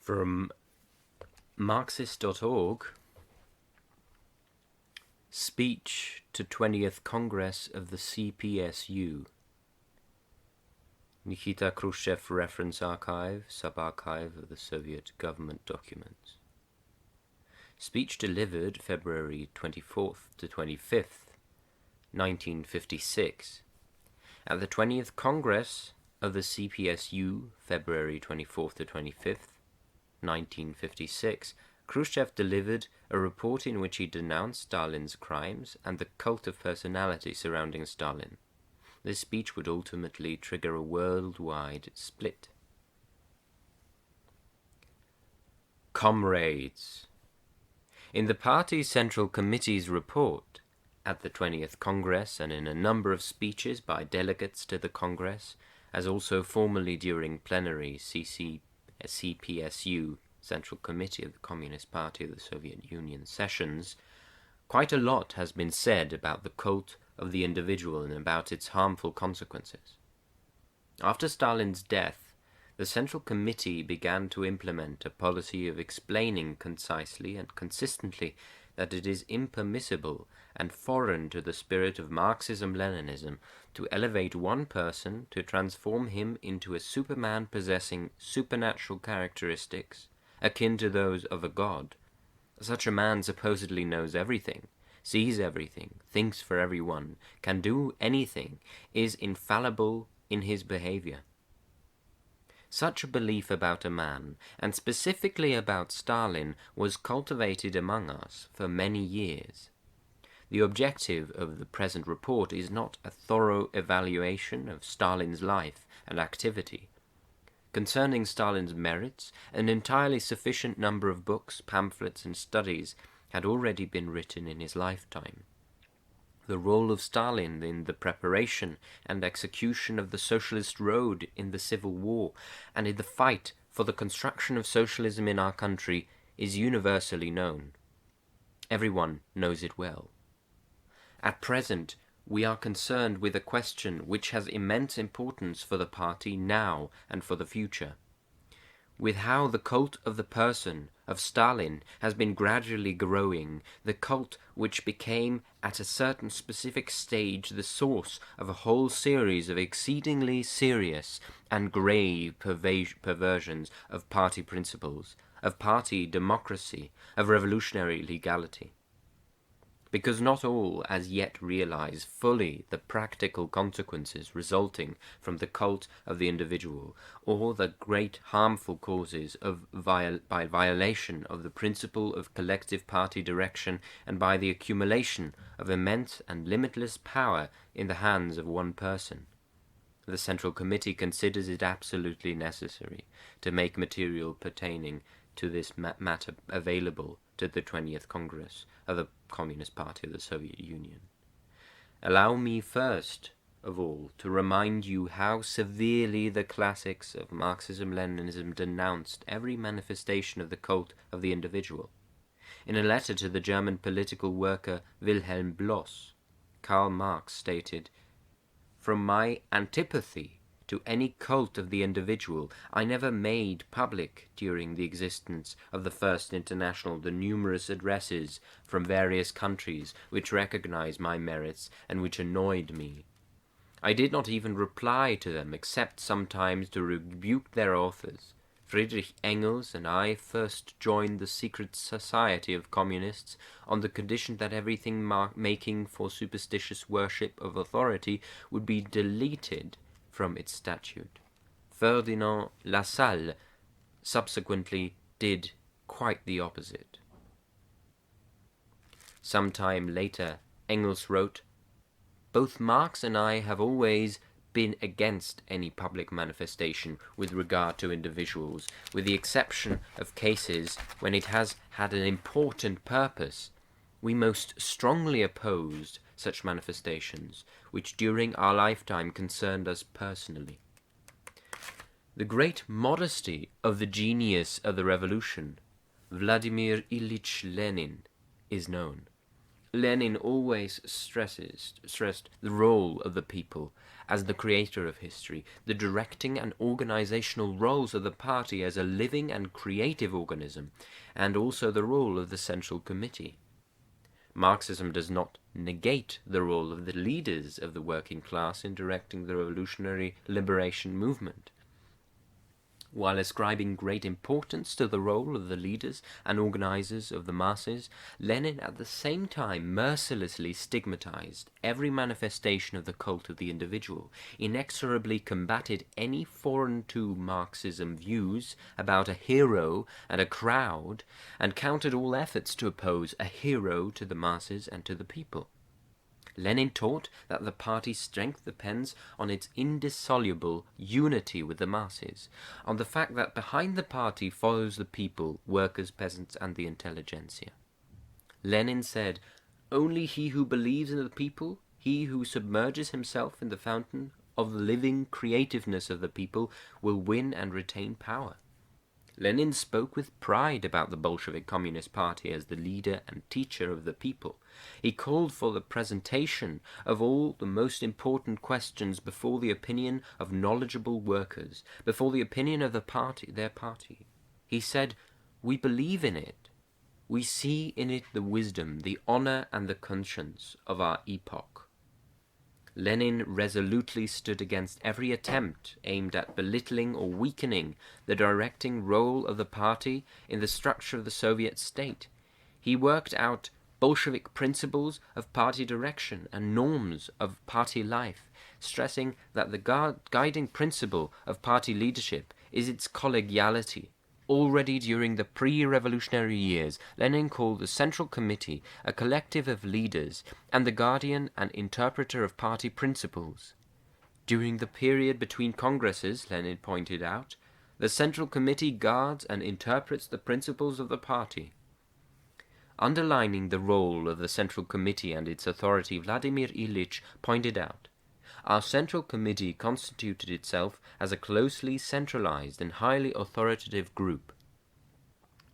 From Marxist.org, Speech to 20th Congress of the CPSU, Nikita Khrushchev Reference Archive, Sub-Archive of the Soviet Government Documents. Speech delivered February 24th to 25th, 1956, at the 20th Congress of the CPSU, February 24th to 25th, 1956, Khrushchev delivered a report in which he denounced Stalin's crimes and the cult of personality surrounding Stalin. This speech would ultimately trigger a worldwide split. Comrades, in the Party Central Committee's report at the 20th Congress and in a number of speeches by delegates to the Congress, as also formally during plenary CPSU, Central Committee of the Communist Party of the Soviet Union sessions, quite a lot has been said about the cult of the individual and about its harmful consequences. After Stalin's death, the Central Committee began to implement a policy of explaining concisely and consistently that it is impermissible and foreign to the spirit of Marxism-Leninism to elevate one person, to transform him into a superman possessing supernatural characteristics akin to those of a god. Such a man supposedly knows everything, sees everything, thinks for everyone, can do anything, is infallible in his behavior. Such a belief about a man, and specifically about Stalin, was cultivated among us for many years. The objective of the present report is not a thorough evaluation of Stalin's life and activity. Concerning Stalin's merits, an entirely sufficient number of books, pamphlets, and studies had already been written in his lifetime. The role of Stalin in the preparation and execution of the socialist road in the Civil War and in the fight for the construction of socialism in our country is universally known. Everyone knows it well. At present, we are concerned with a question which has immense importance for the party now and for the future, with how the cult of the person of Stalin has been gradually growing, the cult which became at a certain specific stage the source of a whole series of exceedingly serious and grave perversions of party principles, of party democracy, of revolutionary legality. Because not all as yet realize fully the practical consequences resulting from the cult of the individual, or the great harmful causes of by violation of the principle of collective party direction and by the accumulation of immense and limitless power in the hands of one person. The Central Committee considers it absolutely necessary to make material pertaining to this matter available to the 20th Congress of the Communist Party of the Soviet Union. Allow me first of all to remind you how severely the classics of Marxism-Leninism denounced every manifestation of the cult of the individual. In a letter to the German political worker Wilhelm Bloss, Karl Marx stated, "From my antipathy to any cult of the individual, I never made public during the existence of the First International the numerous addresses from various countries which recognized my merits and which annoyed me. I did not even reply to them, except sometimes to rebuke their authors. Friedrich Engels and I first joined the secret society of communists on the condition that everything making for superstitious worship of authority would be deleted from its statute. Ferdinand Lassalle subsequently did quite the opposite." Some time later, Engels wrote, "Both Marx and I have always been against any public manifestation with regard to individuals, with the exception of cases when it has had an important purpose. We most strongly opposed such manifestations, which during our lifetime concerned us personally. The great modesty of the genius of the revolution, Vladimir Ilyich Lenin, is known. Lenin always stressed the role of the people as the creator of history, the directing and organizational roles of the party as a living and creative organism, and also the role of the Central Committee. Marxism does not negate the role of the leaders of the working class in directing the revolutionary liberation movement. While ascribing great importance to the role of the leaders and organizers of the masses, Lenin at the same time mercilessly stigmatized every manifestation of the cult of the individual, inexorably combated any foreign to Marxism views about a hero and a crowd, and countered all efforts to oppose a hero to the masses and to the people. Lenin taught that the party's strength depends on its indissoluble unity with the masses, on the fact that behind the party follows the people, workers, peasants, and the intelligentsia. Lenin said, "Only he who believes in the people, he who submerges himself in the fountain of the living creativeness of the people, will win and retain power." Lenin spoke with pride about the Bolshevik Communist Party as the leader and teacher of the people. He called for the presentation of all the most important questions before the opinion of knowledgeable workers, before the opinion of their party. He said, "We believe in it. We see in it the wisdom, the honor, and the conscience of our epoch." Lenin resolutely stood against every attempt aimed at belittling or weakening the directing role of the party in the structure of the Soviet state. He worked out Bolshevik principles of party direction and norms of party life, stressing that the guiding principle of party leadership is its collegiality. Already during the pre-revolutionary years, Lenin called the Central Committee a collective of leaders and the guardian and interpreter of party principles. During the period between congresses, Lenin pointed out, the Central Committee guards and interprets the principles of the party. Underlining the role of the Central Committee and its authority, Vladimir Ilyich pointed out, "Our Central Committee constituted itself as a closely centralized and highly authoritative group."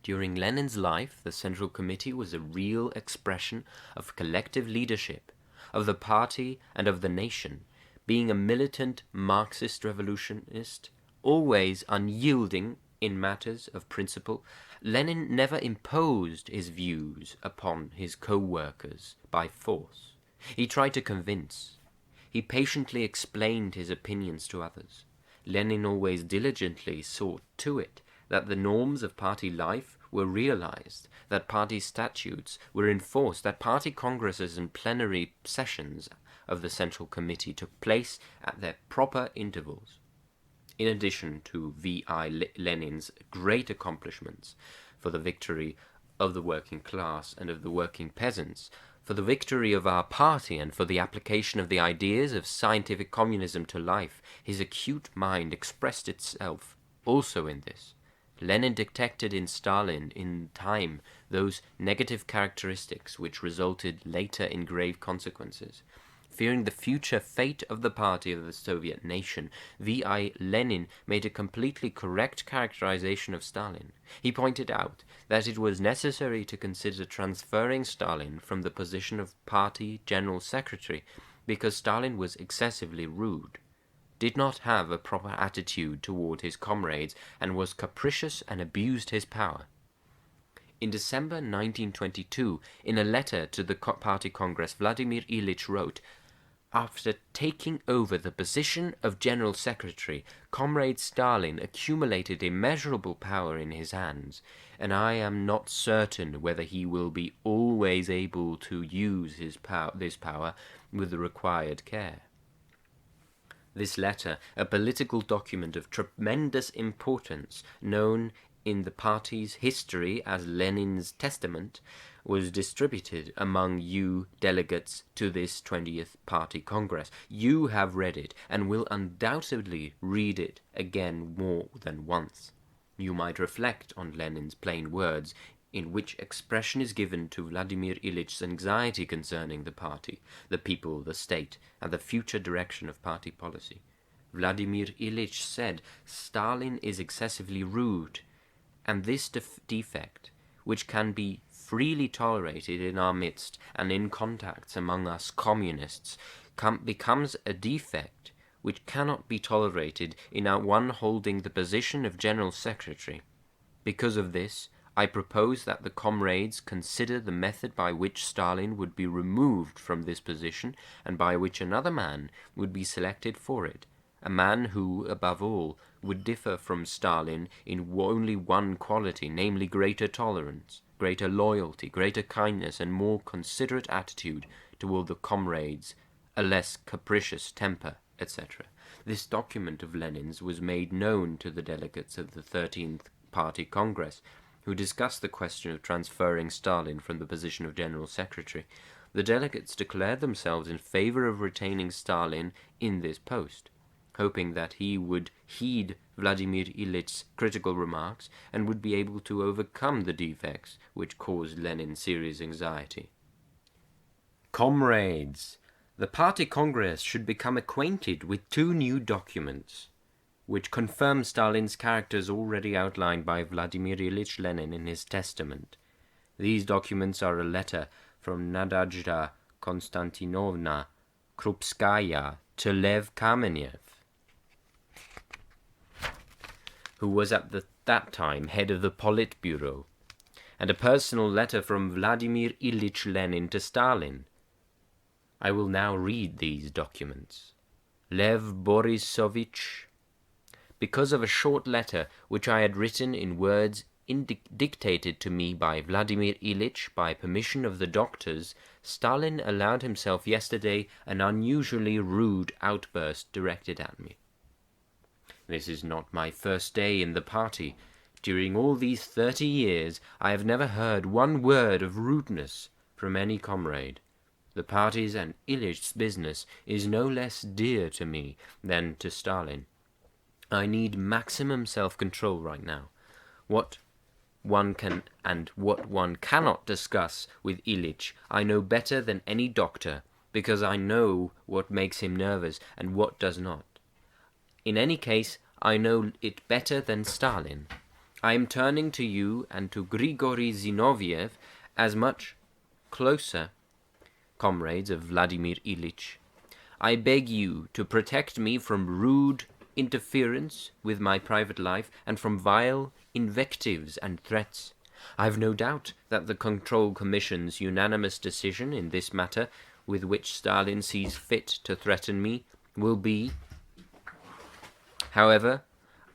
During Lenin's life, the Central Committee was a real expression of collective leadership, of the party and of the nation, being a militant Marxist revolutionist, always unyielding in matters of principle. Lenin never imposed his views upon his co-workers by force. He tried to convince. He patiently explained his opinions to others. Lenin always diligently saw to it that the norms of party life were realized, that party statutes were enforced, that party congresses and plenary sessions of the Central Committee took place at their proper intervals. In addition to V.I. Lenin's great accomplishments for the victory of the working class and of the working peasants, for the victory of our party and for the application of the ideas of scientific communism to life, his acute mind expressed itself also in this. Lenin detected in Stalin in time those negative characteristics which resulted later in grave consequences. Fearing the future fate of the party of the Soviet nation, V.I. Lenin made a completely correct characterization of Stalin. He pointed out that it was necessary to consider transferring Stalin from the position of party general secretary because Stalin was excessively rude, did not have a proper attitude toward his comrades, and was capricious and abused his power. In December 1922, in a letter to the Party Congress, Vladimir Ilyich wrote, "After taking over the position of General Secretary, Comrade Stalin accumulated immeasurable power in his hands, and I am not certain whether he will be always able to use this power with the required care." This letter, a political document of tremendous importance, known in the party's history as Lenin's Testament, was distributed among you delegates to this 20th Party Congress. You have read it and will undoubtedly read it again more than once. You might reflect on Lenin's plain words, in which expression is given to Vladimir Ilyitch's anxiety concerning the party, the people, the state, and the future direction of party policy. Vladimir Ilyich said, "Stalin is excessively rude, and this defect, which can be freely tolerated in our midst and in contacts among us communists, becomes a defect which cannot be tolerated in one holding the position of General Secretary. Because of this, I propose that the comrades consider the method by which Stalin would be removed from this position and by which another man would be selected for it, a man who, above all, would differ from Stalin in only one quality, namely greater tolerance, greater loyalty, greater kindness, and more considerate attitude toward the comrades, a less capricious temper, etc. This document of Lenin's was made known to the delegates of the 13th Party Congress, who discussed the question of transferring Stalin from the position of General Secretary. The delegates declared themselves in favor of retaining Stalin in this post, hoping that he would heed Vladimir Ilyitch's critical remarks and would be able to overcome the defects which caused Lenin serious anxiety. Comrades, the Party Congress should become acquainted with two new documents, which confirm Stalin's characters already outlined by Vladimir Ilyich Lenin in his testament. These documents are a letter from Nadezhda Konstantinovna Krupskaya to Lev Kamenev, who was at that time head of the Politburo, and a personal letter from Vladimir Ilyich Lenin to Stalin. I will now read these documents. Lev Borisovich, because of a short letter which I had written in words dictated to me by Vladimir Ilyich by permission of the doctors, Stalin allowed himself yesterday an unusually rude outburst directed at me. This is not my first day in the party. During all these 30 years, I have never heard one word of rudeness from any comrade. The party's and Ilyitch's business is no less dear to me than to Stalin. I need maximum self-control right now. What one can and what one cannot discuss with Ilyich, I know better than any doctor, because I know what makes him nervous and what does not. In any case, I know it better than Stalin. I am turning to you and to Grigory Zinoviev as much closer, comrades of Vladimir Ilyich. I beg you to protect me from rude interference with my private life and from vile invectives and threats. I have no doubt that the Control Commission's unanimous decision in this matter, with which Stalin sees fit to threaten me, will be. However,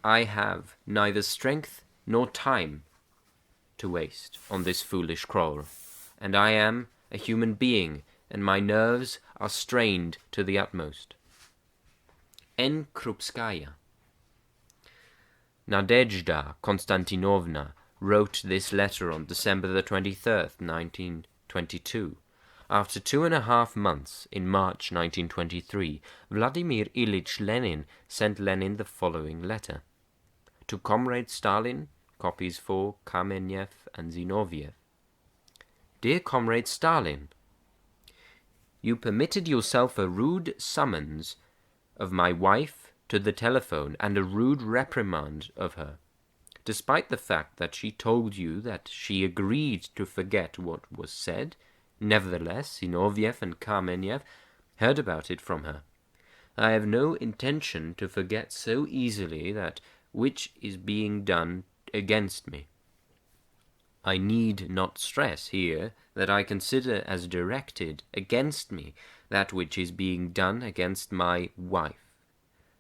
I have neither strength nor time to waste on this foolish quarrel, and I am a human being, and my nerves are strained to the utmost. N. Krupskaya. Nadezhda Konstantinovna wrote this letter on December the 23rd, 1922. After 2.5 months, in March 1923, Vladimir Ilyich Lenin sent Lenin the following letter. To Comrade Stalin, copies for Kamenev and Zinoviev. Dear Comrade Stalin, you permitted yourself a rude summons of my wife to the telephone and a rude reprimand of her, despite the fact that she told you that she agreed to forget what was said. Nevertheless, Zinoviev and Kamenev heard about it from her. I have no intention to forget so easily that which is being done against me. I need not stress here that I consider as directed against me that which is being done against my wife.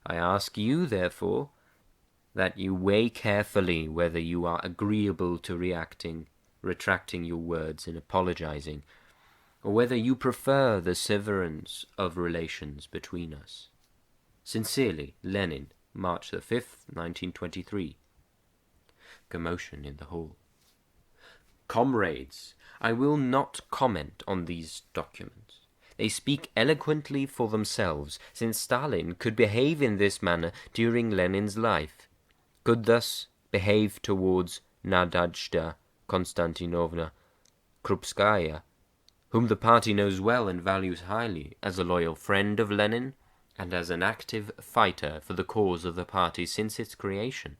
I ask you, therefore, that you weigh carefully whether you are agreeable to retracting your words and apologizing, or whether you prefer the severance of relations between us. Sincerely, Lenin, March the 5th, 1923. Commotion in the hall. Comrades, I will not comment on these documents. They speak eloquently for themselves, since Stalin could behave in this manner during Lenin's life, could thus behave towards Nadezhda Konstantinovna Krupskaya, whom the party knows well and values highly as a loyal friend of Lenin and as an active fighter for the cause of the party since its creation.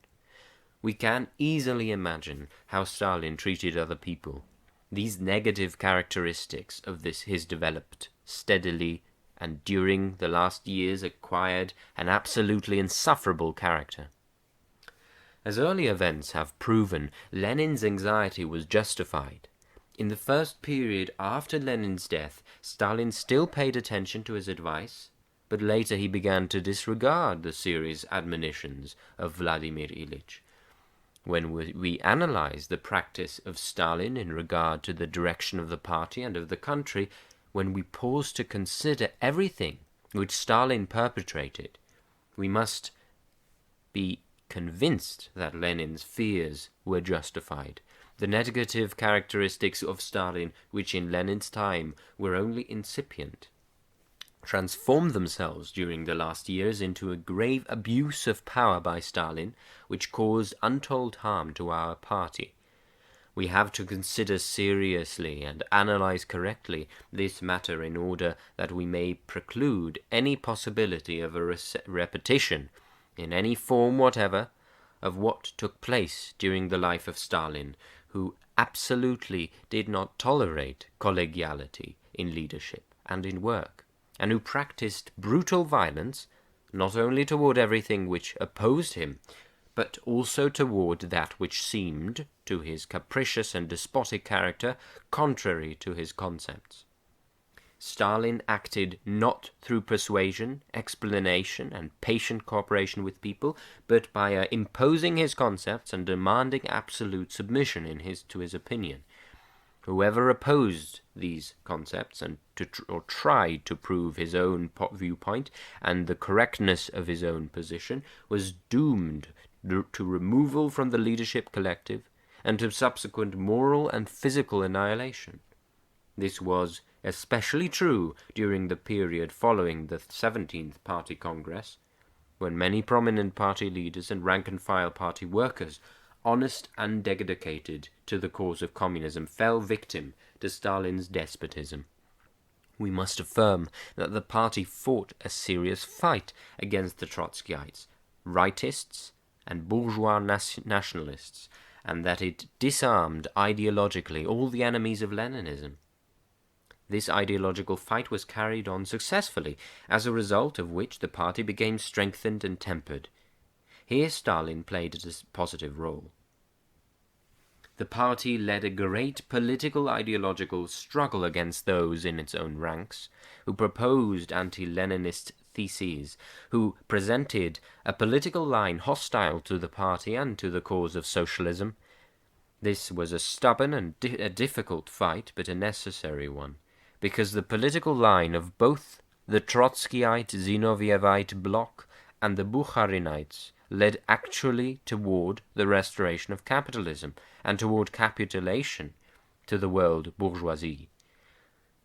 We can easily imagine how Stalin treated other people. These negative characteristics of his developed steadily and during the last years acquired an absolutely insufferable character. As early events have proven, Lenin's anxiety was justified. In the first period after Lenin's death, Stalin still paid attention to his advice, but later he began to disregard the serious admonitions of Vladimir Ilyich. When we analyze the practice of Stalin in regard to the direction of the party and of the country, when we pause to consider everything which Stalin perpetrated, we must be convinced that Lenin's fears were justified. The negative characteristics of Stalin, which in Lenin's time were only incipient, transformed themselves during the last years into a grave abuse of power by Stalin, which caused untold harm to our party. We have to consider seriously and analyze correctly this matter in order that we may preclude any possibility of a repetition, in any form whatever, of what took place during the life of Stalin, who absolutely did not tolerate collegiality in leadership and in work, and who practiced brutal violence not only toward everything which opposed him, but also toward that which seemed, to his capricious and despotic character, contrary to his concepts. Stalin acted not through persuasion, explanation, and patient cooperation with people, but by imposing his concepts and demanding absolute submission to his opinion. Whoever opposed these concepts or tried to prove his own viewpoint and the correctness of his own position was doomed to removal from the leadership collective and to subsequent moral and physical annihilation. This was especially true during the period following the 17th Party Congress, when many prominent party leaders and rank-and-file party workers, honest and dedicated to the cause of communism, fell victim to Stalin's despotism. We must affirm that the party fought a serious fight against the Trotskyites, rightists, and bourgeois nationalists, and that it disarmed ideologically all the enemies of Leninism. This ideological fight was carried on successfully, as a result of which the party became strengthened and tempered. Here Stalin played a positive role. The party led a great political ideological struggle against those in its own ranks who proposed anti-Leninist theses, who presented a political line hostile to the party and to the cause of socialism. This was a stubborn and a difficult fight, but a necessary one, because the political line of both the Trotskyite Zinovyevite bloc and the Bukharinites led actually toward the restoration of capitalism and toward capitulation to the world bourgeoisie.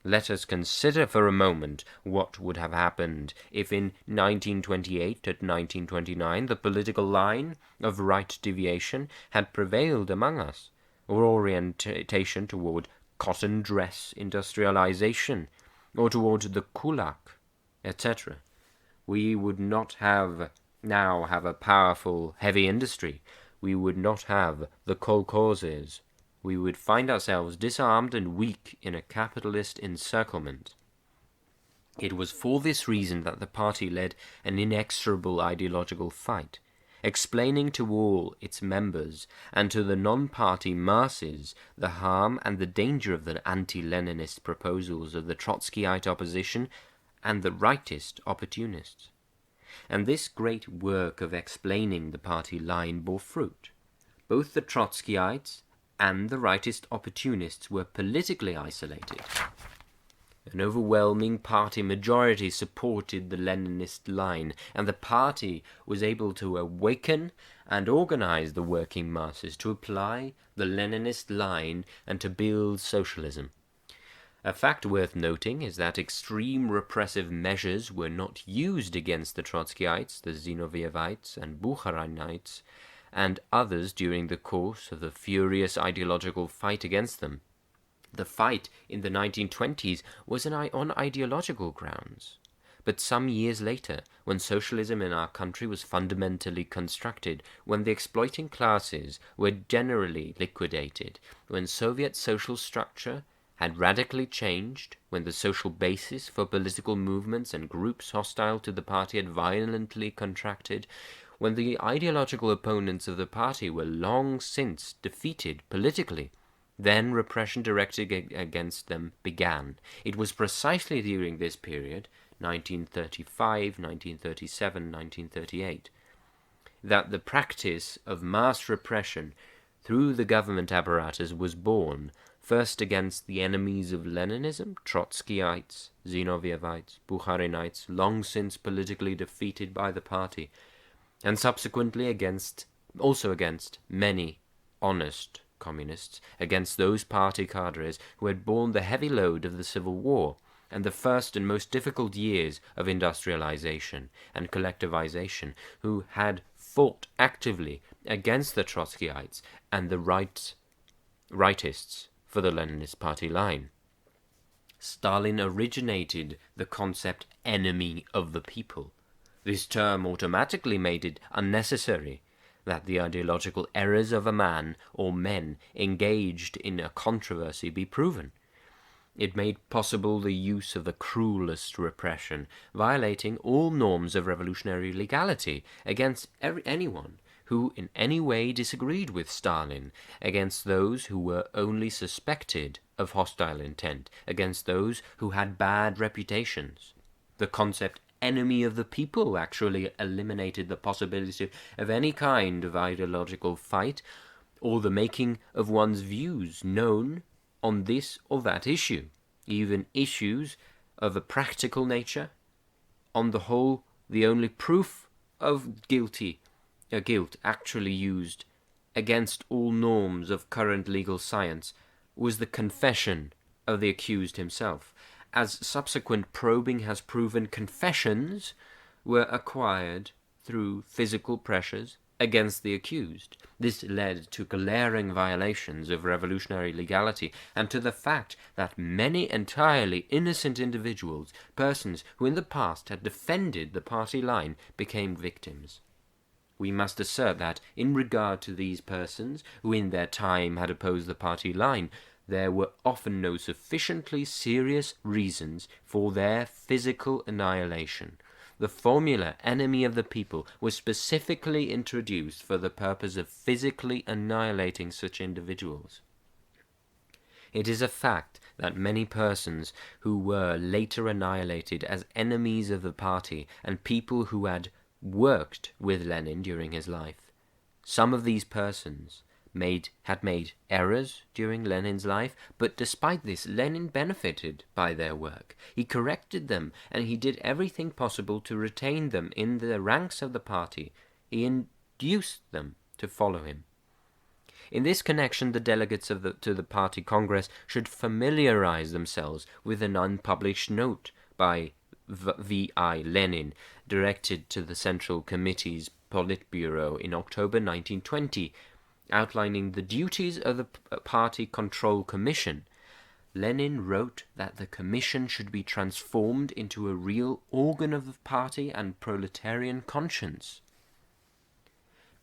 Let us consider for a moment what would have happened if in 1928 and 1929 the political line of right deviation had prevailed among us, or orientation toward cotton dress industrialization, or toward the kulak, etc. We would not now have a powerful, heavy industry. We would not have the kolkhozes. We would find ourselves disarmed and weak in a capitalist encirclement. It was for this reason that the party led an inexorable ideological fight, explaining to all its members and to the non-party masses the harm and the danger of the anti-Leninist proposals of the Trotskyite opposition and the rightist opportunists. And this great work of explaining the party line bore fruit. Both the Trotskyites and the rightist opportunists were politically isolated. An overwhelming party majority supported the Leninist line, and the party was able to awaken and organize the working masses to apply the Leninist line and to build socialism. A fact worth noting is that extreme repressive measures were not used against the Trotskyites, the Zinovyevites, and Bukharinites, and others during the course of the furious ideological fight against them. The fight in the 1920s was on ideological grounds. But some years later, when socialism in our country was fundamentally constructed, when the exploiting classes were generally liquidated, when Soviet social structure had radically changed, when the social basis for political movements and groups hostile to the party had violently contracted, when the ideological opponents of the party were long since defeated politically, then repression directed against them began. It was precisely during this period, 1935, 1937, 1938, that the practice of mass repression through the government apparatus was born, first against the enemies of Leninism, Trotskyites, Zinovievites, Bukharinites, long since politically defeated by the party, and subsequently also against many honest communists, against those party cadres who had borne the heavy load of the Civil War and the first and most difficult years of industrialization and collectivization, who had fought actively against the Trotskyites and the rightists for the Leninist party line. Stalin originated the concept enemy of the people. This term automatically made it unnecessary that the ideological errors of a man or men engaged in a controversy be proven. It made possible the use of the cruelest repression, violating all norms of revolutionary legality, against anyone who in any way disagreed with Stalin, against those who were only suspected of hostile intent, against those who had bad reputations. The concept enemy of the people actually eliminated the possibility of any kind of ideological fight or the making of one's views known on this or that issue, even issues of a practical nature. On the whole, the only proof of guilt actually used against all norms of current legal science was the confession of the accused himself. As subsequent probing has proven, confessions were acquired through physical pressures against the accused. This led to glaring violations of revolutionary legality and to the fact that many entirely innocent individuals, persons who in the past had defended the party line, became victims. We must assert that, in regard to these persons, who in their time had opposed the party line, there were often no sufficiently serious reasons for their physical annihilation. The formula enemy of the people was specifically introduced for the purpose of physically annihilating such individuals. It is a fact that many persons who were later annihilated as enemies of the party and people who had worked with Lenin during his life. Some of these persons had made errors during Lenin's life, but despite this, Lenin benefited by their work. He corrected them, and he did everything possible to retain them in the ranks of the party. He induced them to follow him. In this connection, the delegates to the party congress should familiarize themselves with an unpublished note by V.I. Lenin, directed to the Central Committee's Politburo in October 1920, outlining the duties of the Party Control Commission. Lenin wrote that the commission should be transformed into a real organ of the party and proletarian conscience.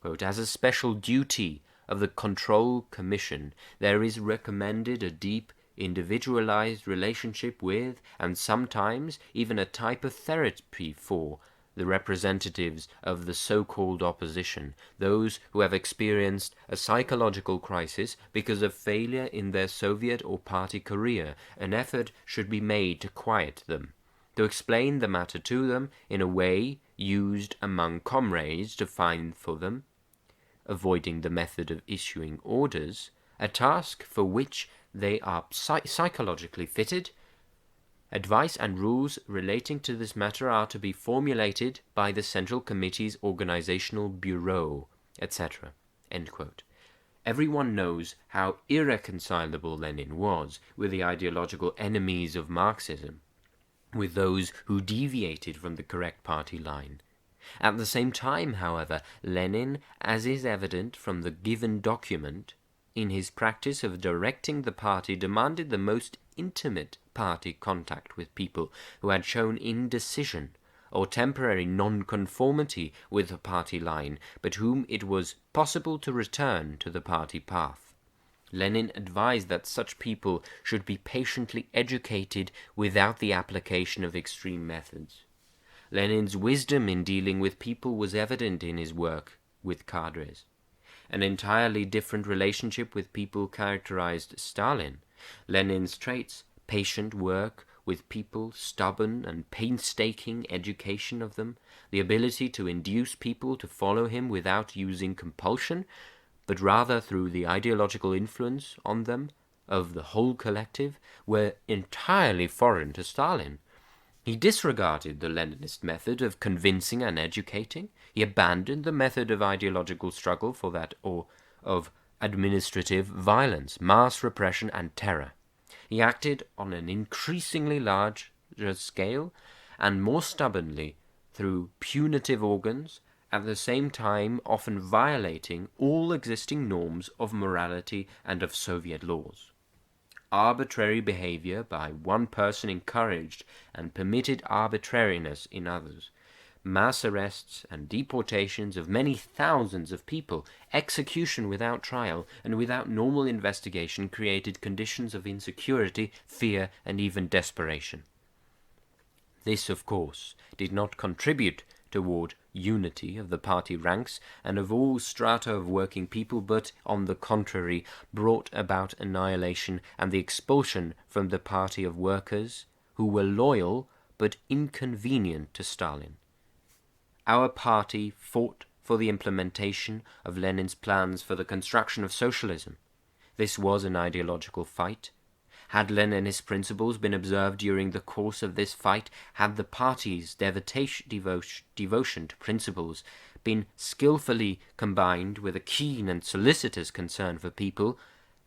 Quote, as a special duty of the Control Commission, there is recommended a deep, individualized relationship with, and sometimes even a type of therapy for, the representatives of the so-called opposition, those who have experienced a psychological crisis because of failure in their Soviet or party career. An effort should be made to quiet them, to explain the matter to them in a way used among comrades to find for them, avoiding the method of issuing orders, a task for which they are psychologically fitted. Advice and rules relating to this matter are to be formulated by the Central Committee's Organizational Bureau, etc. End quote. Everyone knows how irreconcilable Lenin was with the ideological enemies of Marxism, with those who deviated from the correct party line. At the same time, however, Lenin, as is evident from the given document, in his practice of directing the party, demanded the most intimate party contact with people who had shown indecision or temporary non-conformity with the party line, but whom it was possible to return to the party path. Lenin advised that such people should be patiently educated without the application of extreme methods. Lenin's wisdom in dealing with people was evident in his work with cadres. An entirely different relationship with people characterized Stalin. Lenin's traits, patient work with people, stubborn and painstaking education of them, the ability to induce people to follow him without using compulsion, but rather through the ideological influence on them of the whole collective, were entirely foreign to Stalin. He disregarded the Leninist method of convincing and educating. He abandoned the method of ideological struggle for that of administrative violence, mass repression, and terror. He acted on an increasingly larger scale and more stubbornly through punitive organs, at the same time often violating all existing norms of morality and of Soviet laws. Arbitrary behavior by one person encouraged and permitted arbitrariness in others. Mass arrests and deportations of many thousands of people, execution without trial and without normal investigation created conditions of insecurity, fear, and even desperation. This, of course, did not contribute toward unity of the party ranks and of all strata of working people, but, on the contrary, brought about annihilation and the expulsion from the party of workers who were loyal but inconvenient to Stalin. Our party fought for the implementation of Lenin's plans for the construction of socialism. This was an ideological fight. Had Leninist principles been observed during the course of this fight, had the party's devotion to principles been skillfully combined with a keen and solicitous concern for people,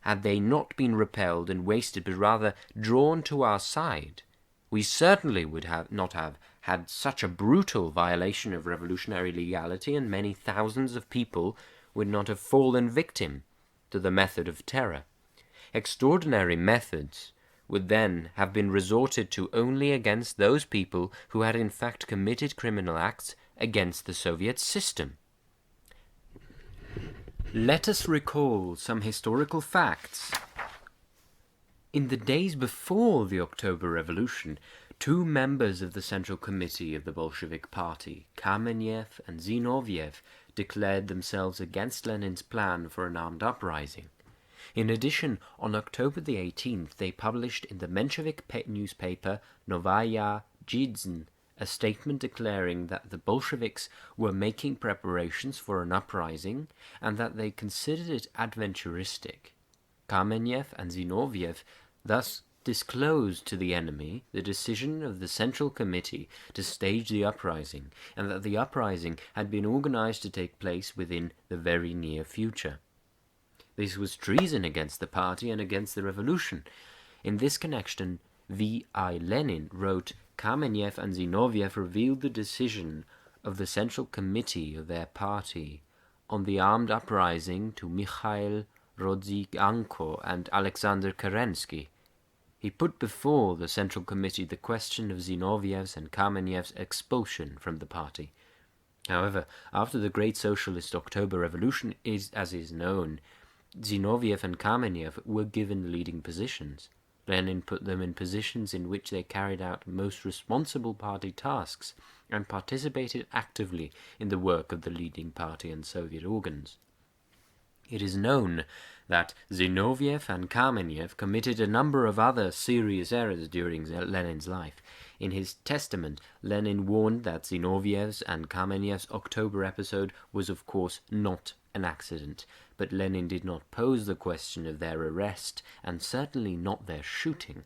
had they not been repelled and wasted but rather drawn to our side, we certainly would not have had such a brutal violation of revolutionary legality, and many thousands of people would not have fallen victim to the method of terror. Extraordinary methods would then have been resorted to only against those people who had in fact committed criminal acts against the Soviet system. Let us recall some historical facts. In the days before the October Revolution, two members of the Central Committee of the Bolshevik Party, Kamenev and Zinoviev, declared themselves against Lenin's plan for an armed uprising. In addition, on October the 18th, they published in the Menshevik newspaper Novaya Jizn a statement declaring that the Bolsheviks were making preparations for an uprising and that they considered it adventuristic. Kamenev and Zinoviev thus disclosed to the enemy the decision of the Central Committee to stage the uprising, and that the uprising had been organized to take place within the very near future. This was treason against the party and against the revolution. In this connection, V.I. Lenin wrote, Kamenev and Zinoviev revealed the decision of the Central Committee of their party on the armed uprising to Mikhail Rodzianko and Alexander Kerensky. He put before the Central Committee the question of Zinoviev's and Kamenev's expulsion from the party. However, after the Great Socialist October Revolution, as is known, Zinoviev and Kamenev were given leading positions. Lenin put them in positions in which they carried out most responsible party tasks and participated actively in the work of the leading party and Soviet organs. It is known that Zinoviev and Kamenev committed a number of other serious errors during Lenin's life. In his testament, Lenin warned that Zinoviev's and Kamenev's October episode was of course not an accident, but Lenin did not pose the question of their arrest, and certainly not their shooting.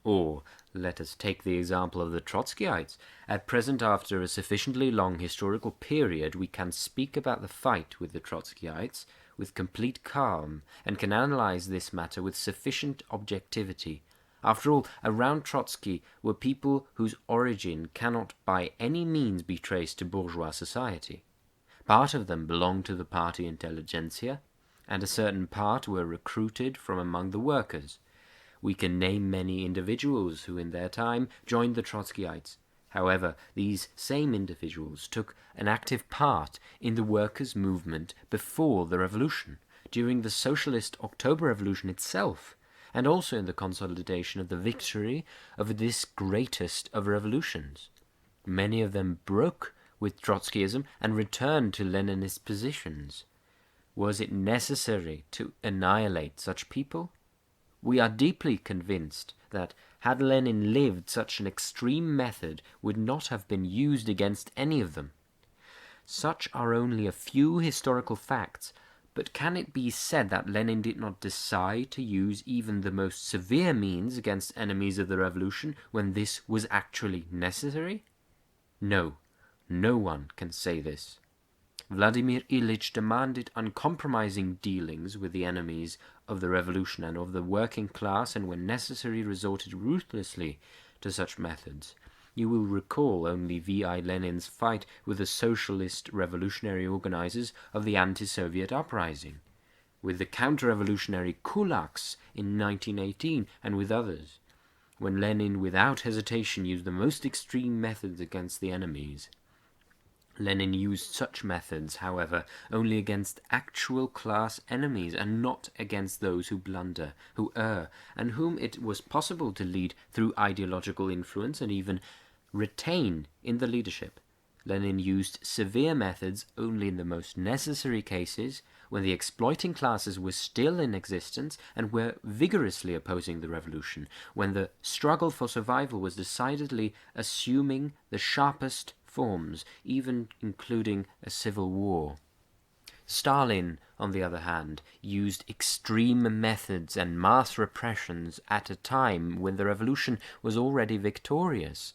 Or, let us take the example of the Trotskyites. At present, after a sufficiently long historical period, we can speak about the fight with the Trotskyites with complete calm, and can analyze this matter with sufficient objectivity. After all, around Trotsky were people whose origin cannot by any means be traced to bourgeois society. Part of them belonged to the party intelligentsia, and a certain part were recruited from among the workers. We can name many individuals who in their time joined the Trotskyites. However, these same individuals took an active part in the workers' movement before the revolution. during the socialist October Revolution itself, and also in the consolidation of the victory of this greatest of revolutions. Many of them broke with Trotskyism and returned to Leninist positions. Was it necessary to annihilate such people? We are deeply convinced that, had Lenin lived, such an extreme method would not have been used against any of them. Such are only a few historical facts, but can it be said that Lenin did not decide to use even the most severe means against enemies of the revolution when this was actually necessary? No, no one can say this. Vladimir Ilyich demanded uncompromising dealings with the enemies of the revolution and of the working class, and when necessary resorted ruthlessly to such methods. You will recall only V.I. Lenin's fight with the socialist revolutionary organizers of the anti-Soviet uprising, with the counter-revolutionary kulaks in 1918, and with others, when Lenin without hesitation used the most extreme methods against the enemies. Lenin used such methods, however, only against actual class enemies, and not against those who blunder, who err, and whom it was possible to lead through ideological influence and even retain in the leadership. Lenin used severe methods only in the most necessary cases, when the exploiting classes were still in existence and were vigorously opposing the revolution, when the struggle for survival was decidedly assuming the sharpest forms, even including a civil war. Stalin, on the other hand, used extreme methods and mass repressions at a time when the revolution was already victorious,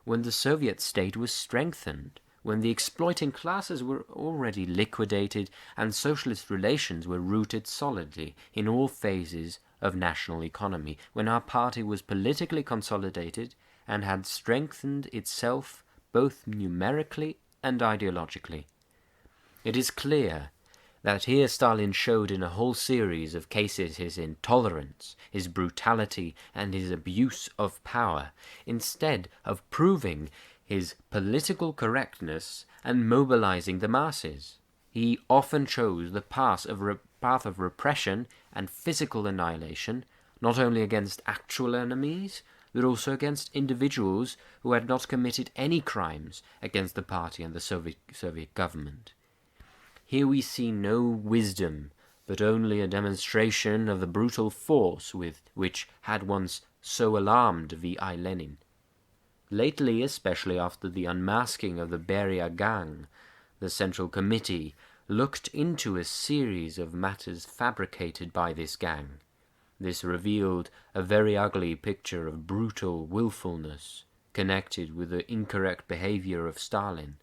when the Soviet state was strengthened, when the exploiting classes were already liquidated and socialist relations were rooted solidly in all phases of national economy, when our party was politically consolidated and had strengthened itself both numerically and ideologically. It is clear that here Stalin showed in a whole series of cases his intolerance, his brutality, and his abuse of power, instead of proving his political correctness and mobilizing the masses. He often chose the path of repression and physical annihilation, not only against actual enemies, but also against individuals who had not committed any crimes against the party and the Soviet government. Here we see no wisdom, but only a demonstration of the brutal force which had once so alarmed V.I. Lenin. Lately, especially after the unmasking of the Beria gang, the Central Committee looked into a series of matters fabricated by this gang. This revealed a very ugly picture of brutal willfulness connected with the incorrect behavior of Stalin.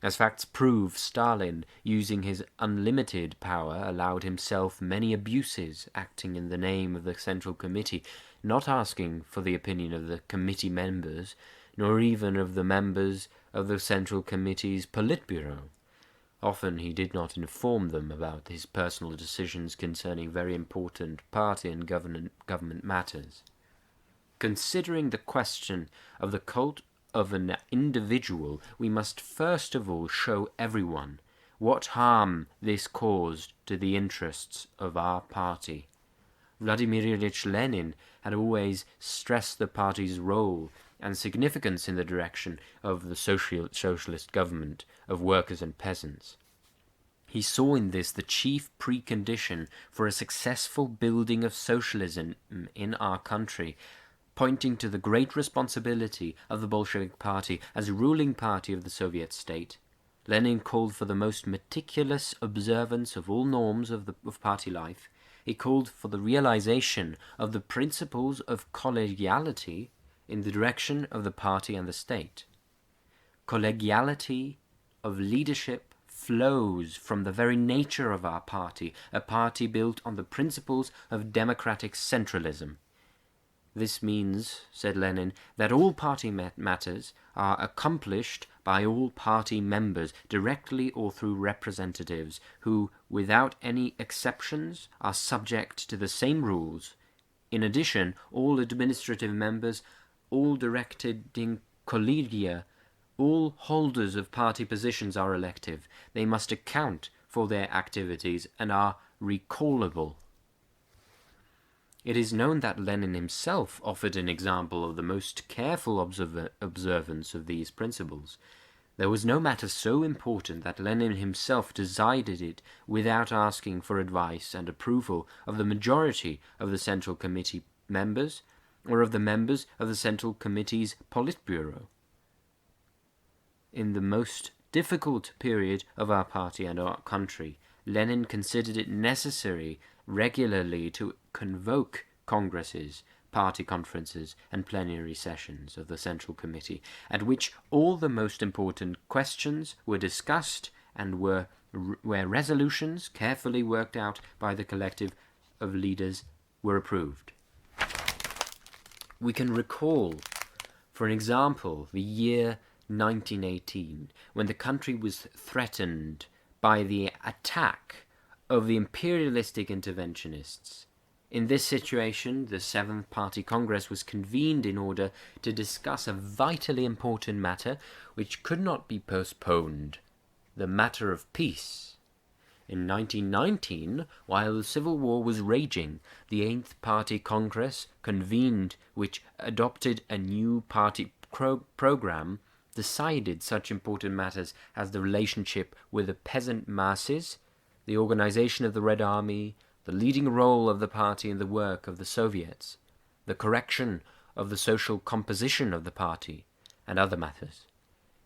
As facts prove, Stalin, using his unlimited power, allowed himself many abuses, acting in the name of the Central Committee, not asking for the opinion of the committee members, nor even of the members of the Central Committee's Politburo. Often he did not inform them about his personal decisions concerning very important party and government matters. Considering the question of the cult of an individual, we must first of all show everyone what harm this caused to the interests of our party. Vladimir Ilyich Lenin had always stressed the party's role and significance in the direction of the socialist government of workers and peasants. He saw in this the chief precondition for a successful building of socialism in our country, pointing to the great responsibility of the Bolshevik Party as ruling party of the Soviet state. Lenin called for the most meticulous observance of all norms of party life. He called for the realization of the principles of collegiality in the direction of the party and the state. Collegiality of leadership flows from the very nature of our party, a party built on the principles of democratic centralism. This means, said Lenin, that all party matters are accomplished by all party members, directly or through representatives, who, without any exceptions, are subject to the same rules. In addition, all administrative members, all directing collegia, all holders of party positions are elective. They must account for their activities and are recallable. It is known that Lenin himself offered an example of the most careful observance of these principles. There was no matter so important that Lenin himself decided it without asking for advice and approval of the majority of the Central Committee members or of the members of the Central Committee's Politburo. In the most difficult period of our party and our country, Lenin considered it necessary regularly to convoke congresses, party conferences, and plenary sessions of the Central Committee, at which all the most important questions were discussed and where resolutions carefully worked out by the collective of leaders were approved. We can recall, for an example, the year 1918, when the country was threatened by the attack of the imperialistic interventionists. In this situation, the Seventh Party Congress was convened in order to discuss a vitally important matter which could not be postponed, the matter of peace. In 1919, while the Civil War was raging, the Eighth Party Congress convened, which adopted a new party program, decided such important matters as the relationship with the peasant masses, the organization of the Red Army, the leading role of the party in the work of the Soviets, the correction of the social composition of the party, and other matters.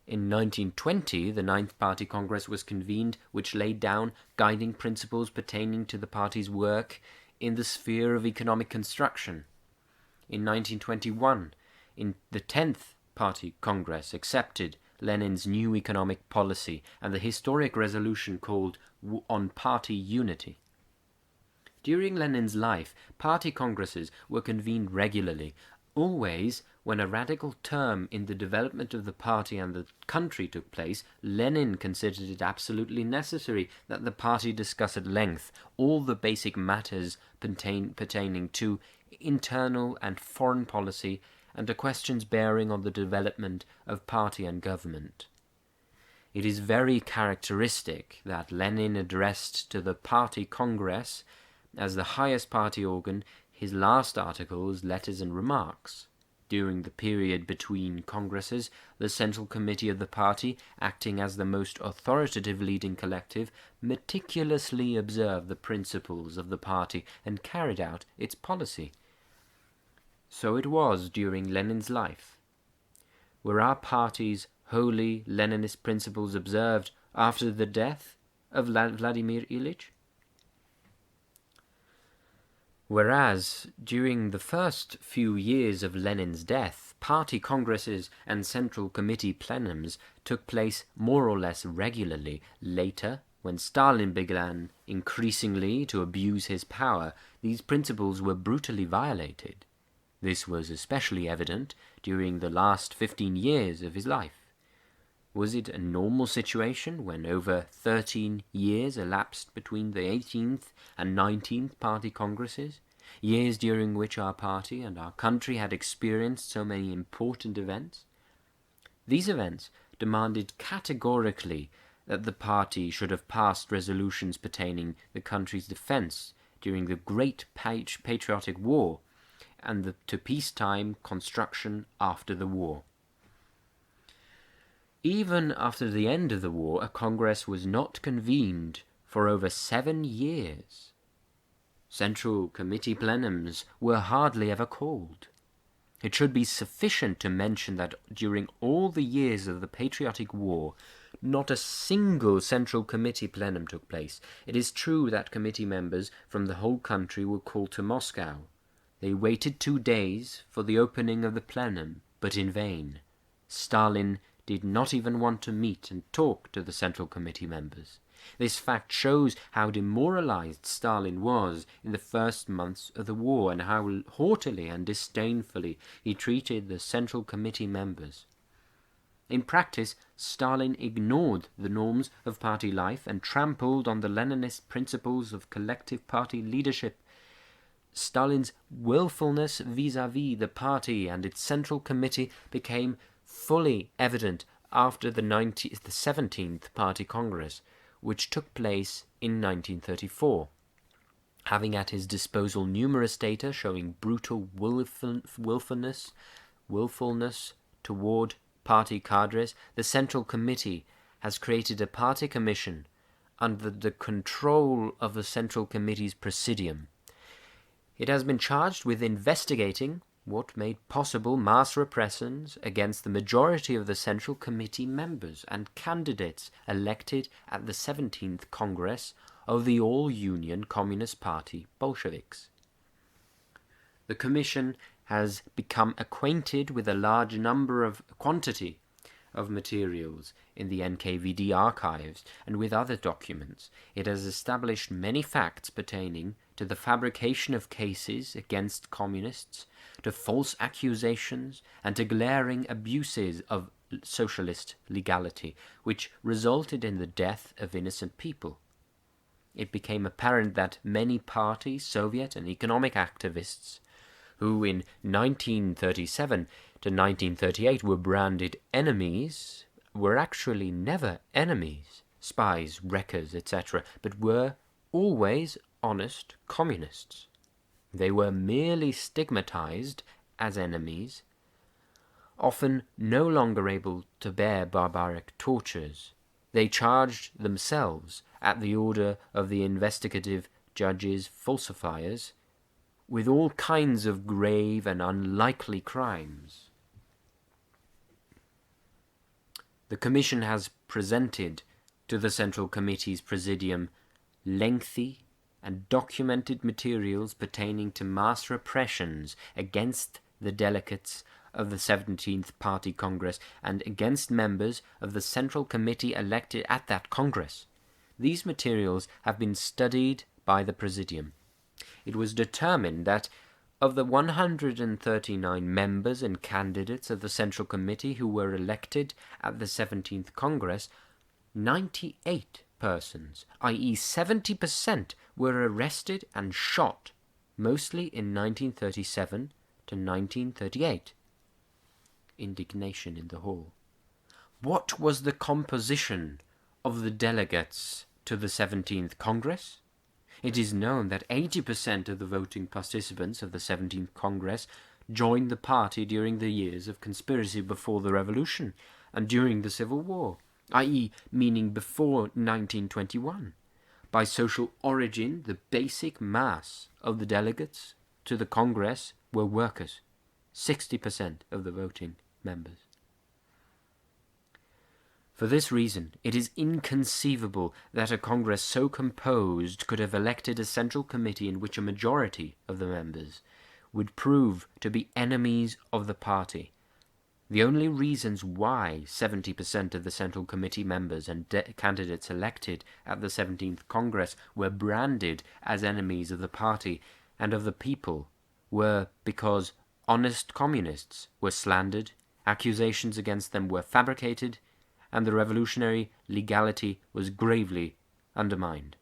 In 1920, the Ninth Party Congress was convened, which laid down guiding principles pertaining to the party's work in the sphere of economic construction. In 1921, the 10th Party Congress accepted Lenin's new economic policy and the historic resolution called On Party Unity. During Lenin's life, party congresses were convened regularly, always when a radical term in the development of the party and the country took place. Lenin considered it absolutely necessary that the party discuss at length all the basic matters pertaining to internal and foreign policy and to questions bearing on the development of party and government. It is very characteristic that Lenin addressed to the Party Congress, as the highest party organ, his last articles, letters and remarks. During the period between congresses, the Central Committee of the party, acting as the most authoritative leading collective, meticulously observed the principles of the party and carried out its policy. So it was during Lenin's life. Were our party's wholly Leninist principles observed after the death of Vladimir Ilyich? Whereas, during the first few years of Lenin's death, party congresses and Central Committee plenums took place more or less regularly. Later, when Stalin began increasingly to abuse his power, these principles were brutally violated. This was especially evident during the last 15 years of his life. Was it a normal situation when over 13 years elapsed between the 18th and 19th Party Congresses, years during which our party and our country had experienced so many important events? These events demanded categorically that the party should have passed resolutions pertaining the country's defense during the Great Patriotic War and to peacetime construction after the war. Even after the end of the war, a Congress was not convened for over 7 years. Central Committee plenums were hardly ever called. It should be sufficient to mention that during all the years of the Patriotic War, not a single Central Committee plenum took place. It is true that committee members from the whole country were called to Moscow. They waited 2 days for the opening of the plenum, but in vain. Stalin did not even want to meet and talk to the Central Committee members. This fact shows how demoralized Stalin was in the first months of the war and how haughtily and disdainfully he treated the Central Committee members. In practice, Stalin ignored the norms of party life and trampled on the Leninist principles of collective party leadership. Stalin's willfulness vis-à-vis the party and its Central Committee became fully evident after the 17th Party Congress, which took place in 1934. Having at his disposal numerous data showing brutal willfulness toward party cadres, the Central Committee has created a party commission under the control of the Central Committee's Presidium. It has been charged with investigating what made possible mass repressions against the majority of the Central Committee members and candidates elected at the 17th Congress of the All-Union Communist Party Bolsheviks. The Commission has become acquainted with a large quantity of materials in the NKVD archives and with other documents. It has established many facts pertaining to the fabrication of cases against communists, to false accusations, and to glaring abuses of socialist legality, which resulted in the death of innocent people. It became apparent that many party, Soviet, and economic activists who in 1937 to 1938 were branded enemies were actually never enemies, spies, wreckers, etc., but were always honest communists. They were merely stigmatized as enemies, often no longer able to bear barbaric tortures. They charged themselves, at the order of the investigative judges' falsifiers, with all kinds of grave and unlikely crimes. The Commission has presented to the Central Committee's Presidium lengthy and documented materials pertaining to mass repressions against the delegates of the 17th Party Congress and against members of the Central Committee elected at that Congress. These materials have been studied by the Presidium. It was determined that of the 139 members and candidates of the Central Committee who were elected at the 17th Congress, 98 persons, i.e. 70%, were arrested and shot, mostly in 1937 to 1938. Indignation in the hall. What was the composition of the delegates to the 17th Congress? It is known that 80% of the voting participants of the 17th Congress joined the party during the years of conspiracy before the Revolution and during the Civil War, i.e. meaning before 1921. By social origin, the basic mass of the delegates to the Congress were workers, 60% of the voting members. For this reason, it is inconceivable that a Congress so composed could have elected a Central Committee in which a majority of the members would prove to be enemies of the party. The only reasons why 70% of the Central Committee members and candidates elected at the 17th Congress were branded as enemies of the party and of the people were because honest communists were slandered, accusations against them were fabricated, and the revolutionary legality was gravely undermined.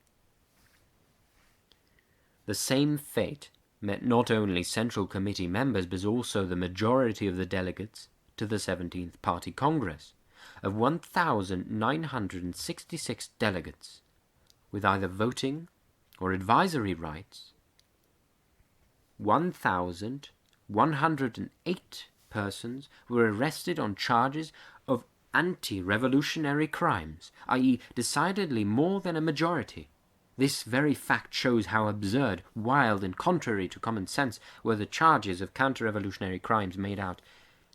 The same fate met not only Central Committee members but also the majority of the delegates to the 17th Party Congress. Of 1,966 delegates with either voting or advisory rights, 1,108 persons were arrested on charges of anti-revolutionary crimes, i.e. decidedly more than a majority. This very fact shows how absurd, wild, and contrary to common sense were the charges of counter-revolutionary crimes made out,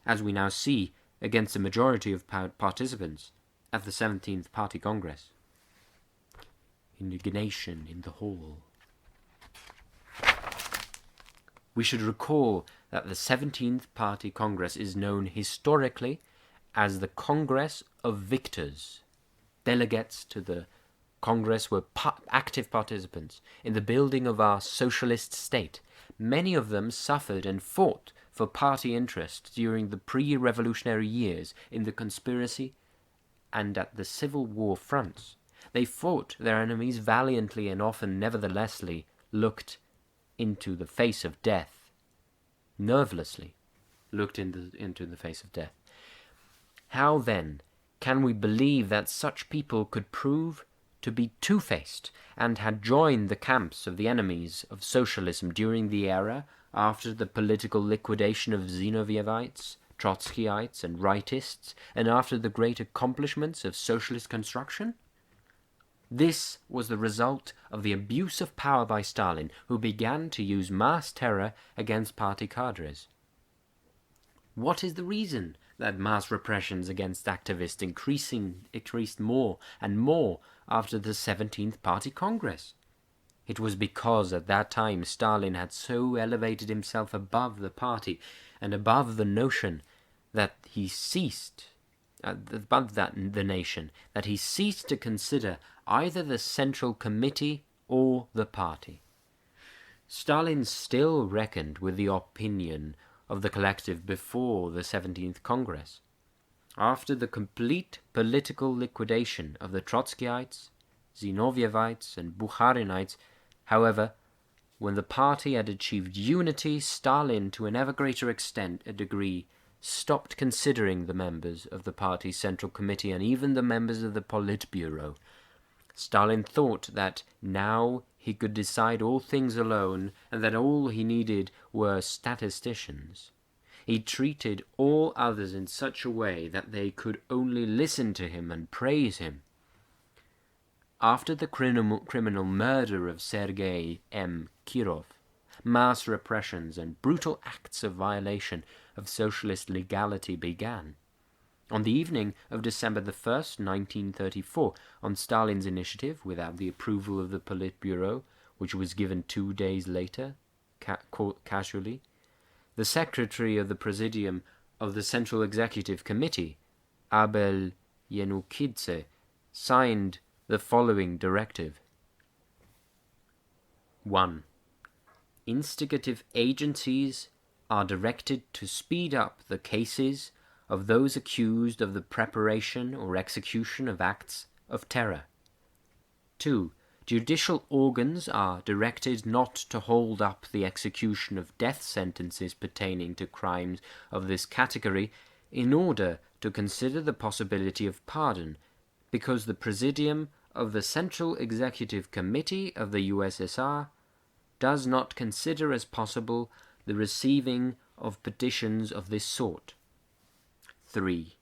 as we now see, against the majority of participants at the 17th Party Congress. Indignation in the hall. We should recall that the 17th Party Congress is known historically as the Congress of Victors. Delegates to the Congress were active participants in the building of our socialist state. Many of them suffered and fought for party interests during the pre-revolutionary years in the conspiracy and at the Civil War fronts. They fought their enemies valiantly and often neverthelessly looked into the face of death. Nervelessly looked into the face of death. How, then, can we believe that such people could prove to be two-faced and had joined the camps of the enemies of socialism during the era after the political liquidation of Zinovievites, Trotskyites, and rightists, and after the great accomplishments of socialist construction? This was the result of the abuse of power by Stalin, who began to use mass terror against party cadres. What is the reason that mass repressions against activists increased more and more after the 17th Party Congress? It was because at that time Stalin had so elevated himself above the party and above the notion that he ceased the nation, that he ceased to consider either the Central Committee or the party. Stalin still reckoned with the opinion of the collective before the 17th Congress. After the complete political liquidation of the Trotskyites, Zinovievites, and Bukharinites, however, when the party had achieved unity, Stalin, to an ever greater degree, stopped considering the members of the party's Central Committee and even the members of the Politburo. Stalin thought that now he could decide all things alone and that all he needed were statisticians. He treated all others in such a way that they could only listen to him and praise him. After the criminal murder of Sergei M. Kirov, mass repressions and brutal acts of violation of socialist legality began. On the evening of December 1st, 1934, on Stalin's initiative, without the approval of the Politburo, which was given 2 days later, casually, the secretary of the Presidium of the Central Executive Committee, Abel Yenukidze, signed the following directive. 1. Instigative agencies are directed to speed up the cases of those accused of the preparation or execution of acts of terror. 2. Judicial organs are directed not to hold up the execution of death sentences pertaining to crimes of this category in order to consider the possibility of pardon, because the Presidium of the Central Executive Committee of the USSR does not consider as possible the receiving of petitions of this sort. 3.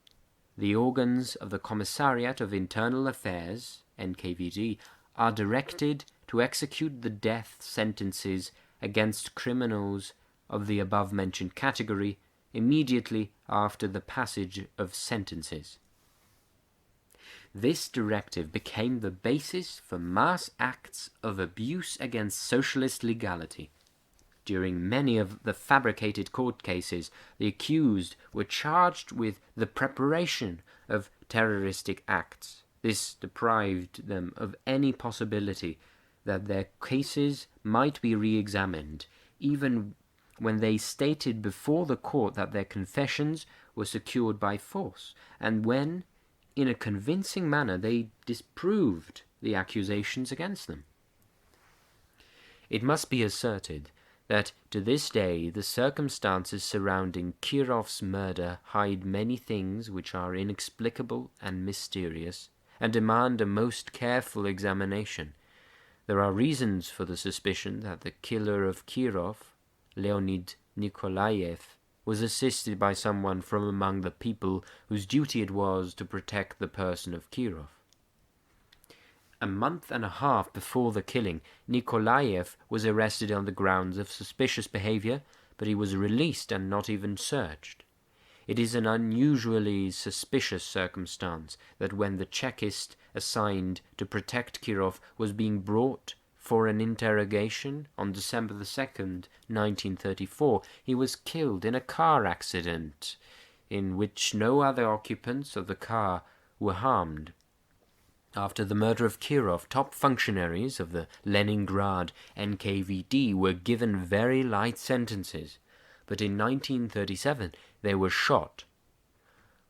The organs of the Commissariat of Internal Affairs, NKVD, are directed to execute the death sentences against criminals of the above-mentioned category immediately after the passage of sentences. This directive became the basis for mass acts of abuse against socialist legality. During many of the fabricated court cases, the accused were charged with the preparation of terroristic acts. This deprived them of any possibility that their cases might be re-examined, even when they stated before the court that their confessions were secured by force, and when, in a convincing manner, they disproved the accusations against them. It must be asserted that to this day the circumstances surrounding Kirov's murder hide many things which are inexplicable and mysterious, and demand a most careful examination. There are reasons for the suspicion that the killer of Kirov, Leonid Nikolaev, was assisted by someone from among the people whose duty it was to protect the person of Kirov. A month and a half before the killing, Nikolaev was arrested on the grounds of suspicious behavior, but he was released and not even searched. It is an unusually suspicious circumstance that when the Chekist assigned to protect Kirov was being brought for an interrogation on December 2nd, 1934, he was killed in a car accident in which no other occupants of the car were harmed. After the murder of Kirov, top functionaries of the Leningrad NKVD were given very light sentences, but in 1937 they were shot.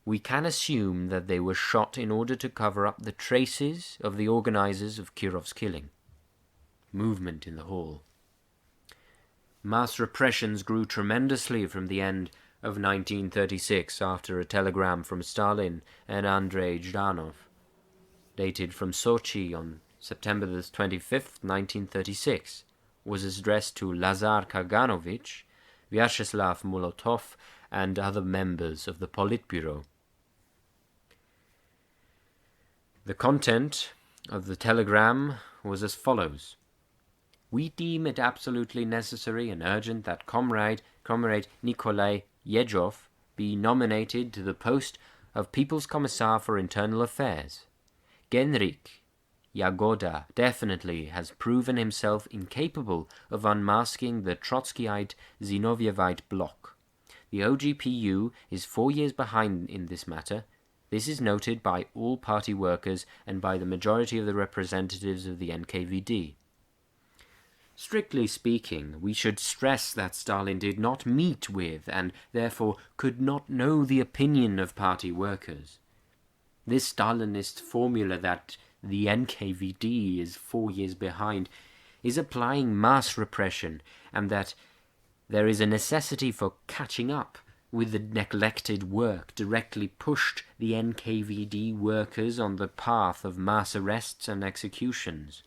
We can assume that they were shot in order to cover up the traces of the organizers of Kirov's killing. Movement in the hall. Mass repressions grew tremendously from the end of 1936 after a telegram from Stalin and Andrei Zhdanov. dated from Sochi on September the 25th, 1936, was addressed to Lazar Kaganovich, Vyacheslav Molotov, and other members of the Politburo. The content of the telegram was as follows. We deem it absolutely necessary and urgent that Comrade Nikolai Yezhov be nominated to the post of People's Commissar for Internal Affairs. Genrik Yagoda definitely has proven himself incapable of unmasking the Trotskyite Zinovyevite bloc. The OGPU is 4 years behind in this matter. This is noted by all party workers and by the majority of the representatives of the NKVD. Strictly speaking, we should stress that Stalin did not meet with and therefore could not know the opinion of party workers. This Stalinist formula that the NKVD is 4 years behind is applying mass repression, and that there is a necessity for catching up with the neglected work directly pushed the NKVD workers on the path of mass arrests and executions.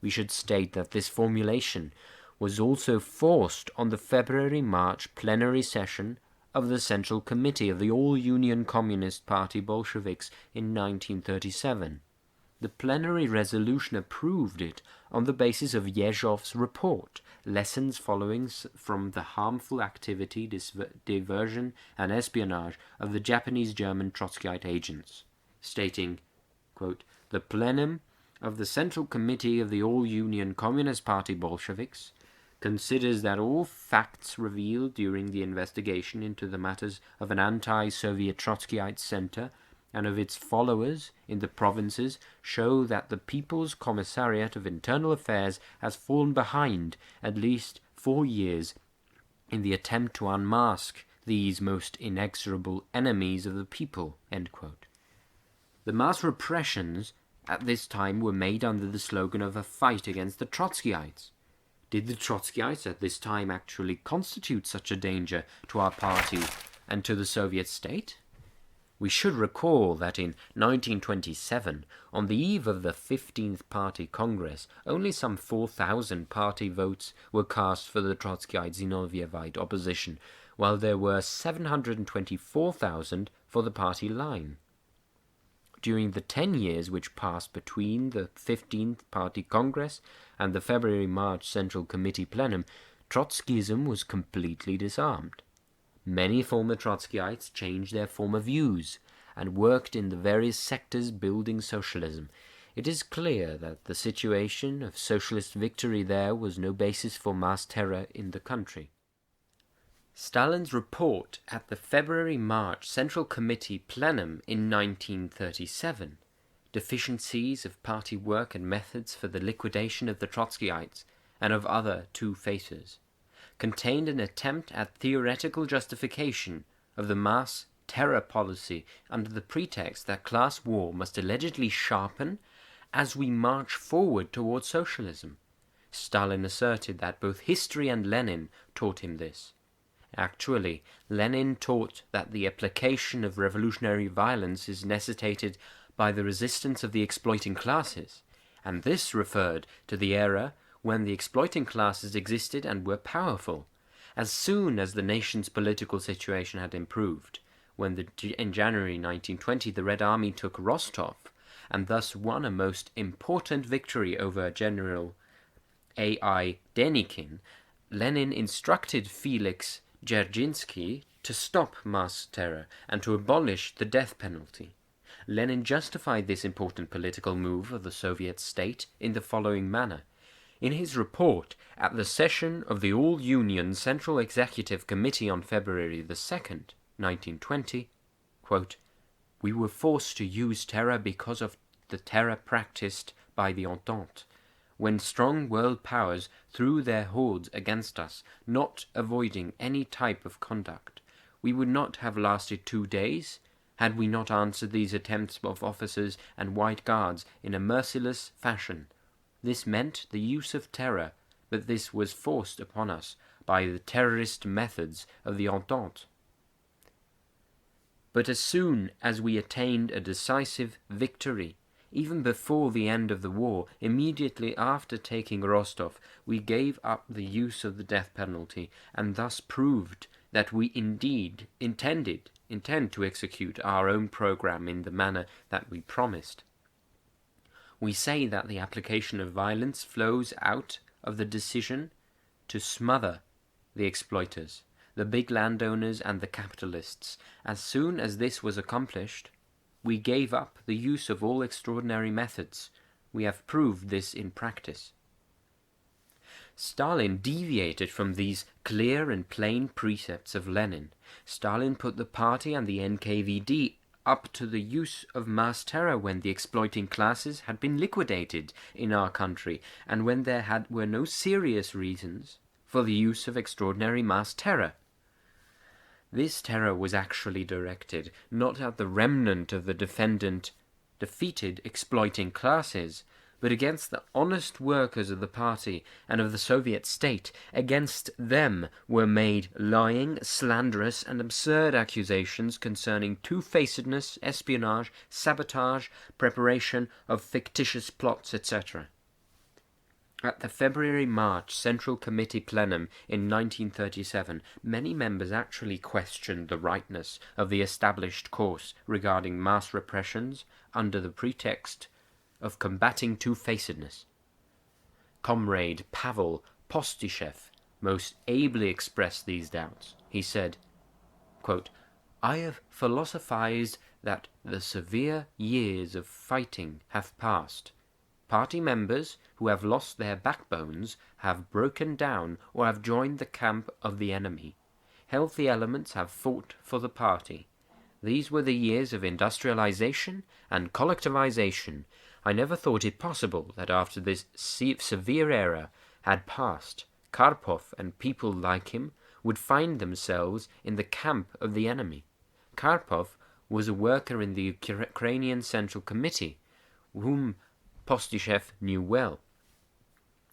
We should state that this formulation was also forced on the February-March plenary session of the Central Committee of the All-Union Communist Party Bolsheviks in 1937. The plenary resolution approved it on the basis of Yezhov's report, Lessons Following from the Harmful Activity, Diversion and Espionage of the Japanese-German Trotskyite Agents, stating, quote, the plenum of the Central Committee of the All-Union Communist Party Bolsheviks considers that all facts revealed during the investigation into the matters of an anti-Soviet Trotskyite center and of its followers in the provinces show that the People's Commissariat of Internal Affairs has fallen behind at least 4 years in the attempt to unmask these most inexorable enemies of the people. End quote. The mass repressions at this time were made under the slogan of a fight against the Trotskyites. Did the Trotskyites at this time actually constitute such a danger to our party and to the Soviet state? We should recall that in 1927, on the eve of the 15th Party Congress, only some 4,000 party votes were cast for the Trotskyite Zinovyevite opposition, while there were 724,000 for the party line. During the 10 years which passed between the 15th Party Congress and the February-March Central Committee plenum, Trotskyism was completely disarmed. Many former Trotskyites changed their former views and worked in the various sectors building socialism. It is clear that the situation of socialist victory there was no basis for mass terror in the country. Stalin's report at the February-March Central Committee plenum in 1937, deficiencies of party work and methods for the liquidation of the Trotskyites and of other two-facers, contained an attempt at theoretical justification of the mass terror policy under the pretext that class war must allegedly sharpen as we march forward towards socialism. Stalin asserted that both history and Lenin taught him this. Actually, Lenin taught that the application of revolutionary violence is necessitated by the resistance of the exploiting classes, and this referred to the era when the exploiting classes existed and were powerful. As soon as the nation's political situation had improved, when in January 1920 the Red Army took Rostov, and thus won a most important victory over General A.I. Denikin, Lenin instructed Felix Dzerzhinsky to stop mass terror and to abolish the death penalty. Lenin justified this important political move of the Soviet state in the following manner. In his report at the session of the All-Union Central Executive Committee on February 2nd, 1920, quote, we were forced to use terror because of the terror practiced by the Entente, when strong world powers threw their hordes against us, not avoiding any type of conduct. We would not have lasted 2 days had we not answered these attempts of officers and white guards in a merciless fashion. This meant the use of terror, but this was forced upon us by the terrorist methods of the Entente. But as soon as we attained a decisive victory, Even before the end of the war, immediately after taking Rostov, we gave up the use of the death penalty, and thus proved that we indeed intend to execute our own program in the manner that we promised. We say that the application of violence flows out of the decision to smother the exploiters, the big landowners and the capitalists. As soon as this was accomplished, we gave up the use of all extraordinary methods. We have proved this in practice. Stalin deviated from these clear and plain precepts of Lenin. Stalin put the party and the NKVD up to the use of mass terror when the exploiting classes had been liquidated in our country, and when there were no serious reasons for the use of extraordinary mass terror. This terror was actually directed not at the remnant of the defeated exploiting classes, but against the honest workers of the party and of the Soviet state. Against them were made lying, slanderous, and absurd accusations concerning two-facedness, espionage, sabotage, preparation of fictitious plots, etc. At the February-March Central Committee plenum in 1937, many members actually questioned the rightness of the established course regarding mass repressions under the pretext of combating two-facedness. Comrade Pavel Postyshev most ably expressed these doubts. He said, quote, "I have philosophized that the severe years of fighting have passed. Party members who have lost their backbones have broken down or have joined the camp of the enemy. Healthy elements have fought for the party. These were the years of industrialization and collectivization. I never thought it possible that after this severe era had passed, Karpov and people like him would find themselves in the camp of the enemy." Karpov was a worker in the Ukrainian Central Committee, whom Postyshev knew well.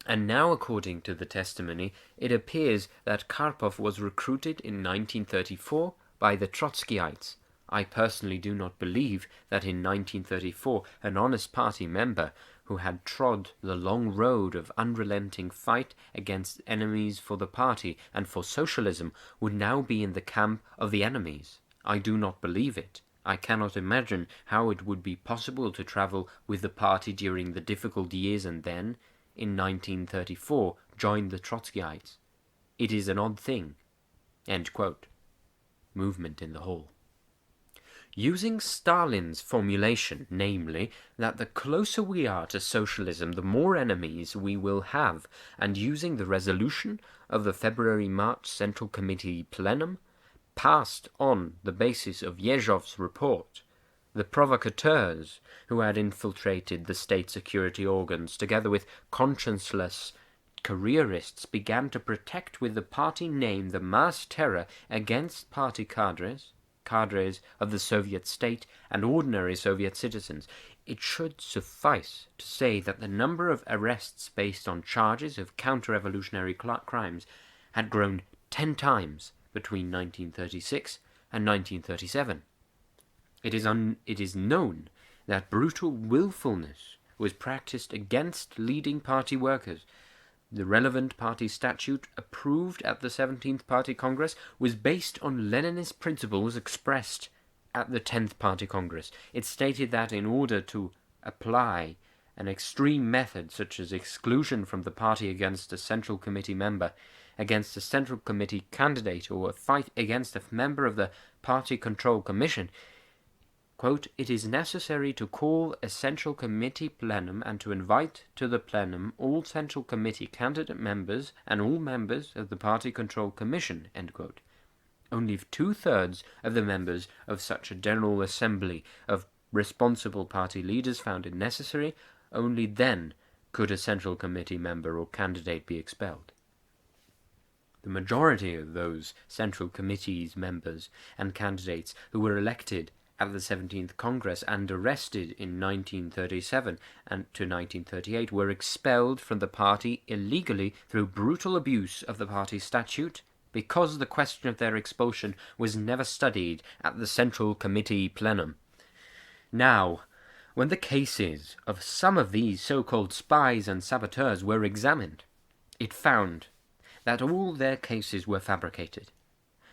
And now, according to the testimony, it appears that Karpov was recruited in 1934 by the Trotskyites. I personally do not believe that in 1934 an honest party member who had trod the long road of unrelenting fight against enemies for the party and for socialism would now be in the camp of the enemies. I do not believe it. I cannot imagine how it would be possible to travel with the party during the difficult years and then, in 1934, join the Trotskyites. It is an odd thing." End quote. Movement in the hall. Using Stalin's formulation, namely, that the closer we are to socialism, the more enemies we will have, and using the resolution of the February-March Central Committee plenum, passed on the basis of Yezhov's report, the provocateurs who had infiltrated the state security organs, together with conscienceless careerists, began to protect with the party name the mass terror against party cadres of the Soviet state and ordinary Soviet citizens. It should suffice to say that the number of arrests based on charges of counter-revolutionary crimes had grown 10 times between 1936 and 1937. It is known that brutal willfulness was practiced against leading party workers. The relevant party statute approved at the 17th Party Congress was based on Leninist principles expressed at the 10th Party Congress. It stated that in order to apply an extreme method such as exclusion from the party against a Central Committee member, against a Central Committee candidate, or a fight against a member of the Party Control Commission, quote, "It is necessary to call a Central Committee plenum and to invite to the plenum all Central Committee candidate members and all members of the Party Control Commission," end quote. Only 2/3 of the members of such a General Assembly of responsible party leaders found it necessary. Only then could a Central Committee member or candidate be expelled. The majority of those Central Committee's members and candidates who were elected at the 17th Congress and arrested in 1937 and to 1938 were expelled from the party illegally through brutal abuse of the party statute, because the question of their expulsion was never studied at the Central Committee plenum. Now, When the cases of some of these so-called spies and saboteurs were examined, it found that all their cases were fabricated,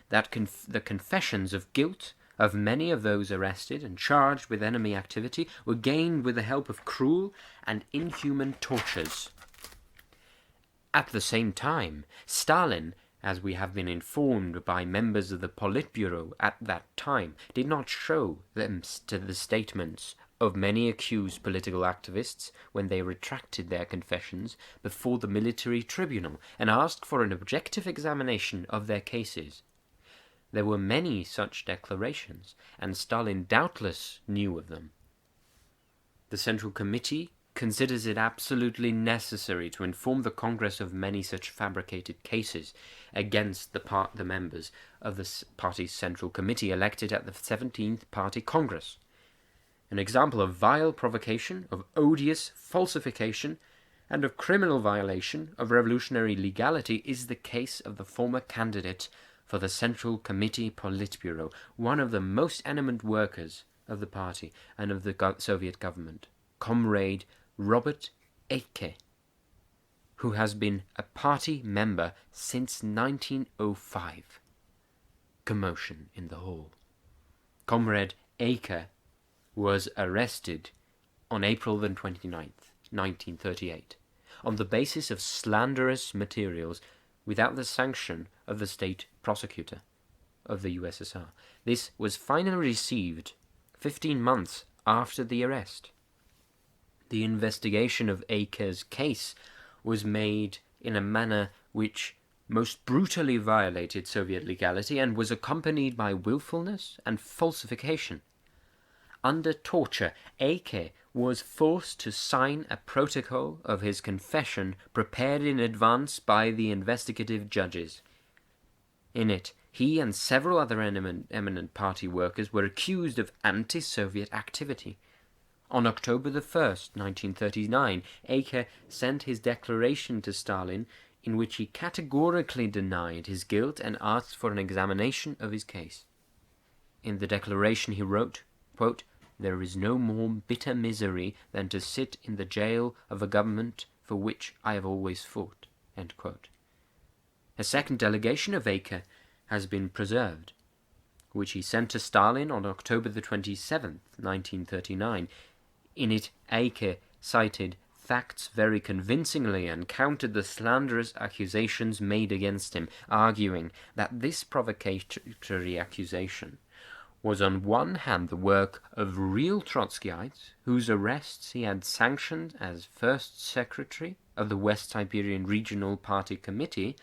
that the confessions of guilt of many of those arrested and charged with enemy activity were gained with the help of cruel and inhuman tortures. At the same time, Stalin, as we have been informed by members of the Politburo at that time, did not show them to the statements of many accused political activists when they retracted their confessions before the military tribunal and asked for an objective examination of their cases. There were many such declarations, and Stalin doubtless knew of them. The Central Committee considers it absolutely necessary to inform the Congress of many such fabricated cases against the members of the party's Central Committee elected at the 17th Party Congress. An example of vile provocation, of odious falsification, and of criminal violation of revolutionary legality is the case of the former candidate for the Central Committee Politburo, one of the most eminent workers of the party and of the Soviet government, Comrade Robert Eike, who has been a party member since 1905. Commotion in the hall. Comrade Eike was arrested on April the 29th, 1938, on the basis of slanderous materials without the sanction of the state prosecutor of the USSR. This was finally received 15 months after the arrest. The investigation of Eike's case was made in a manner which most brutally violated Soviet legality and was accompanied by willfulness and falsification. Under torture, Eike was forced to sign a protocol of his confession prepared in advance by the investigative judges. In it, he and several other eminent party workers were accused of anti-Soviet activity. On October the 1st, 1939, Eike sent his declaration to Stalin in which he categorically denied his guilt and asked for an examination of his case. In the declaration he wrote, quote, "There is no more bitter misery than to sit in the jail of a government for which I have always fought." End quote. A second delegation of Eike has been preserved, which he sent to Stalin on October the 27th, 1939. In it, Eike cited facts very convincingly and countered the slanderous accusations made against him, arguing that this provocatory accusation was on one hand the work of real Trotskyites, whose arrests he had sanctioned as first secretary of the West Siberian Regional Party Committee,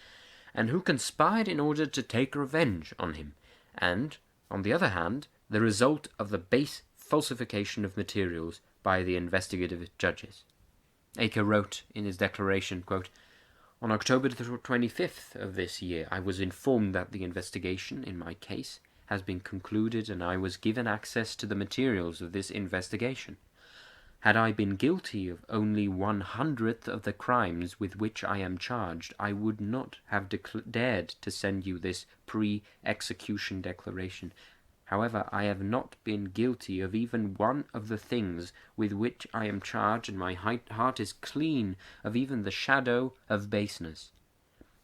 and who conspired in order to take revenge on him, and, on the other hand, the result of the base falsification of materials by the investigative judges. Eike wrote in his declaration, quote, "On October 25th of this year, I was informed that the investigation in my case has been concluded and I was given access to the materials of this investigation. Had I been guilty of only 1/100th of the crimes with which I am charged, I would not have dared to send you this pre-execution declaration. However, I have not been guilty of even one of the things with which I am charged, and my heart is clean of even the shadow of baseness.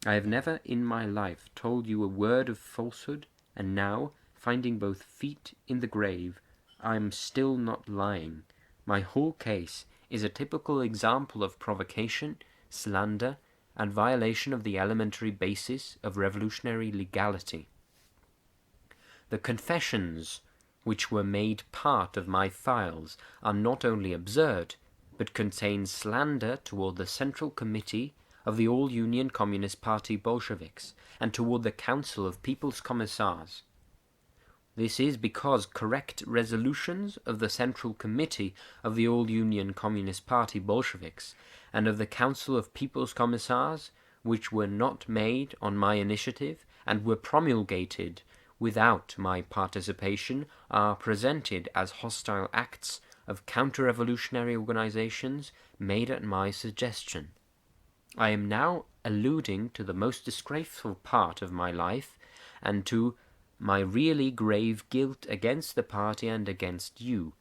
I have never in my life told you a word of falsehood, and now, finding both feet in the grave, I am still not lying. My whole case is a typical example of provocation, slander, and violation of the elementary basis of revolutionary legality. The confessions which were made part of my files are not only absurd, but contain slander toward the Central Committee of the All-Union Communist Party Bolsheviks and toward the Council of People's Commissars. This is because correct resolutions of the Central Committee of the All-Union Communist Party Bolsheviks and of the Council of People's Commissars, which were not made on my initiative and were promulgated without my participation, are presented as hostile acts of counter-revolutionary organizations made at my suggestion. I am now alluding to the most disgraceful part of my life and to my really grave guilt against the party and against you.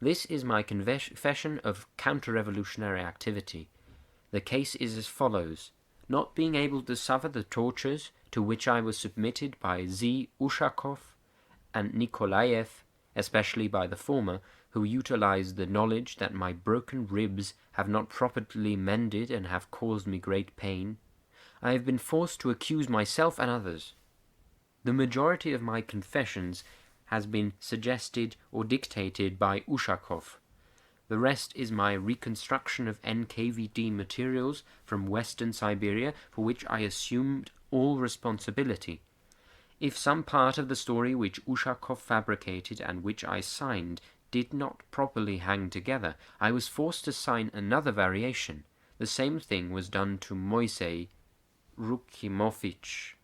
This is my confession of counter-revolutionary activity. The case is as follows. Not being able to suffer the tortures to which I was submitted by Z. Ushakov and Nikolaev, especially by the former, who utilized the knowledge that my broken ribs have not properly mended and have caused me great pain, I have been forced to accuse myself and others. The majority of my confessions has been suggested or dictated by Ushakov. The rest is my reconstruction of NKVD materials from Western Siberia, for which I assumed all responsibility. If some part of the story which Ushakov fabricated and which I signed did not properly hang together, I was forced to sign another variation. The same thing was done to Moisei Rukimovich,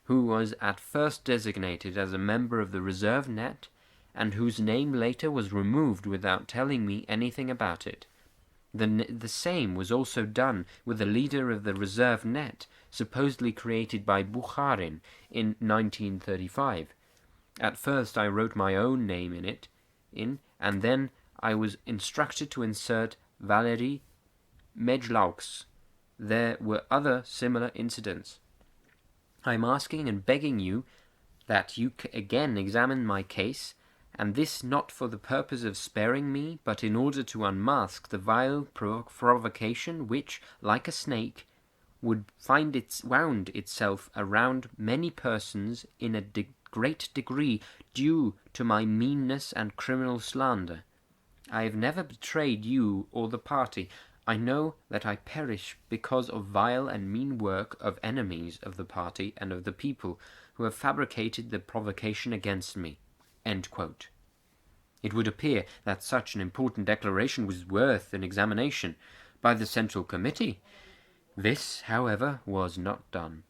who was at first designated as a member of the reserve net and whose name later was removed without telling me anything about it. The same was also done with the leader of the reserve net, supposedly created by Bukharin in 1935. At first I wrote my own name in it, and then I was instructed to insert Valery Medlauks. There were other similar incidents. I am asking and begging you that you again examine my case, and this not for the purpose of sparing me, but in order to unmask the vile provocation which, like a snake, would wound itself around many persons in a great degree due to my meanness and criminal slander. I have never betrayed you or the party. I know that I perish because of vile and mean work of enemies of the party and of the people who have fabricated the provocation against me." End quote. It would appear that such an important declaration was worth an examination by the Central Committee. This, however, was not done.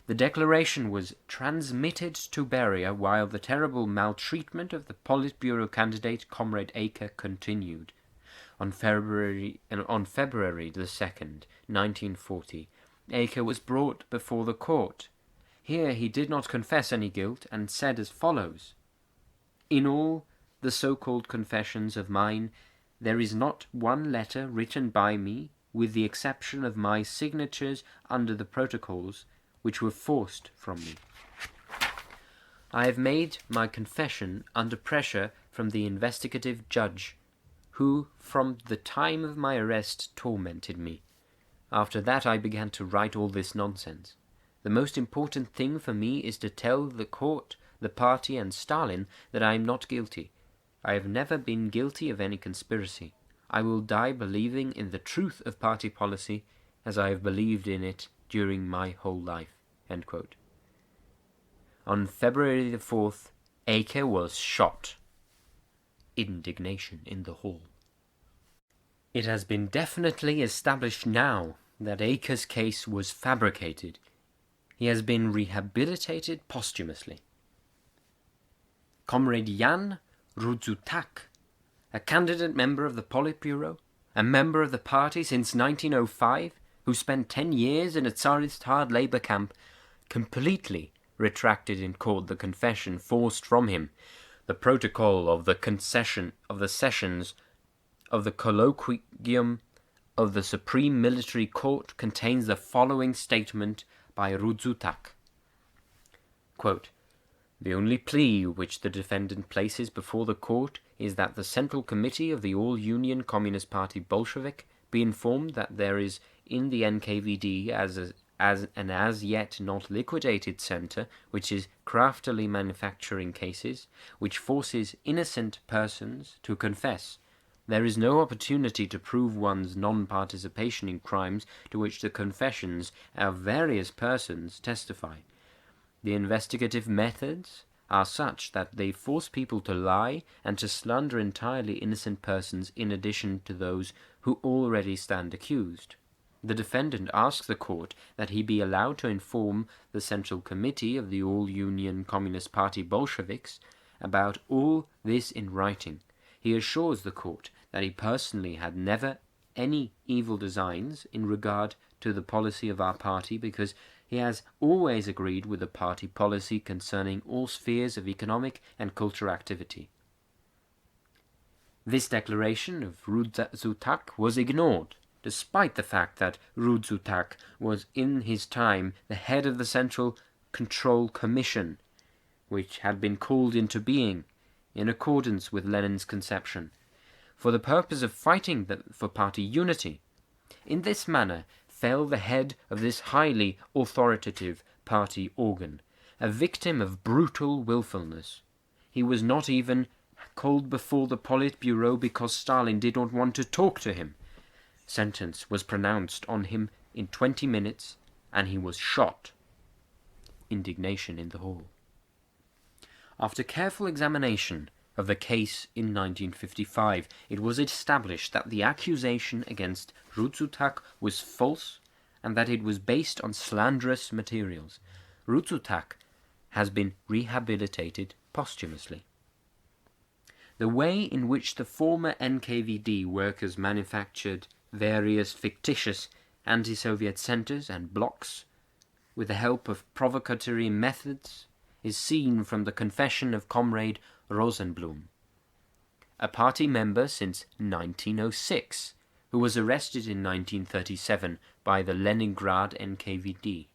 The declaration was transmitted to Beria while the terrible maltreatment of the Politburo candidate Comrade Aker continued. On February the 2nd, 1940, Aker was brought before the court. Here he did not confess any guilt and said as follows: "In all the so-called confessions of mine, there is not one letter written by me, with the exception of my signatures under the protocols, which were forced from me. I have made my confession under pressure from the investigative judge, who from the time of my arrest tormented me. After that I began to write all this nonsense. The most important thing for me is to tell the court, the party, and Stalin that I am not guilty. I have never been guilty of any conspiracy. I will die believing in the truth of party policy as I have believed in it during my whole life." End quote. On February the 4th, Aker was shot. Indignation in the hall. It has been definitely established now that Aker's case was fabricated. He has been rehabilitated posthumously. Comrade Jan Rudzutak, a candidate member of the Politburo, a member of the party since 1905, who spent 10 years in a Tsarist hard labor camp, completely retracted in court the confession forced from him. The protocol of the sessions of the colloquium of the Supreme Military Court contains the following statement by Rudzutak. Quote, "The only plea which the defendant places before the court is that the Central Committee of the All-Union Communist Party Bolshevik be informed that there is in the NKVD as an as yet not liquidated centre which is craftily manufacturing cases, which forces innocent persons to confess. There is no opportunity to prove one's non-participation in crimes to which the confessions of various persons testify. The investigative methods are such that they force people to lie and to slander entirely innocent persons in addition to those who already stand accused. The defendant asks the court that he be allowed to inform the Central Committee of the All-Union Communist Party Bolsheviks about all this in writing. He assures the court that he personally had never any evil designs in regard to the policy of our party because he has always agreed with the party policy concerning all spheres of economic and cultural activity. This declaration of Rudzutak was ignored, despite the fact that Rudzutak was in his time the head of the Central Control Commission, which had been called into being, in accordance with Lenin's conception, for the purpose of fighting for party unity. In this manner fell the head of this highly authoritative party organ, a victim of brutal willfulness. He was not even called before the Politburo because Stalin did not want to talk to him. Sentence was pronounced on him in 20 minutes, and he was shot. Indignation in the hall. After careful examination of the case in 1955, it was established that the accusation against Rudzutak was false and that it was based on slanderous materials. Rudzutak has been rehabilitated posthumously. The way in which the former NKVD workers manufactured various fictitious anti-Soviet centers and blocks with the help of provocatory methods is seen from the confession of Comrade Rosenblum, a party member since 1906, who was arrested in 1937 by the Leningrad NKVD.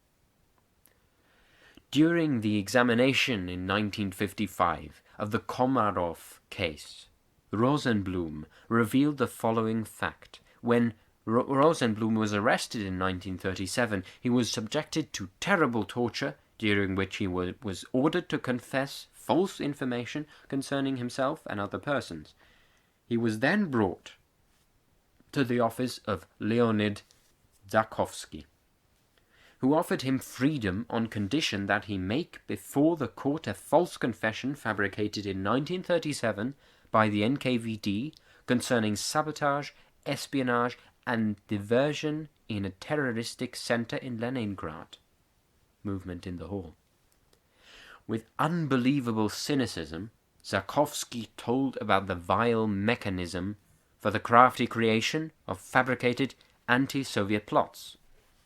During the examination in 1955 of the Komarov case, Rosenblum revealed the following fact. When Rosenblum was arrested in 1937, he was subjected to terrible torture, during which he was ordered to confess false information concerning himself and other persons. He was then brought to the office of Leonid Zakhovsky, who offered him freedom on condition that he make before the court a false confession fabricated in 1937 by the NKVD concerning sabotage, espionage, and diversion in a terroristic center in Leningrad. Movement in the hall. With unbelievable cynicism, Zakhovsky told about the vile mechanism for the crafty creation of fabricated anti-Soviet plots.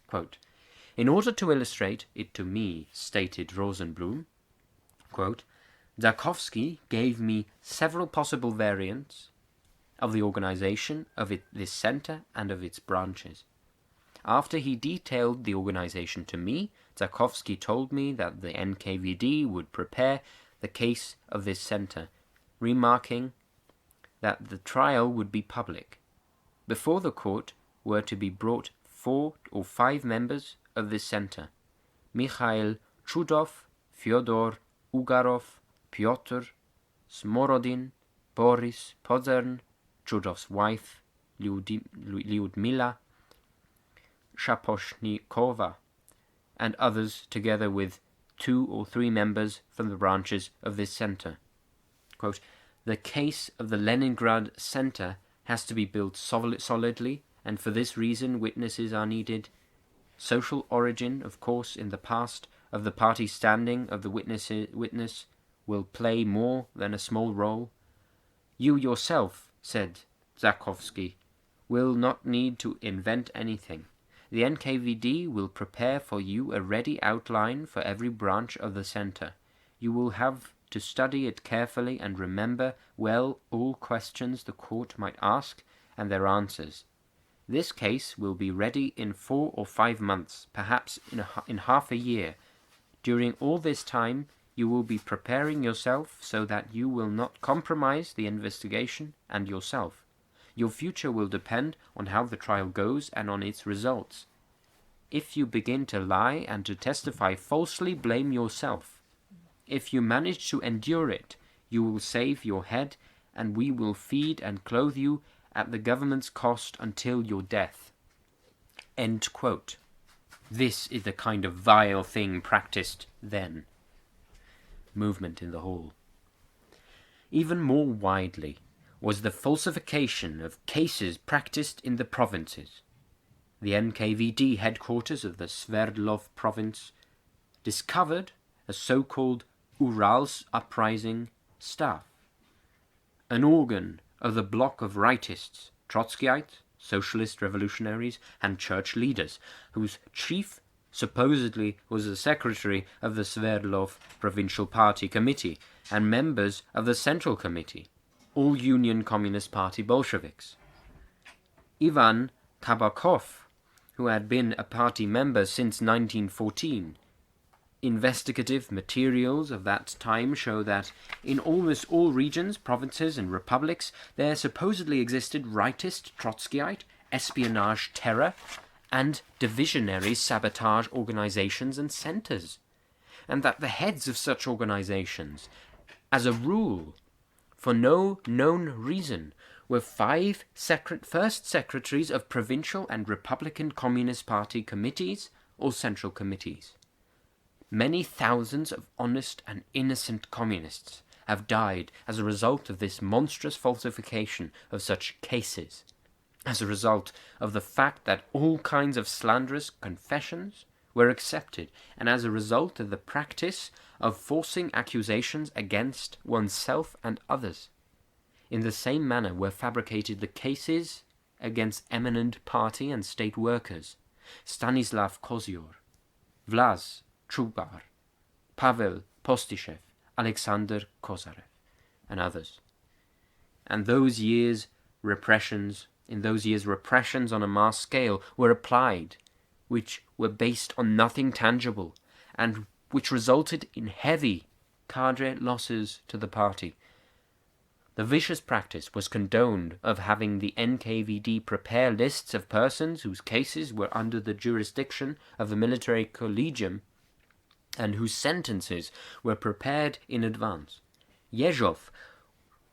Quote, "In order to illustrate it to me," stated Rosenblum, quote, "Zakhovsky gave me several possible variants of the organization of this center and of its branches. After he detailed the organization to me, Zakhovsky told me that the NKVD would prepare the case of this center, remarking that the trial would be public. Before the court were to be brought 4 or 5 members of this center: Mikhail Chudov, Fyodor Ugarov, Pyotr, Smorodin, Boris Pozern, Chudov's wife, Lyudmila Shaposhnikova, and others, together with 2 or 3 members from the branches of this center. Quote, "The case of the Leningrad center has to be built solidly, and for this reason witnesses are needed. Social origin, of course, in the past, of the party standing of the witness will play more than a small role. You yourself," said Zakhovsky, "will not need to invent anything. The NKVD will prepare for you a ready outline for every branch of the center. You will have to study it carefully and remember well all questions the court might ask and their answers. This case will be ready in 4 or 5 months, perhaps in half a year. During all this time, you will be preparing yourself so that you will not compromise the investigation and yourself. Your future will depend on how the trial goes and on its results. If you begin to lie and to testify falsely, blame yourself. If you manage to endure it, you will save your head, and we will feed and clothe you at the government's cost until your death." End quote. This is the kind of vile thing practiced then. Movement in the hall. Even more widely was the falsification of cases practiced in the provinces. The NKVD headquarters of the Sverdlov province discovered a so-called Urals Uprising staff, an organ of the bloc of rightists, Trotskyites, socialist revolutionaries, and church leaders, whose chief supposedly was the secretary of the Sverdlov Provincial Party Committee and members of the Central Committee. all Union Communist Party Bolsheviks. Ivan Tabakov, who had been a party member since 1914. Investigative materials of that time show that in almost all regions, provinces, and republics there supposedly existed rightist, Trotskyite, espionage terror, and divisionary sabotage organizations and centers, and that the heads of such organizations, as a rule, for no known reason, were 5 first secretaries of provincial and Republican Communist Party committees or central committees. Many thousands of honest and innocent communists have died as a result of this monstrous falsification of such cases, as a result of the fact that all kinds of slanderous confessions were accepted, and as a result of the practice of forcing accusations against oneself and others. In the same manner were fabricated the cases against eminent party and state workers, Stanislav Kozior, Vlas Trubar, Pavel Postyshev, Alexander Kozarev, and others. And in those years repressions on a mass scale were applied, which were based on nothing tangible, and which resulted in heavy cadre losses to the party. The vicious practice was condoned of having the NKVD prepare lists of persons whose cases were under the jurisdiction of the military collegium and whose sentences were prepared in advance. Yezhov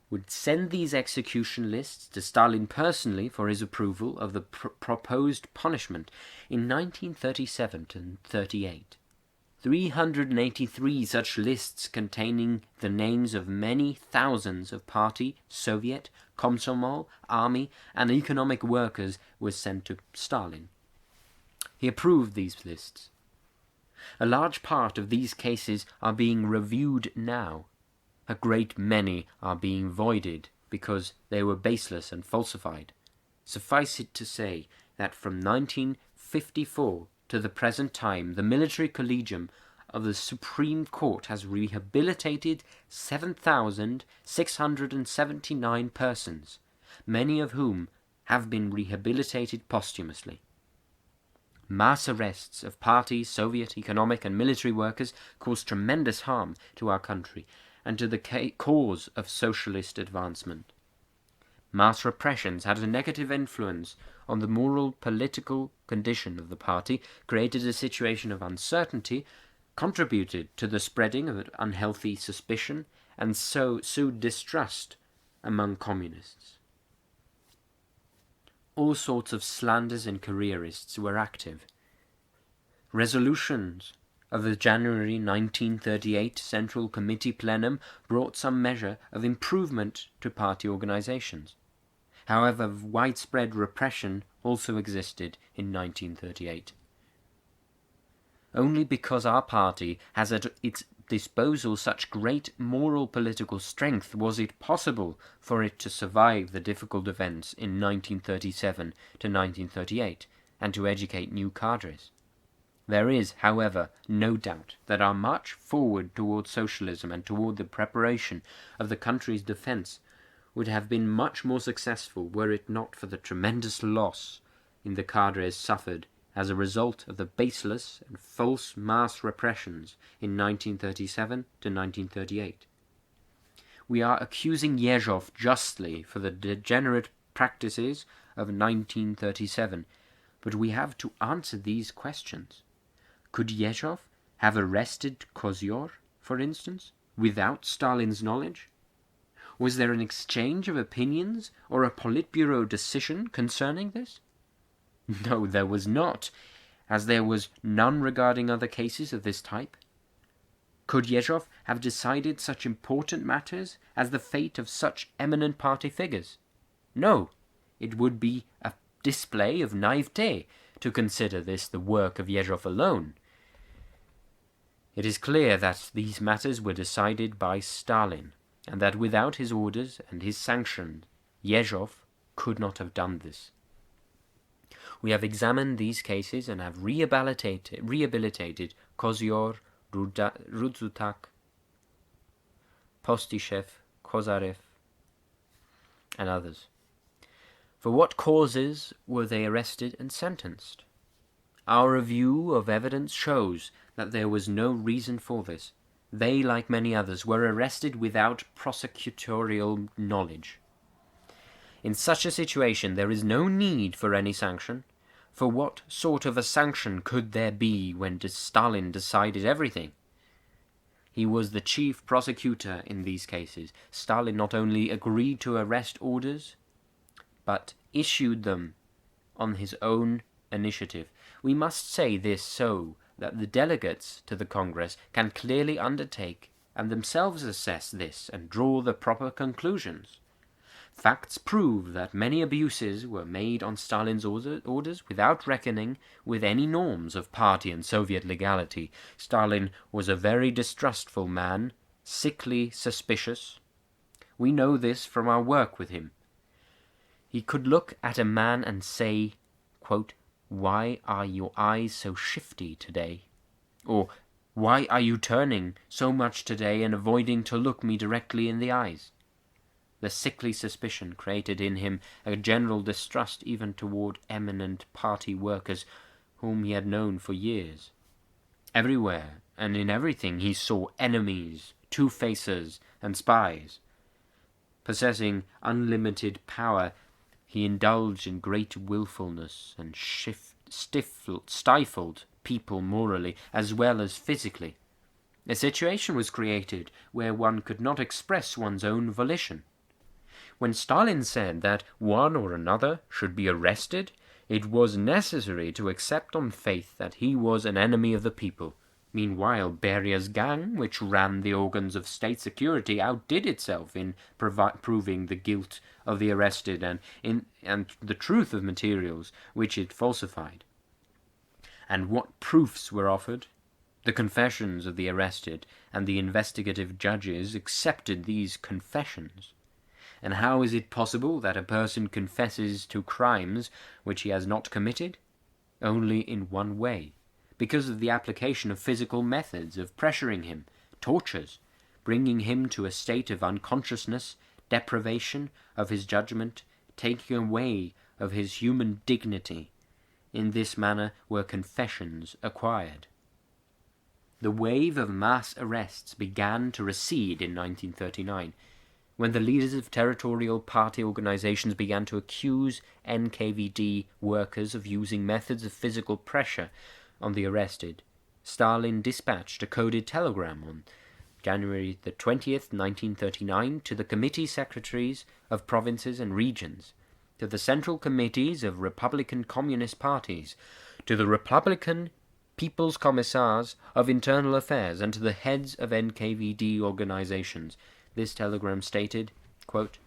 would send these execution lists to Stalin personally for his approval of the proposed punishment in 1937-38. 383 such lists containing the names of many thousands of party, Soviet, Komsomol, army, and economic workers were sent to Stalin. He approved these lists. A large part of these cases are being reviewed now. A great many are being voided because they were baseless and falsified. Suffice it to say that from 1954 to the present time, the military collegium of the Supreme Court has rehabilitated 7,679 persons, many of whom have been rehabilitated posthumously. Mass arrests of party, Soviet, economic, and military workers caused tremendous harm to our country and to the cause of socialist advancement. Mass repressions had a negative influence on the moral political condition of the party, created a situation of uncertainty, contributed to the spreading of unhealthy suspicion, and sowed distrust among communists. All sorts of slanders and careerists were active. Resolutions of the January 1938 Central Committee plenum brought some measure of improvement to party organizations. However, widespread repression also existed in 1938. Only because our party has at its disposal such great moral political strength was it possible for it to survive the difficult events in 1937 to 1938 and to educate new cadres. There is, however, no doubt that our march forward toward socialism and toward the preparation of the country's defense would have been much more successful were it not for the tremendous loss in the cadres suffered as a result of the baseless and false mass repressions in 1937 to 1938. We are accusing Yezhov justly for the degenerate practices of 1937, but we have to answer these questions. Could Yezhov have arrested Kozior, for instance, without Stalin's knowledge? Was there an exchange of opinions or a Politburo decision concerning this? No, there was not, as there was none regarding other cases of this type. Could Yezhov have decided such important matters as the fate of such eminent party figures? No, it would be a display of naivete to consider this the work of Yezhov alone. It is clear that these matters were decided by Stalin, and that without his orders and his sanction, Yezhov could not have done this. We have examined these cases and have rehabilitated Kozior, Rudzutak, Postyshev, Kozarev, and others. For what causes were they arrested and sentenced? Our review of evidence shows that there was no reason for this. They, like many others, were arrested without prosecutorial knowledge. In such a situation, there is no need for any sanction. For what sort of a sanction could there be when Stalin decided everything? He was the chief prosecutor in these cases. Stalin not only agreed to arrest orders, but issued them on his own initiative. We must say this so that the delegates to the Congress can clearly undertake and themselves assess this and draw the proper conclusions. Facts prove that many abuses were made on Stalin's orders without reckoning with any norms of party and Soviet legality. Stalin was a very distrustful man, sickly suspicious. We know this from our work with him. He could look at a man and say, quote, "Why are your eyes so shifty today?" Or, "Why are you turning so much today and avoiding to look me directly in the eyes?" The sickly suspicion created in him a general distrust even toward eminent party workers whom he had known for years. Everywhere and in everything he saw enemies, two-facers, and spies. Possessing unlimited power, he indulged in great willfulness and stifled people morally as well as physically. A situation was created where one could not express one's own volition. When Stalin said that one or another should be arrested, it was necessary to accept on faith that he was an enemy of the people. Meanwhile, Beria's gang, which ran the organs of state security, outdid itself in proving the guilt of the arrested and the truth of materials which it falsified. And what proofs were offered? The confessions of the arrested, and the investigative judges accepted these confessions. And how is it possible that a person confesses to crimes which he has not committed? Only in one way, because of the application of physical methods of pressuring him, tortures, bringing him to a state of unconsciousness, deprivation of his judgment, taking away of his human dignity. In this manner were confessions acquired. The wave of mass arrests began to recede in 1939, when the leaders of territorial party organizations began to accuse NKVD workers of using methods of physical pressure on the arrested. Stalin dispatched a coded telegram on January the 20th, 1939, to the committee secretaries of provinces and regions, to the central committees of Republican Communist parties, to the Republican People's Commissars of Internal Affairs, and to the heads of NKVD organizations. This telegram stated, quote,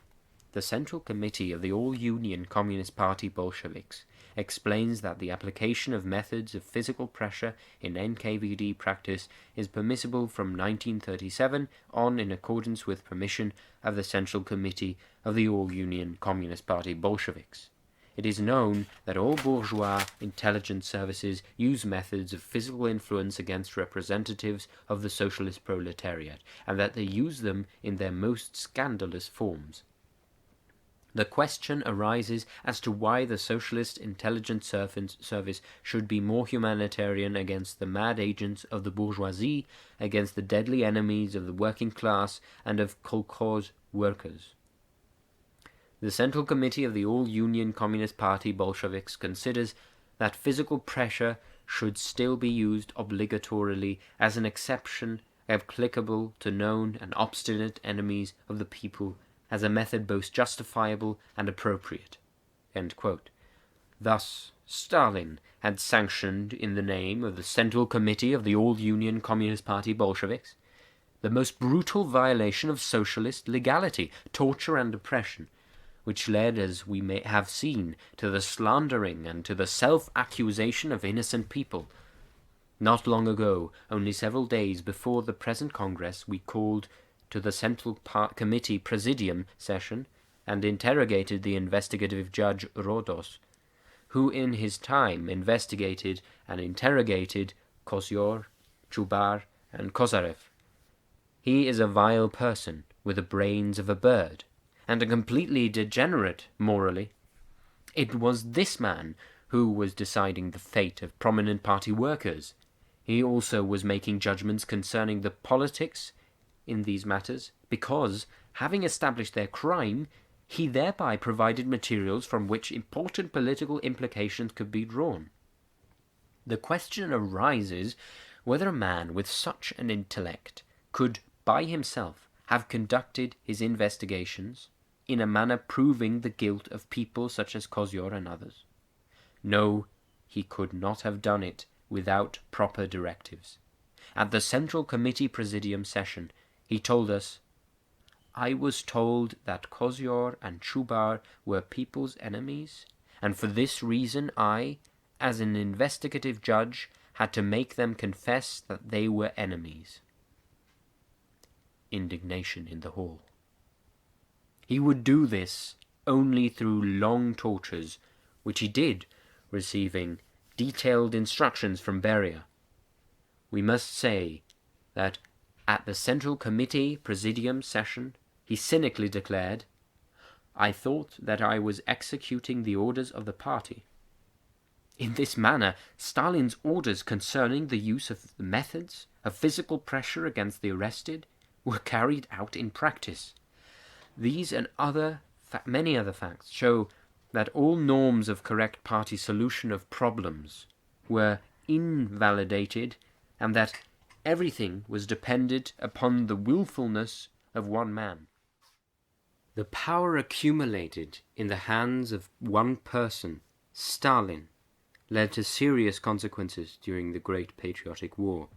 "The Central Committee of the All-Union Communist Party Bolsheviks explains that the application of methods of physical pressure in NKVD practice is permissible from 1937 on in accordance with permission of the Central Committee of the All-Union Communist Party Bolsheviks. It is known that all bourgeois intelligence services use methods of physical influence against representatives of the socialist proletariat, and that they use them in their most scandalous forms. The question arises as to why the socialist intelligence service should be more humanitarian against the mad agents of the bourgeoisie, against the deadly enemies of the working class and of kolkhoz workers. The Central Committee of the All-Union Communist Party Bolsheviks considers that physical pressure should still be used obligatorily as an exception applicable to known and obstinate enemies of the people, as a method both justifiable and appropriate." End quote. Thus, Stalin had sanctioned, in the name of the Central Committee of the All-Union Communist Party Bolsheviks, the most brutal violation of socialist legality, torture and oppression, which led, as we may have seen, to the slandering and to the self-accusation of innocent people. Not long ago, only several days before the present Congress, we called to the Central Committee Presidium session and interrogated the investigative judge Rodos, who in his time investigated and interrogated Kosyor, Chubar, and Kozarev. He is a vile person with the brains of a bird, and a completely degenerate morally. It was this man who was deciding the fate of prominent party workers. He also was making judgments concerning the politics in these matters, because, having established their crime, he thereby provided materials from which important political implications could be drawn. The question arises whether a man with such an intellect could, by himself, have conducted his investigations in a manner proving the guilt of people such as Kosyor and others. No, he could not have done it without proper directives. At the Central Committee Presidium session, he told us, "I was told that Kosyor and Chubar were people's enemies, and for this reason I, as an investigative judge, had to make them confess that they were enemies." Indignation in the hall. He would do this only through long tortures, which he did, receiving detailed instructions from Beria. We must say that at the Central Committee Presidium session, he cynically declared, "I thought that I was executing the orders of the party." In this manner, Stalin's orders concerning the use of the methods of physical pressure against the arrested were carried out in practice. These and many other facts show that all norms of correct party solution of problems were invalidated, and that everything was dependent upon the willfulness of one man. The power accumulated in the hands of one person, Stalin, led to serious consequences during the Great Patriotic War.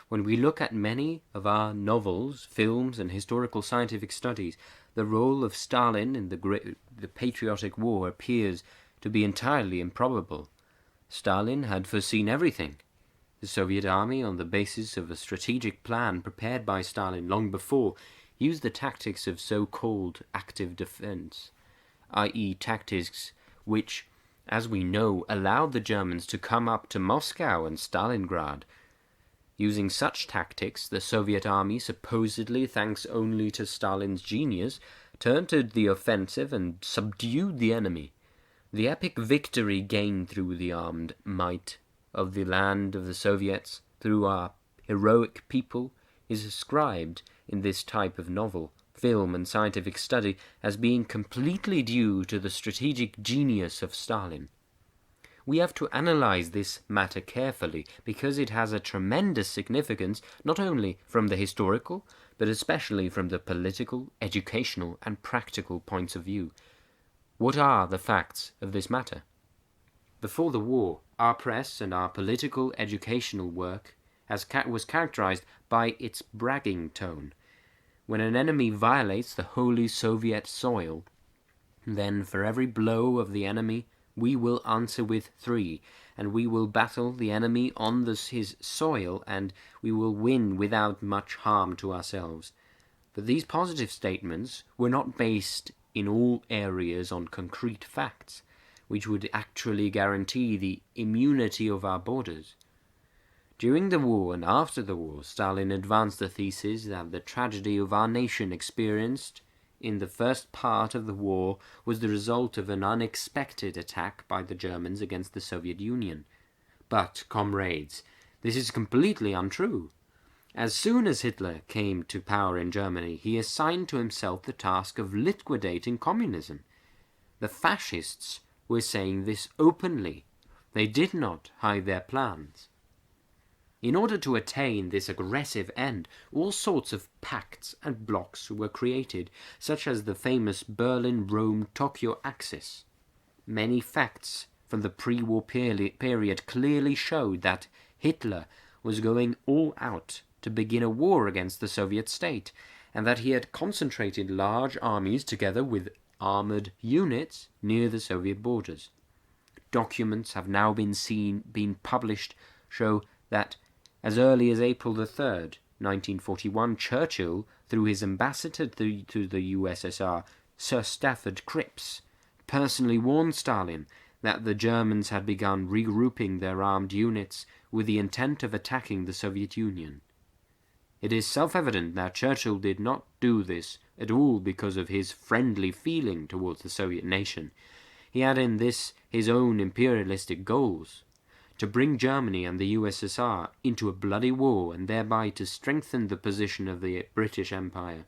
When we look at many of our novels, films, and historical scientific studies, the role of Stalin in the Patriotic War appears to be entirely improbable. Stalin had foreseen everything. The Soviet army, on the basis of a strategic plan prepared by Stalin long before, used the tactics of so-called active defense, i.e. tactics which, as we know, allowed the Germans to come up to Moscow and Stalingrad. Using such tactics, the Soviet army, supposedly thanks only to Stalin's genius, turned to the offensive and subdued the enemy. The epic victory gained through the armed might of the land of the Soviets, through our heroic people, is ascribed in this type of novel, film, and scientific study as being completely due to the strategic genius of Stalin. We have to analyze this matter carefully because it has a tremendous significance not only from the historical, but especially from the political, educational, and practical points of view. What are the facts of this matter? Before the war, our press and our political educational work was characterized by its bragging tone. When an enemy violates the holy Soviet soil, then for every blow of the enemy, we will answer with 3, and we will battle the enemy on his soil, and we will win without much harm to ourselves. But these positive statements were not based in all areas on concrete facts, which would actually guarantee the immunity of our borders. During the war and after the war, Stalin advanced the thesis that the tragedy of our nation experienced in the first part of the war was the result of an unexpected attack by the Germans against the Soviet Union. But, comrades, this is completely untrue. As soon as Hitler came to power in Germany, he assigned to himself the task of liquidating communism. The fascists were saying this openly. They did not hide their plans. In order to attain this aggressive end, all sorts of pacts and blocs were created, such as the famous Berlin-Rome-Tokyo axis. Many facts from the pre-war period clearly showed that Hitler was going all out to begin a war against the Soviet state, and that he had concentrated large armies together with armored units near the Soviet borders. Documents have now been published show that as early as April 3rd, 1941, Churchill, through his ambassador to the USSR, Sir Stafford Cripps, personally warned Stalin that the Germans had begun regrouping their armed units with the intent of attacking the Soviet Union. It is self-evident that Churchill did not do this at all because of his friendly feeling towards the Soviet nation. He had in this his own imperialistic goals, to bring Germany and the USSR into a bloody war and thereby to strengthen the position of the British Empire.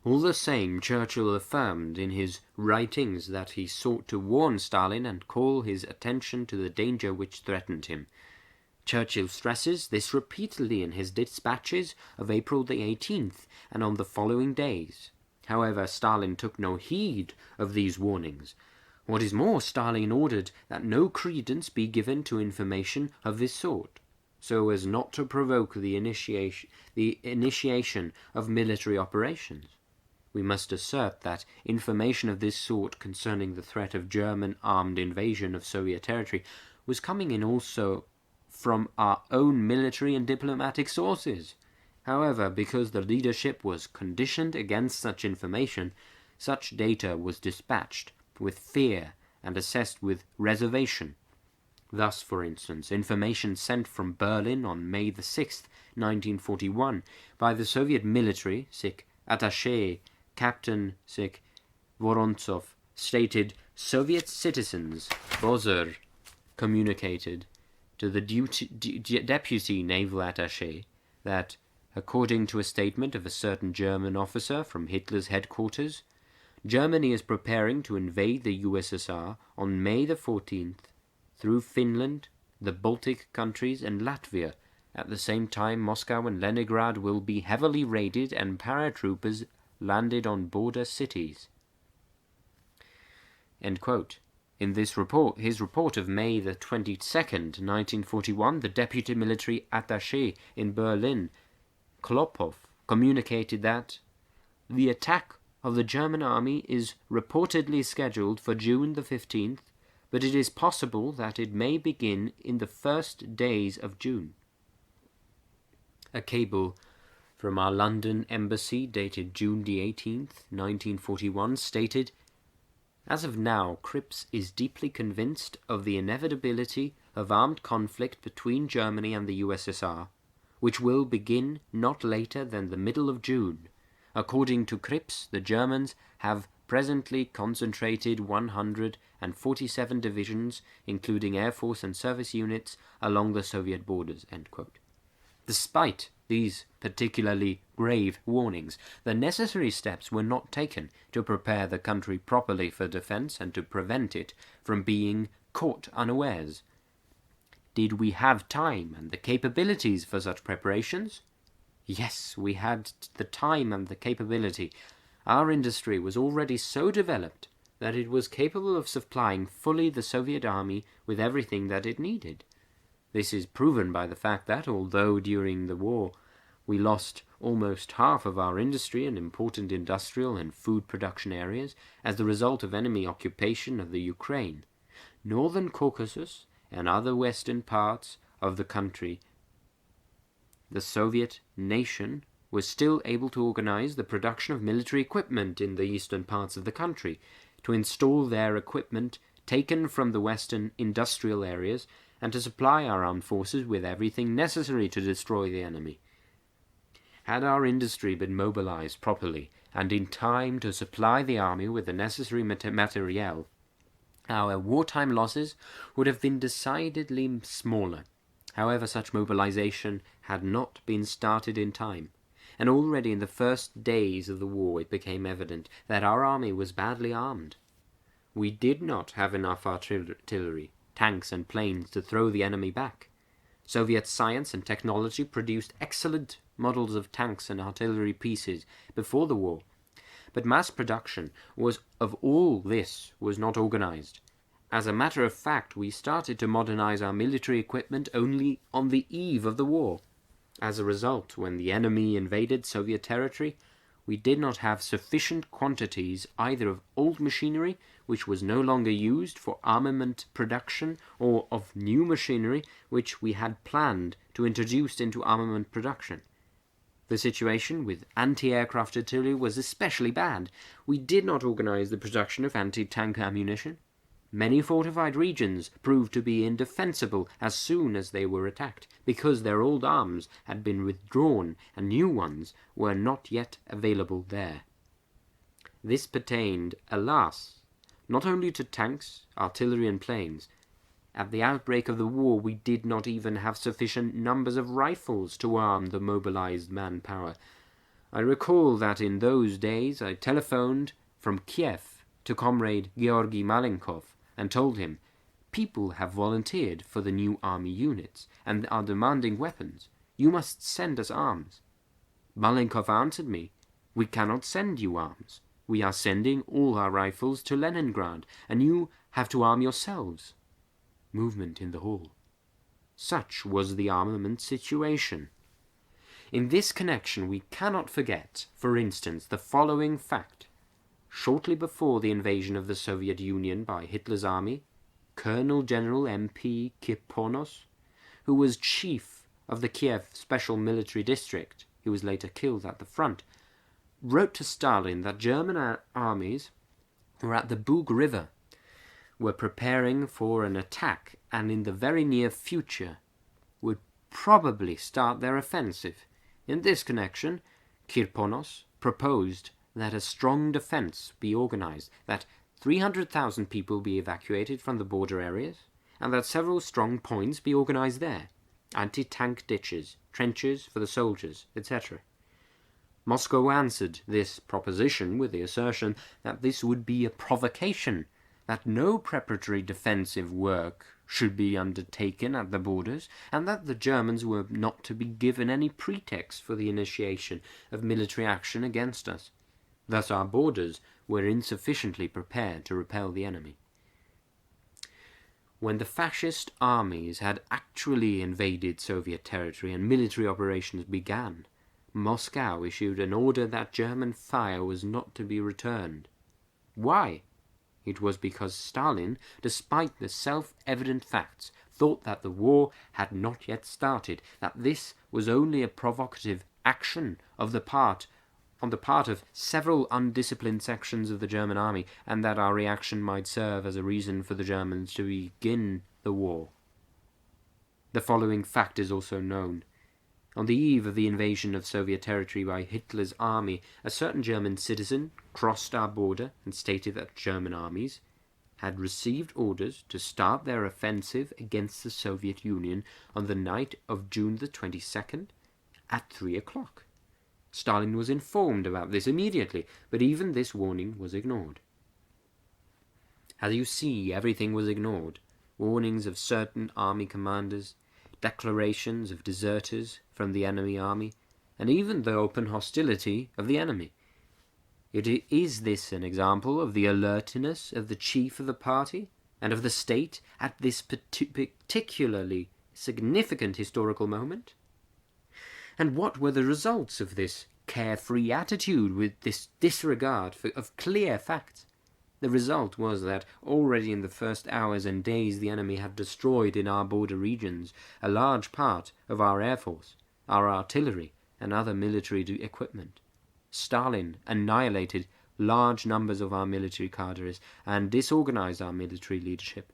All the same, Churchill affirmed in his writings that he sought to warn Stalin and call his attention to the danger which threatened him. Churchill stresses this repeatedly in his dispatches of April the 18th and on the following days. However, Stalin took no heed of these warnings. What is more, Stalin ordered that no credence be given to information of this sort, so as not to provoke the initiation of military operations. We must assert that information of this sort concerning the threat of German armed invasion of Soviet territory was coming in also from our own military and diplomatic sources. However, because the leadership was conditioned against such information, such data was dispatched with fear and assessed with reservation. Thus, for instance, information sent from Berlin on May the 6th, 1941, by the Soviet military, attaché Captain Vorontsov, stated Soviet citizens, Bozer, communicated to the deputy naval attaché that, according to a statement of a certain German officer from Hitler's headquarters, Germany is preparing to invade the USSR on May the 14th through Finland, the Baltic countries, and Latvia. At the same time, Moscow and Leningrad will be heavily raided and paratroopers landed on border cities. End quote. In this report, his report of May the 22nd, 1941, the deputy military attaché in Berlin, Klopov, communicated that the attack of the German army is reportedly scheduled for June the 15th, but it is possible that it may begin in the first days of June. A cable from our London embassy dated June the 18th, 1941, stated, "As of now, Cripps is deeply convinced of the inevitability of armed conflict between Germany and the USSR, which will begin not later than the middle of June. According to Cripps, the Germans have presently concentrated 147 divisions, including Air Force and service units, along the Soviet borders." End quote. Despite these particularly grave warnings, the necessary steps were not taken to prepare the country properly for defense and to prevent it from being caught unawares. Did we have time and the capabilities for such preparations? Yes, we had the time and the capability. Our industry was already so developed that it was capable of supplying fully the Soviet army with everything that it needed. This is proven by the fact that, although during the war we lost almost half of our industry and important industrial and food production areas as the result of enemy occupation of the Ukraine, Northern Caucasus, and other western parts of the country, the Soviet nation was still able to organize the production of military equipment in the eastern parts of the country, to install their equipment taken from the western industrial areas, and to supply our armed forces with everything necessary to destroy the enemy. Had our industry been mobilized properly and in time to supply the army with the necessary materiel, our wartime losses would have been decidedly smaller. However, such mobilization had not been started in time, and already in the first days of the war it became evident that our army was badly armed. We did not have enough artillery, tanks and planes to throw the enemy back. Soviet science and technology produced excellent models of tanks and artillery pieces before the war, but mass production of all this was not organized. As a matter of fact, we started to modernize our military equipment only on the eve of the war. As a result, when the enemy invaded Soviet territory, we did not have sufficient quantities either of old machinery, which was no longer used for armament production, or of new machinery, which we had planned to introduce into armament production. The situation with anti-aircraft artillery was especially bad. We did not organize the production of anti-tank ammunition. Many fortified regions proved to be indefensible as soon as they were attacked, because their old arms had been withdrawn and new ones were not yet available there. This pertained, alas, not only to tanks, artillery, and planes. At the outbreak of the war, we did not even have sufficient numbers of rifles to arm the mobilized manpower. I recall that in those days I telephoned from Kiev to Comrade Georgy Malenkov and told him, "People have volunteered for the new army units and are demanding weapons. You must send us arms." Malenkov answered me, "We cannot send you arms. We are sending all our rifles to Leningrad, and you have to arm yourselves." Movement in the hall. Such was the armament situation. In this connection, we cannot forget, for instance, the following fact. Shortly before the invasion of the Soviet Union by Hitler's army, Colonel General M.P. Kirponos, who was chief of the Kiev Special Military District, he was later killed at the front, wrote to Stalin that German armies were at the Bug River, were preparing for an attack, and in the very near future would probably start their offensive. In this connection, Kirponos proposed that a strong defense be organized, that 300,000 people be evacuated from the border areas, and that several strong points be organized there, anti-tank ditches, trenches for the soldiers, etc. Moscow answered this proposition with the assertion that this would be a provocation, that no preparatory defensive work should be undertaken at the borders, and that the Germans were not to be given any pretext for the initiation of military action against us. Thus our borders were insufficiently prepared to repel the enemy. When the fascist armies had actually invaded Soviet territory and military operations began, Moscow issued an order that German fire was not to be returned. Why? It was because Stalin, despite the self-evident facts, thought that the war had not yet started, that this was only a provocative action on the part of several undisciplined sections of the German army, and that our reaction might serve as a reason for the Germans to begin the war. The following fact is also known. On the eve of the invasion of Soviet territory by Hitler's army, a certain German citizen crossed our border and stated that German armies had received orders to start their offensive against the Soviet Union on the night of June the 22nd at 3 o'clock. Stalin was informed about this immediately, but even this warning was ignored. As you see, everything was ignored. Warnings of certain army commanders, declarations of deserters from the enemy army, and even the open hostility of the enemy. Is this an example of the alertness of the chief of the party and of the state at this particularly significant historical moment? And what were the results of this carefree attitude with this disregard of clear facts? The result was that already in the first hours and days the enemy had destroyed in our border regions a large part of our air force, our artillery, and other military equipment. Stalin annihilated large numbers of our military cadres and disorganized our military leadership.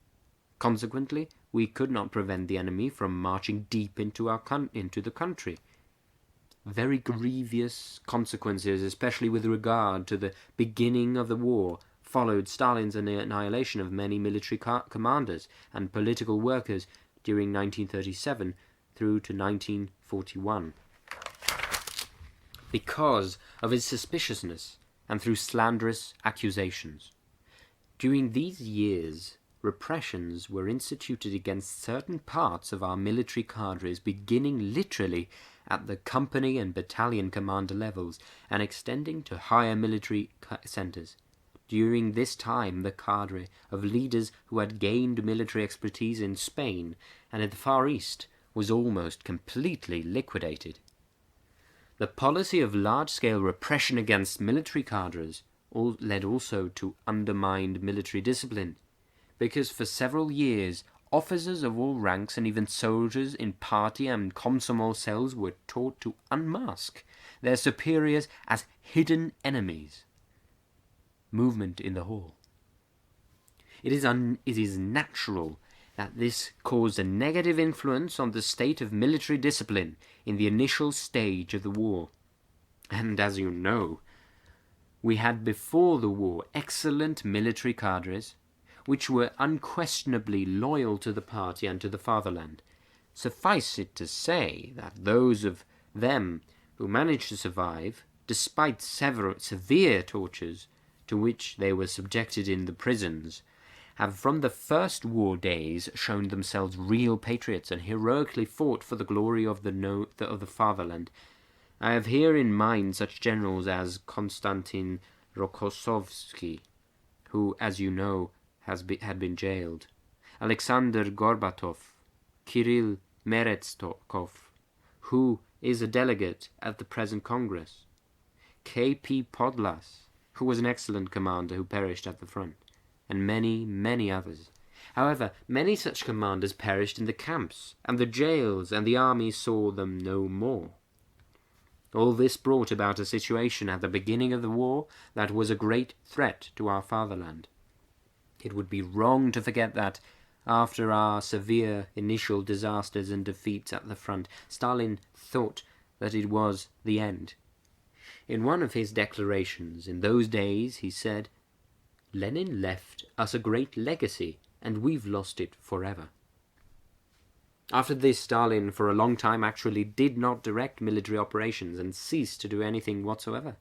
Consequently, we could not prevent the enemy from marching deep into the country. Very grievous consequences, especially with regard to the beginning of the war, followed Stalin's annihilation of many military commanders and political workers during 1937 through to 1941. Because of his suspiciousness and through slanderous accusations. During these years, repressions were instituted against certain parts of our military cadres, beginning literally at the company and battalion commander levels and extending to higher military centers. During this time, the cadre of leaders who had gained military expertise in Spain and in the Far East was almost completely liquidated. The policy of large-scale repression against military cadres led also to undermined military discipline, because for several years officers of all ranks and even soldiers in party and Komsomol cells were taught to unmask their superiors as hidden enemies. Movement in the hall. It is natural that this caused a negative influence on the state of military discipline in the initial stage of the war. And as you know, we had before the war excellent military cadres, which were unquestionably loyal to the party and to the fatherland. Suffice it to say that those of them who managed to survive, despite severe tortures to which they were subjected in the prisons, have from the first war days shown themselves real patriots and heroically fought for the glory of the fatherland. I have here in mind such generals as Konstantin Rokossovsky, who, as you know, had been jailed, Alexander Gorbatov, Kirill Merezhkov, who is a delegate at the present Congress, K.P. Podlas, who was an excellent commander who perished at the front, and many, many others. However, many such commanders perished in the camps and the jails, and the army saw them no more. All this brought about a situation at the beginning of the war that was a great threat to our fatherland. It would be wrong to forget that, after our severe initial disasters and defeats at the front, Stalin thought that it was the end. In one of his declarations in those days, he said, "Lenin left us a great legacy, and we've lost it forever." After this, Stalin for a long time actually did not direct military operations and ceased to do anything whatsoever.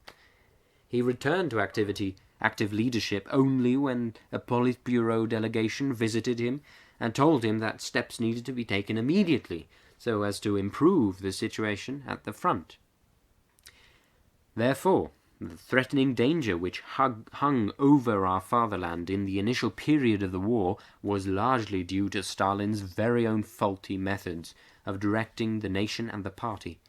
He returned to active leadership only when a Politburo delegation visited him and told him that steps needed to be taken immediately so as to improve the situation at the front. Therefore, the threatening danger which hung over our fatherland in the initial period of the war was largely due to Stalin's very own faulty methods of directing the nation and the party.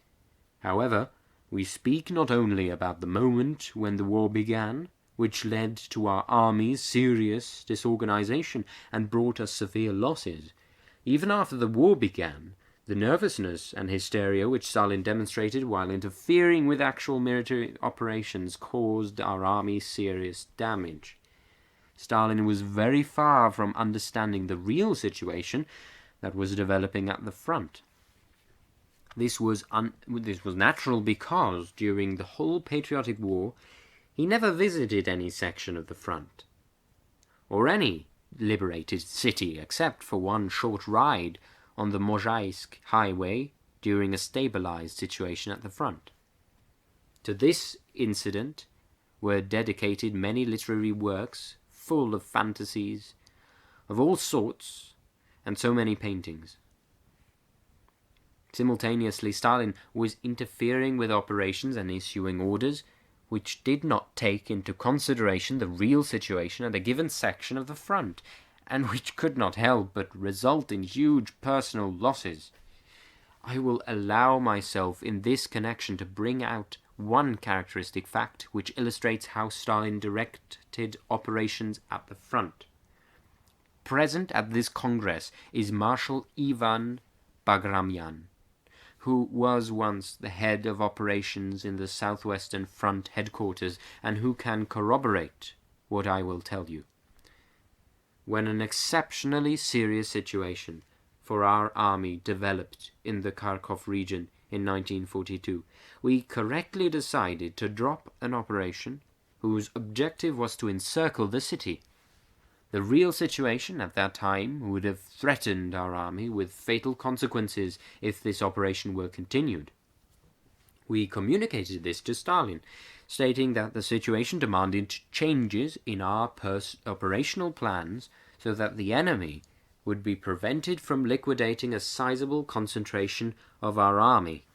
However, we speak not only about the moment when the war began, which led to our army's serious disorganization and brought us severe losses. Even after the war began, the nervousness and hysteria which Stalin demonstrated while interfering with actual military operations caused our army serious damage. Stalin was very far from understanding the real situation that was developing at the front. This was natural because, during the whole patriotic war, he never visited any section of the front, or any liberated city except for one short ride on the Mozhaisk highway during a stabilized situation at the front. To this incident were dedicated many literary works full of fantasies of all sorts and so many paintings. Simultaneously, Stalin was interfering with operations and issuing orders which did not take into consideration the real situation at a given section of the front, and which could not help but result in huge personal losses. I will allow myself in this connection to bring out one characteristic fact which illustrates how Stalin directed operations at the front. Present at this Congress is Marshal Ivan Bagramyan, who was once the head of operations in the Southwestern Front headquarters and who can corroborate what I will tell you. When an exceptionally serious situation for our army developed in the Kharkov region in 1942, we correctly decided to drop an operation whose objective was to encircle the city. The real situation at that time would have threatened our army with fatal consequences if this operation were continued. We communicated this to Stalin, stating that the situation demanded changes in our operational plans so that the enemy would be prevented from liquidating a sizable concentration of our army.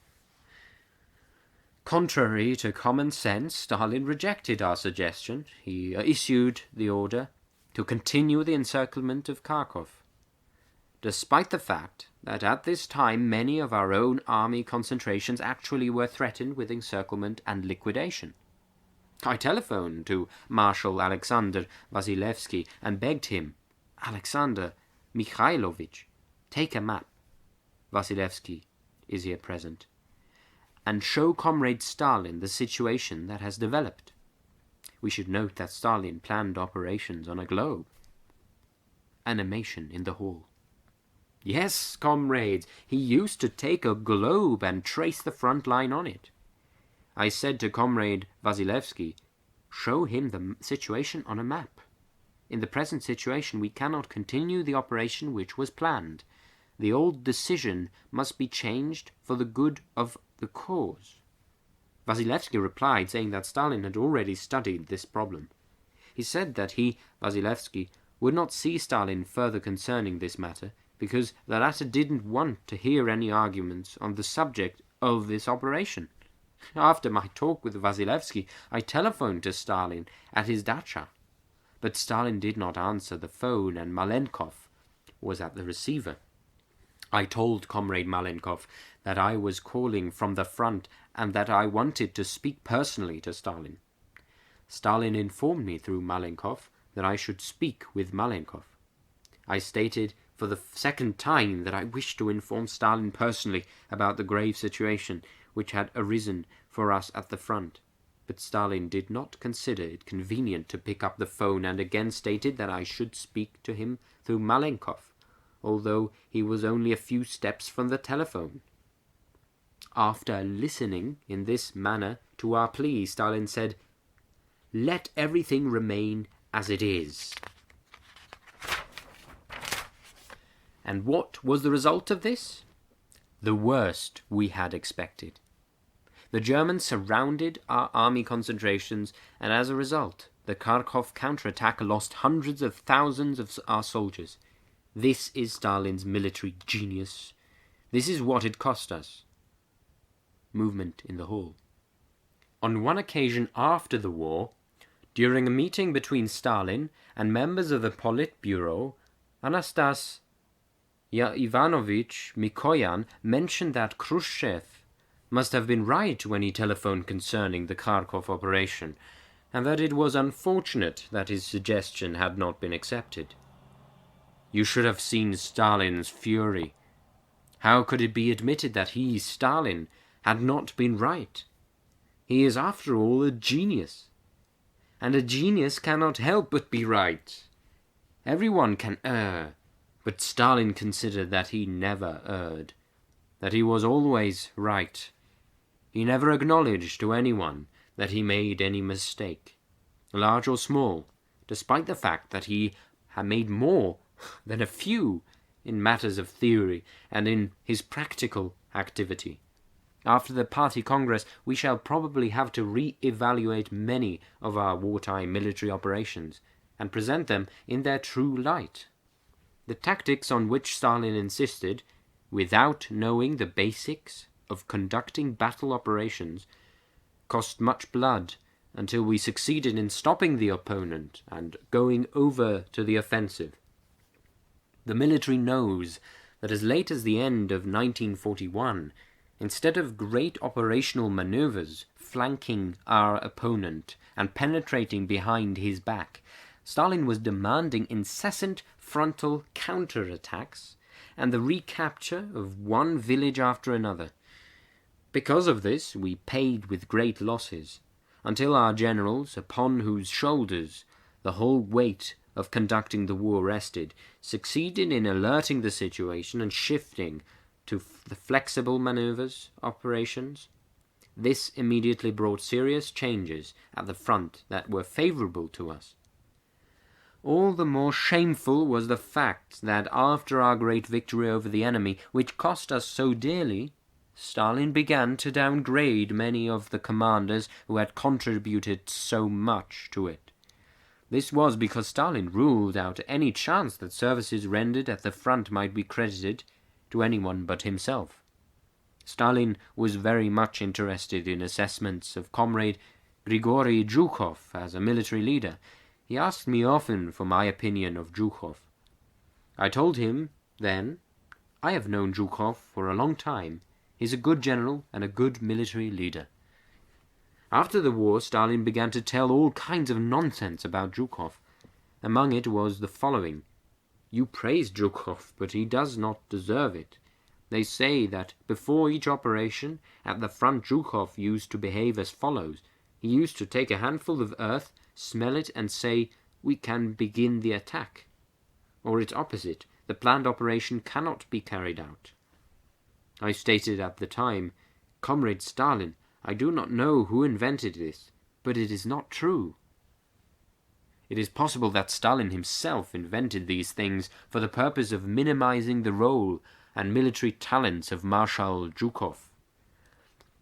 Contrary to common sense, Stalin rejected our suggestion. He issued the order to continue the encirclement of Kharkov, despite the fact that at this time many of our own army concentrations actually were threatened with encirclement and liquidation. I telephoned to Marshal Alexander Vasilevsky and begged him, "Alexander Mikhailovich, take a map," Vasilevsky is here present, "and show Comrade Stalin the situation that has developed." We should note that Stalin planned operations on a globe. animation in the hall. "Yes, comrades, he used to take a globe and trace the front line on it." I said to Comrade Vasilevsky, "Show him the situation on a map. In the present situation, we cannot continue the operation which was planned. The old decision must be changed for the good of the cause." Vasilevsky replied, saying that Stalin had already studied this problem. He said that he, Vasilevsky, would not see Stalin further concerning this matter, because the latter didn't want to hear any arguments on the subject of this operation. After my talk with Vasilevsky, I telephoned to Stalin at his dacha, but Stalin did not answer the phone, and Malenkov was at the receiver. I told Comrade Malenkov that I was calling from the front and that I wanted to speak personally to Stalin. Stalin informed me through Malenkov that I should speak with Malenkov. I stated for the second time that I wished to inform Stalin personally about the grave situation which had arisen for us at the front, but Stalin did not consider it convenient to pick up the phone and again stated that I should speak to him through Malenkov, although he was only a few steps from the telephone. After listening in this manner to our plea, Stalin said, "Let everything remain as it is." And what was the result of this? The worst we had expected. The Germans surrounded our army concentrations, and as a result, the Kharkov counterattack lost hundreds of thousands of our soldiers. This is Stalin's military genius. This is what it cost us. Movement in the hall. On one occasion after the war, during a meeting between Stalin and members of the Politburo, Anastas Ivanovich Mikoyan mentioned that Khrushchev must have been right when he telephoned concerning the Kharkov operation, and that it was unfortunate that his suggestion had not been accepted. You should have seen Stalin's fury. How could it be admitted that he, Stalin, had not been right? He is, after all, a genius, and a genius cannot help but be right. Everyone can err, but Stalin considered that he never erred, that he was always right. He never acknowledged to anyone that he made any mistake, large or small, despite the fact that he had made more than a few in matters of theory and in his practical activity. After the Party Congress, we shall probably have to re-evaluate many of our wartime military operations and present them in their true light. The tactics on which Stalin insisted, without knowing the basics of conducting battle operations, cost much blood until we succeeded in stopping the opponent and going over to the offensive. The military knows that as late as the end of 1941, instead of great operational maneuvers flanking our opponent and penetrating behind his back, Stalin was demanding incessant frontal counterattacks and the recapture of one village after another. Because of this, we paid with great losses, until our generals, upon whose shoulders the whole weight of conducting the war rested, succeeded in alerting the situation and shifting to the flexible maneuvers operations. This immediately brought serious changes at the front that were favorable to us. All the more shameful was the fact that after our great victory over the enemy, which cost us so dearly, Stalin began to downgrade many of the commanders who had contributed so much to it. This was because Stalin ruled out any chance that services rendered at the front might be credited to anyone but himself. Stalin was very much interested in assessments of Comrade Grigory Zhukov as a military leader. He asked me often for my opinion of Zhukov. I told him then, "I have known Zhukov for a long time. He's a good general and a good military leader." After the war, Stalin began to tell all kinds of nonsense about Zhukov. Among it was the following: "You praise Zhukov, but he does not deserve it. They say that before each operation at the front Zhukov used to behave as follows. He used to take a handful of earth, smell it, and say, 'We can begin the attack.' or its opposite, the planned operation cannot be carried out. I stated at the time, Comrade Stalin, I do not know who invented this, but it is not true. It is possible that Stalin himself invented these things for the purpose of minimizing the role and military talents of Marshal Zhukov.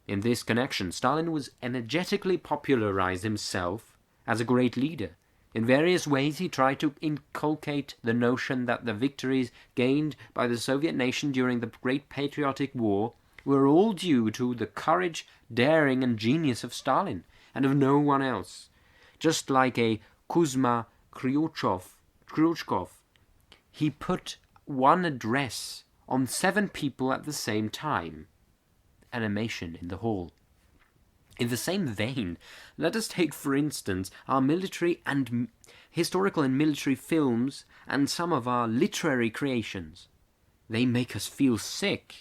In this connection, Stalin was energetically popularized himself as a great leader. In various ways he tried to inculcate the notion that the victories gained by the Soviet nation during the Great Patriotic War were all due to the courage, daring, and genius of Stalin, and of no one else. Just like a Kuzma Khrushchev, he put one address on 7 people at the same time. Animation in the hall. In the same vein, let us take, for instance, our military and historical and military films and some of our literary creations. They make us feel sick.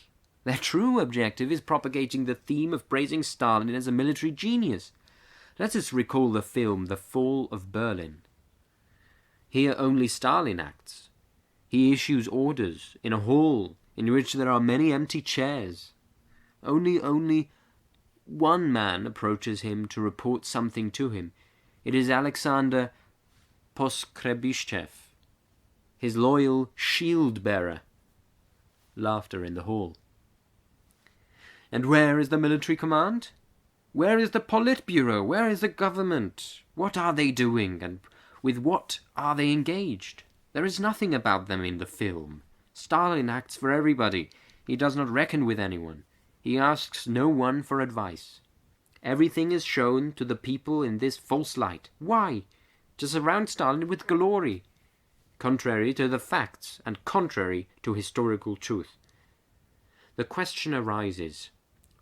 Their true objective is propagating the theme of praising Stalin as a military genius. Let us recall the film The Fall of Berlin. Here only Stalin acts. He issues orders in a hall in which there are many empty chairs. Only one man approaches him to report something to him. It is Alexander Poskrebyshchev, his loyal shield-bearer. Laughter in the hall. And where is the military command? Where is the Politburo? Where is the government? What are they doing, and with what are they engaged? There is nothing about them in the film. Stalin acts for everybody. He does not reckon with anyone. He asks no one for advice. Everything is shown to the people in this false light. Why? To surround Stalin with glory, contrary to the facts and contrary to historical truth. The question arises,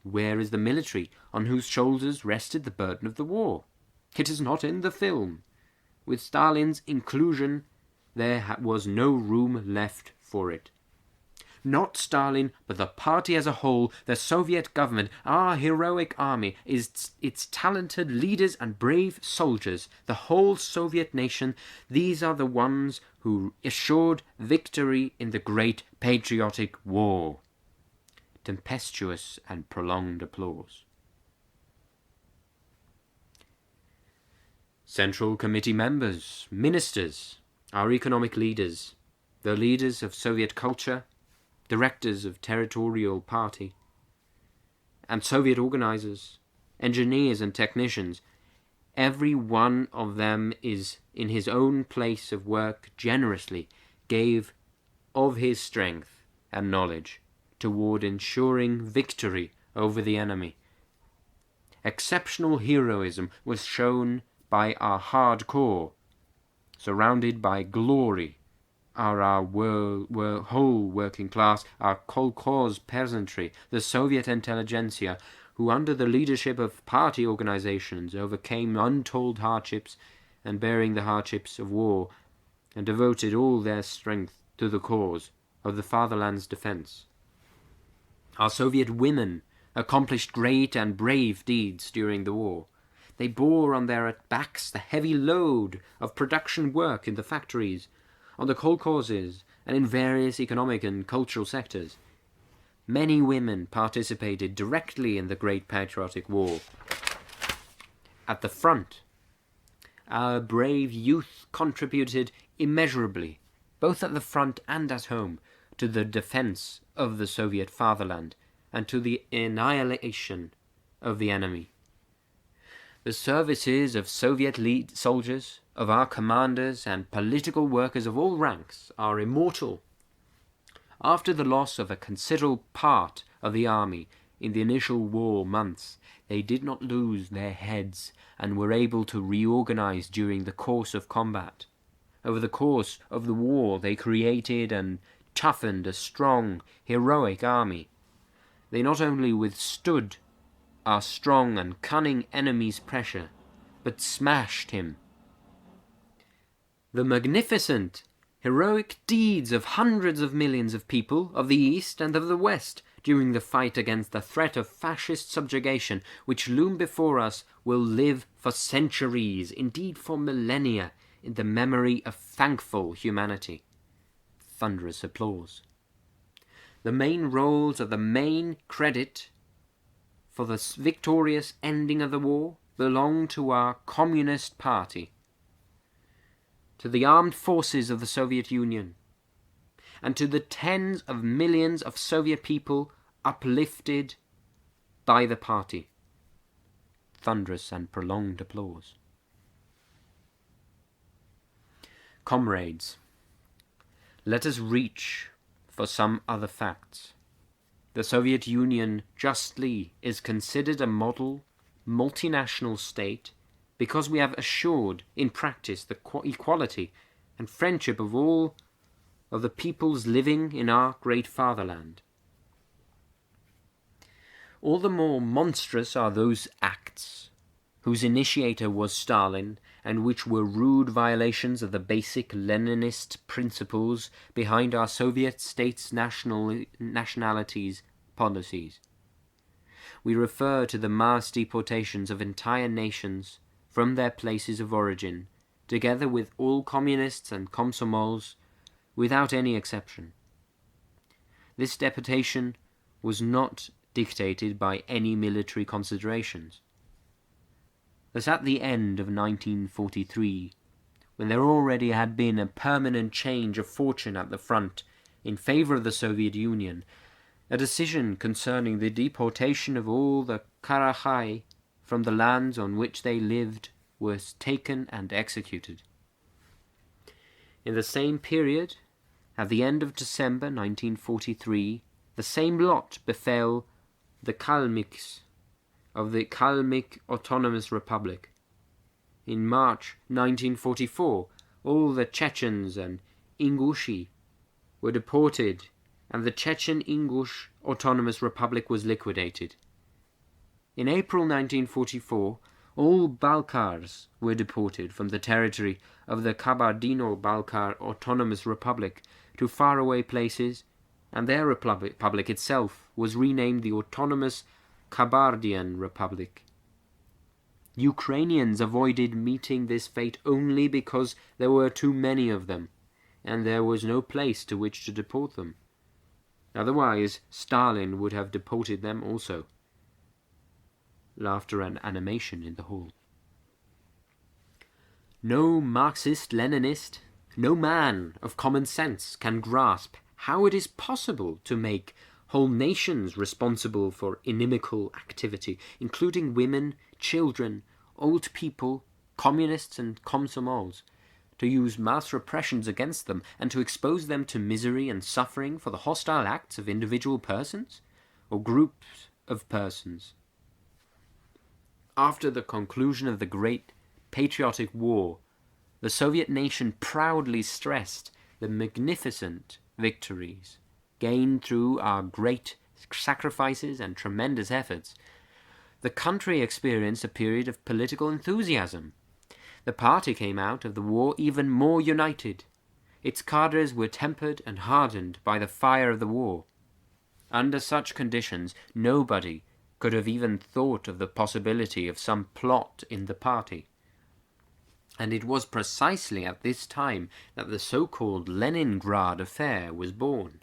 where is the military on whose shoulders rested the burden of the war? It is not in the film. With Stalin's inclusion, there was no room left for it. Not Stalin, but the party as a whole, the Soviet government, our heroic army, its talented leaders and brave soldiers, the whole Soviet nation, these are the ones who assured victory in the Great Patriotic War. Tempestuous and prolonged applause. Central Committee members, ministers, our economic leaders, the leaders of Soviet culture, directors of territorial party, and Soviet organizers, engineers and technicians, every one of them is in his own place of work generously gave of his strength and knowledge toward ensuring victory over the enemy. Exceptional heroism was shown by our hardcore, surrounded by glory, are our whole working class, our kolkhoz peasantry, the Soviet intelligentsia, who under the leadership of party organizations overcame untold hardships and bearing the hardships of war, and devoted all their strength to the cause of the fatherland's defense. Our Soviet women accomplished great and brave deeds during the war. They bore on their backs the heavy load of production work in the factories, on the kolkhozes, and in various economic and cultural sectors. Many women participated directly in the Great Patriotic War. At the front, our brave youth contributed immeasurably, both at the front and at home, to the defense of the Soviet fatherland and to the annihilation of the enemy. The services of Soviet lead soldiers, of our commanders and political workers of all ranks are immortal. After the loss of a considerable part of the army in the initial war months, they did not lose their heads and were able to reorganize during the course of combat. Over the course of the war, they created and toughened a strong, heroic army. They not only withstood our strong and cunning enemy's pressure, but smashed him. The magnificent, heroic deeds of hundreds of millions of people of the East and of the West during the fight against the threat of fascist subjugation which loom before us will live for centuries, indeed for millennia, in the memory of thankful humanity. Thunderous applause. The main roles of the main credit for the victorious ending of the war belong to our Communist Party, to the armed forces of the Soviet Union, and to the tens of millions of Soviet people uplifted by the party. Thunderous and prolonged applause. Comrades, let us reach for some other facts. The Soviet Union justly is considered a model multinational state because we have assured in practice the equality and friendship of all of the peoples living in our great fatherland. All the more monstrous are those acts whose initiator was Stalin and which were rude violations of the basic Leninist principles behind our Soviet states' nationalities policies. We refer to the mass deportations of entire nations from their places of origin, together with all communists and komsomols, without any exception. This deportation was not dictated by any military considerations. Thus, at the end of 1943, when there already had been a permanent change of fortune at the front in favor of the Soviet Union, a decision concerning the deportation of all the Karachai from the lands on which they lived was taken and executed. In the same period, at the end of December 1943, the same lot befell the Kalmyks of the Kalmyk Autonomous Republic. In March 1944, all the Chechens and Ingushi were deported, and the Chechen-Ingush Autonomous Republic was liquidated. In April 1944, all Balkars were deported from the territory of the Kabardino-Balkar Autonomous Republic to faraway places, and their republic itself was renamed the Autonomous Kabardian Republic. Ukrainians avoided meeting this fate only because there were too many of them, and there was no place to which to deport them. Otherwise, Stalin would have deported them also. Laughter and animation in the hall. No Marxist-Leninist, no man of common sense can grasp how it is possible to make whole nations responsible for inimical activity, including women, children, old people, communists and komsomols, to use mass repressions against them and to expose them to misery and suffering for the hostile acts of individual persons or groups of persons. After the conclusion of the Great Patriotic War, the Soviet nation proudly stressed the magnificent victories gained through our great sacrifices and tremendous efforts. The country experienced a period of political enthusiasm. The party came out of the war even more united. Its cadres were tempered and hardened by the fire of the war. Under such conditions, nobody could have even thought of the possibility of some plot in the party. And it was precisely at this time that the so-called Leningrad Affair was born.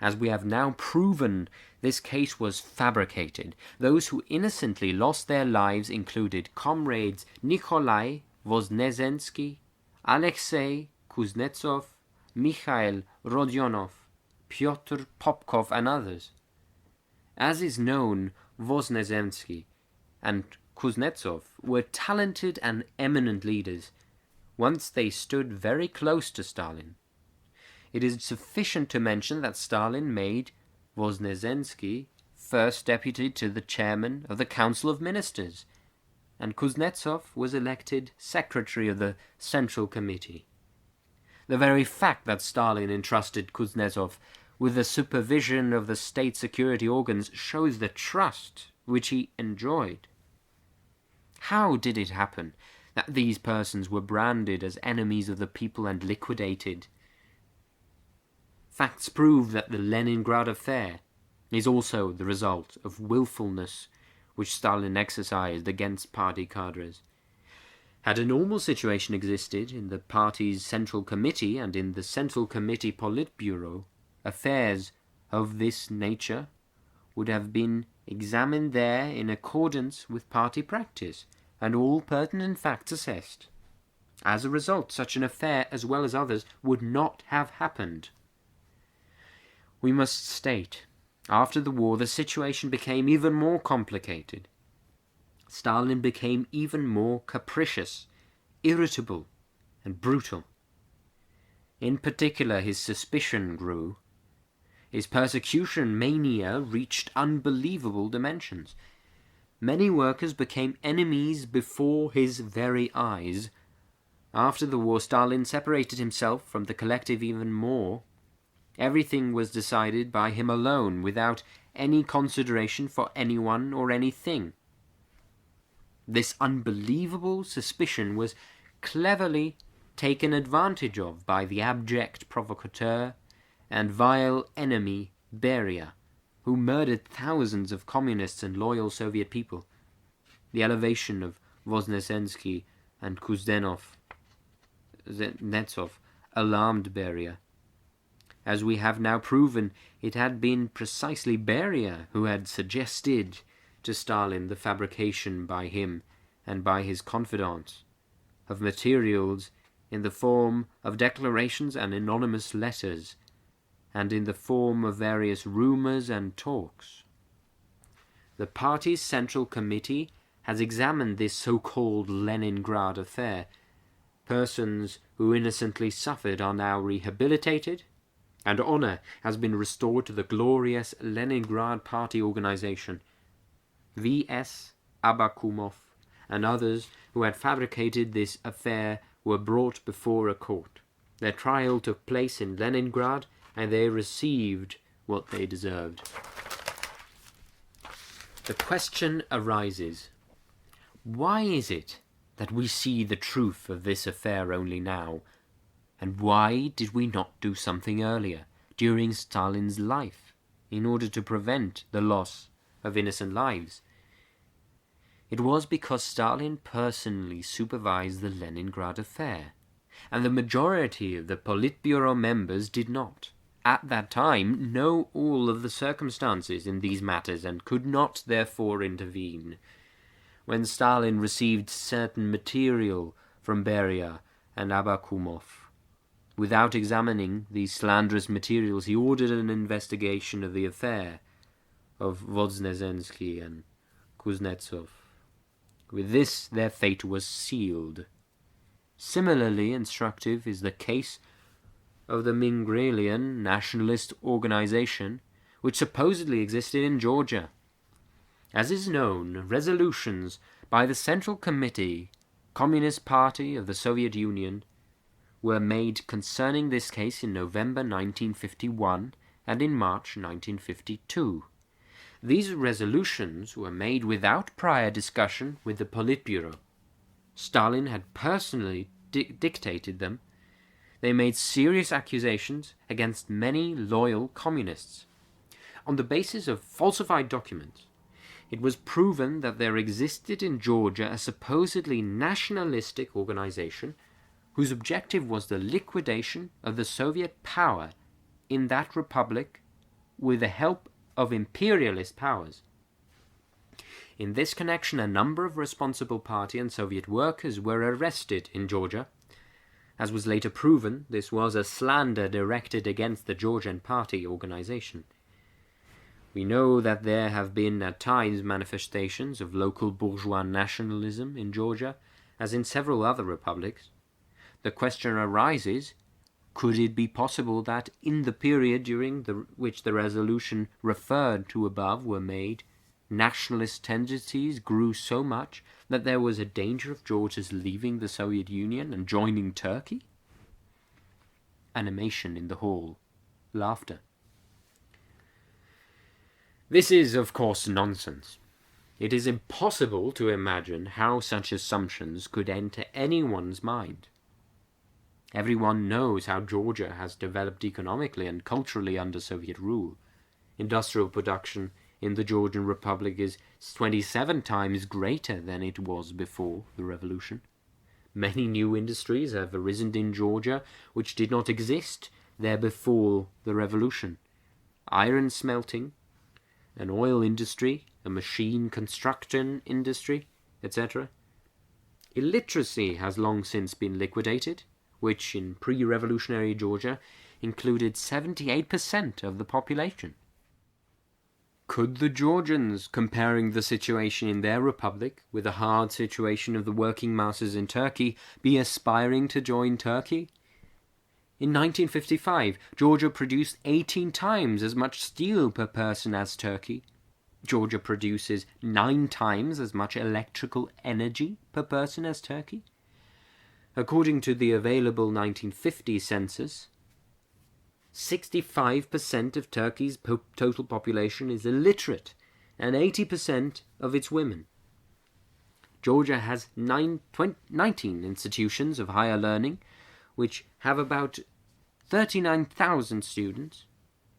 As we have now proven, this case was fabricated. Those who innocently lost their lives included comrades Nikolai Voznesensky, Alexei Kuznetsov, Mikhail Rodionov, Pyotr Popkov, and others. As is known, Voznesensky and Kuznetsov were talented and eminent leaders. Once they stood very close to Stalin. It is sufficient to mention that Stalin made Voznesensky first deputy to the chairman of the Council of Ministers, and Kuznetsov was elected secretary of the Central Committee. The very fact that Stalin entrusted Kuznetsov with the supervision of the state security organs shows the trust which he enjoyed. How did it happen that these persons were branded as enemies of the people and liquidated? Facts prove that the Leningrad Affair is also the result of willfulness which Stalin exercised against party cadres. Had a normal situation existed in the party's Central Committee and in the Central Committee Politburo, affairs of this nature would have been examined there in accordance with party practice, and all pertinent facts assessed. As a result, such an affair, as well as others, would not have happened. We must state, after the war, the situation became even more complicated. Stalin became even more capricious, irritable, and brutal. In particular, his suspicion grew. His persecution mania reached unbelievable dimensions. Many workers became enemies before his very eyes. After the war, Stalin separated himself from the collective even more. Everything was decided by him alone, without any consideration for anyone or anything. This unbelievable suspicion was cleverly taken advantage of by the abject provocateur and vile enemy Beria, who murdered thousands of communists and loyal Soviet people. The elevation of Voznesensky and Kuznetsov alarmed Beria. As we have now proven, it had been precisely Beria who had suggested to Stalin the fabrication by him and by his confidants of materials in the form of declarations and anonymous letters, and in the form of various rumors and talks. The party's Central Committee has examined this so-called Leningrad Affair. Persons who innocently suffered are now rehabilitated, and honor has been restored to the glorious Leningrad Party organization. V.S. Abakumov and others who had fabricated this affair were brought before a court. Their trial took place in Leningrad, and they received what they deserved. The question arises, why is it that we see the truth of this affair only now, and why did we not do something earlier, during Stalin's life, in order to prevent the loss of innocent lives? It was because Stalin personally supervised the Leningrad Affair, and the majority of the Politburo members did not, at that time, know all of the circumstances in these matters and could not therefore intervene. When Stalin received certain material from Beria and Abakumov, without examining these slanderous materials, he ordered an investigation of the affair of Voznesensky and Kuznetsov. With this, their fate was sealed. Similarly instructive is the case of the Mingrelian nationalist organization, which supposedly existed in Georgia. As is known, resolutions by the Central Committee, Communist Party of the Soviet Union, were made concerning this case in November 1951 and in March 1952. These resolutions were made without prior discussion with the Politburo. Stalin had personally dictated them. They made serious accusations against many loyal communists. On the basis of falsified documents, it was proven that there existed in Georgia a supposedly nationalistic organization whose objective was the liquidation of the Soviet power in that republic with the help of imperialist powers. In this connection, a number of responsible party and Soviet workers were arrested in Georgia. As was later proven, this was a slander directed against the Georgian party organization. We know that there have been at times manifestations of local bourgeois nationalism in Georgia, as in several other republics. The question arises, could it be possible that in the period during which the resolution referred to above were made, nationalist tendencies grew so much that there was a danger of Georgia's leaving the Soviet Union and joining Turkey? Animation in the hall. Laughter. This is, of course, nonsense. It is impossible to imagine how such assumptions could enter anyone's mind. Everyone knows how Georgia has developed economically and culturally under Soviet rule. Industrial production in the Georgian Republic is 27 times greater than it was before the revolution. Many new industries have arisen in Georgia which did not exist there before the revolution. Iron smelting, an oil industry, a machine construction industry, etc. Illiteracy has long since been liquidated, which in pre-revolutionary Georgia included 78% of the population. Could the Georgians, comparing the situation in their republic with the hard situation of the working masses in Turkey, be aspiring to join Turkey? In 1955, Georgia produced 18 times as much steel per person as Turkey. Georgia produces 9 times as much electrical energy per person as Turkey. According to the available 1950 census, 65% of Turkey's total population is illiterate, and 80% of its women. Georgia has 19 institutions of higher learning, which have about 39,000 students.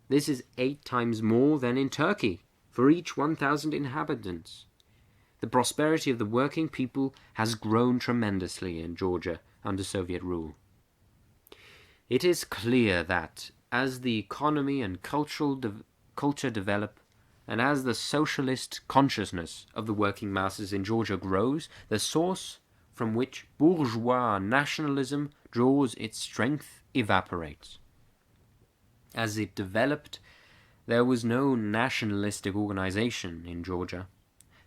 This is 8 times more than in Turkey, for each 1,000 inhabitants. The prosperity of the working people has grown tremendously in Georgia under Soviet rule. It is clear that, as the economy and culture develop, and as the socialist consciousness of the working masses in Georgia grows, the source from which bourgeois nationalism draws its strength evaporates. As it developed, there was no nationalistic organization in Georgia.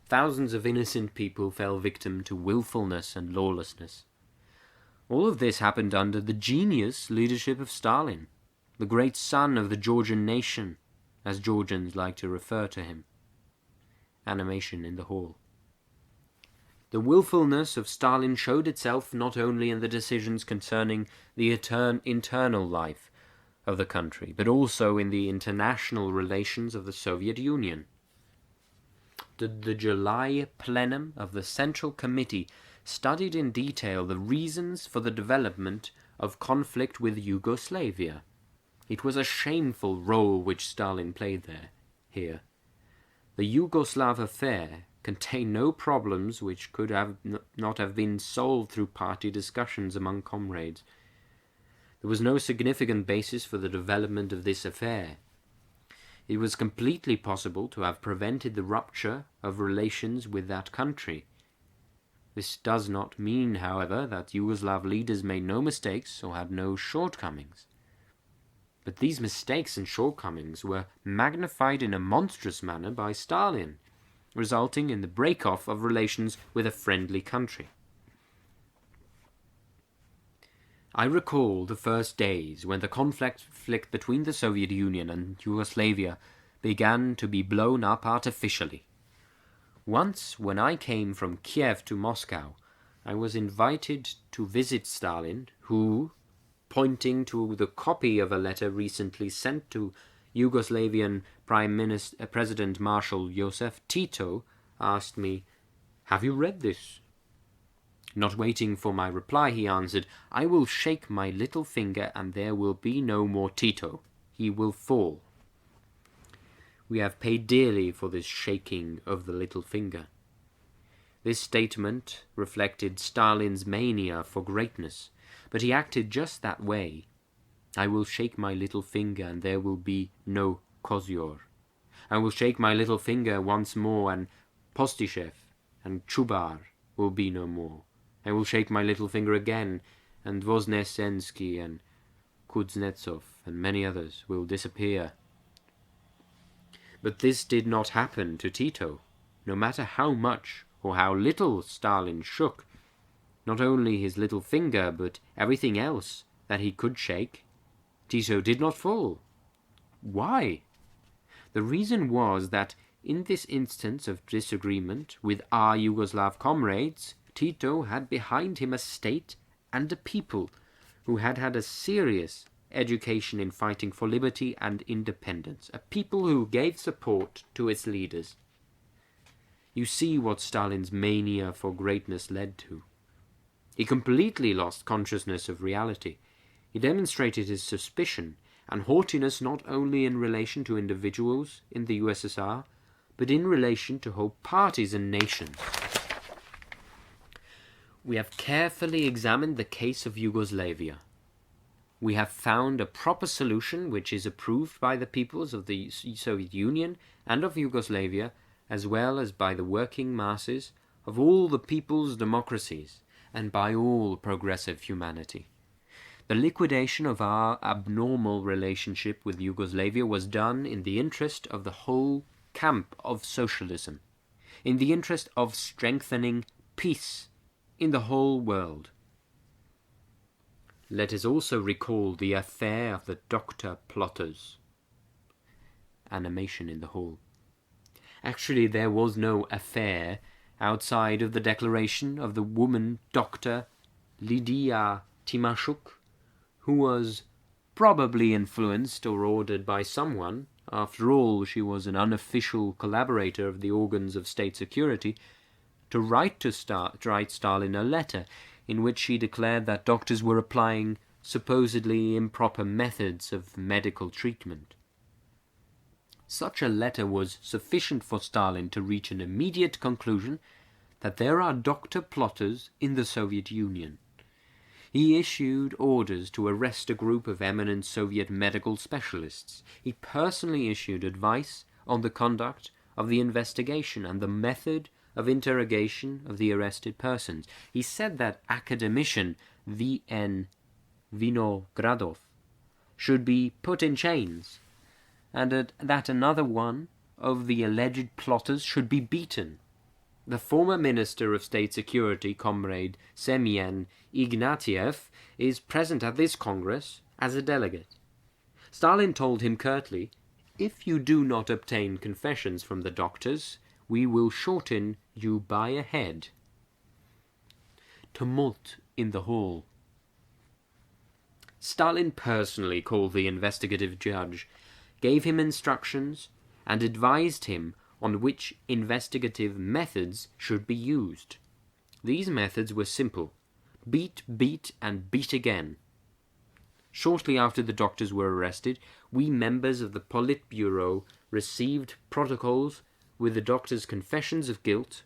Thousands of innocent people fell victim to willfulness and lawlessness. All of this happened under the genius leadership of Stalin, the great son of the Georgian nation, as Georgians like to refer to him. Animation in the hall. The willfulness of Stalin showed itself not only in the decisions concerning the internal life of the country, but also in the international relations of the Soviet Union. The July plenum of the Central Committee studied in detail the reasons for the development of conflict with Yugoslavia. It was a shameful role which Stalin played here. The Yugoslav affair contained no problems which could not have been solved through party discussions among comrades. There was no significant basis for the development of this affair. It was completely possible to have prevented the rupture of relations with that country. This does not mean, however, that Yugoslav leaders made no mistakes or had no shortcomings. But these mistakes and shortcomings were magnified in a monstrous manner by Stalin, resulting in the break-off of relations with a friendly country. I recall the first days when the conflict between the Soviet Union and Yugoslavia began to be blown up artificially. Once, when I came from Kiev to Moscow, I was invited to visit Stalin, who, pointing to the copy of a letter recently sent to Yugoslavian President Marshal Joseph Tito, asked me, "Have you read this?" Not waiting for my reply, he answered, "I will shake my little finger and there will be no more Tito. He will fall." We have paid dearly for this shaking of the little finger. This statement reflected Stalin's mania for greatness, but he acted just that way. I will shake my little finger and there will be no Kozyur. I will shake my little finger once more and Postyshev and Chubar will be no more. I will shake my little finger again and Voznesensky and Kuznetsov and many others will disappear. But this did not happen to Tito. No matter how much or how little Stalin shook, not only his little finger, but everything else that he could shake, Tito did not fall. Why? The reason was that in this instance of disagreement with our Yugoslav comrades, Tito had behind him a state and a people who had had a serious education in fighting for liberty and independence, a people who gave support to its leaders. You see what Stalin's mania for greatness led to. He completely lost consciousness of reality. He demonstrated his suspicion and haughtiness not only in relation to individuals in the USSR, but in relation to whole parties and nations. We have carefully examined the case of Yugoslavia. We have found a proper solution which is approved by the peoples of the Soviet Union and of Yugoslavia, as well as by the working masses of all the people's democracies and by all progressive humanity. The liquidation of our abnormal relationship with Yugoslavia was done in the interest of the whole camp of socialism, in the interest of strengthening peace in the whole world. Let us also recall the affair of the doctor plotters. Animation in the hall. Actually, there was no affair outside of the declaration of the woman doctor Lydia Timashuk, who was probably influenced or ordered by someone. After all, she was an unofficial collaborator of the organs of state security, to write Stalin a letter in which she declared that doctors were applying supposedly improper methods of medical treatment. Such a letter was sufficient for Stalin to reach an immediate conclusion that there are doctor plotters in the Soviet Union. He issued orders to arrest a group of eminent Soviet medical specialists. He personally issued advice on the conduct of the investigation and the method of interrogation of the arrested persons. He said that academician V.N. Vinogradov should be put in chains, and that another one of the alleged plotters should be beaten. The former Minister of State Security, Comrade Semyon Ignatieff, is present at this Congress as a delegate. Stalin told him curtly, "If you do not obtain confessions from the doctors, we will shorten you by a head." Tumult in the hall. Stalin personally called the investigative judge, gave him instructions, and advised him on which investigative methods should be used. These methods were simple: beat, beat, and beat again. Shortly after the doctors were arrested, we members of the Politburo received protocols with the doctors' confessions of guilt.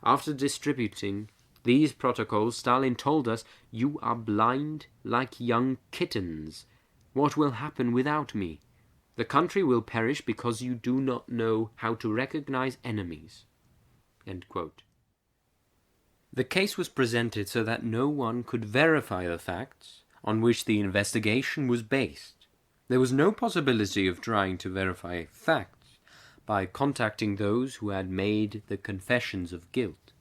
After distributing these protocols, Stalin told us, "You are blind like young kittens. What will happen without me? The country will perish because you do not know how to recognize enemies." End quote. The case was presented so that no one could verify the facts on which the investigation was based. There was no possibility of trying to verify facts by contacting those who had made the confessions of guilt.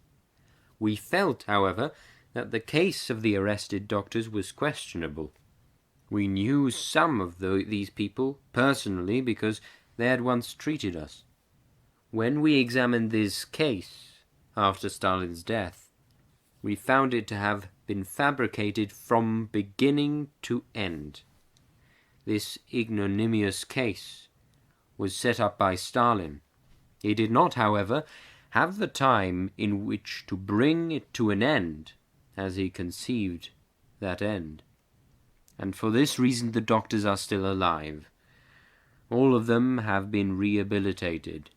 We felt, however, that the case of the arrested doctors was questionable. We knew some of these people personally because they had once treated us. When we examined this case after Stalin's death, we found it to have been fabricated from beginning to end. This ignominious case was set up by Stalin. He did not, however, have the time in which to bring it to an end as he conceived that end. And for this reason the doctors are still alive. All of them have been rehabilitated.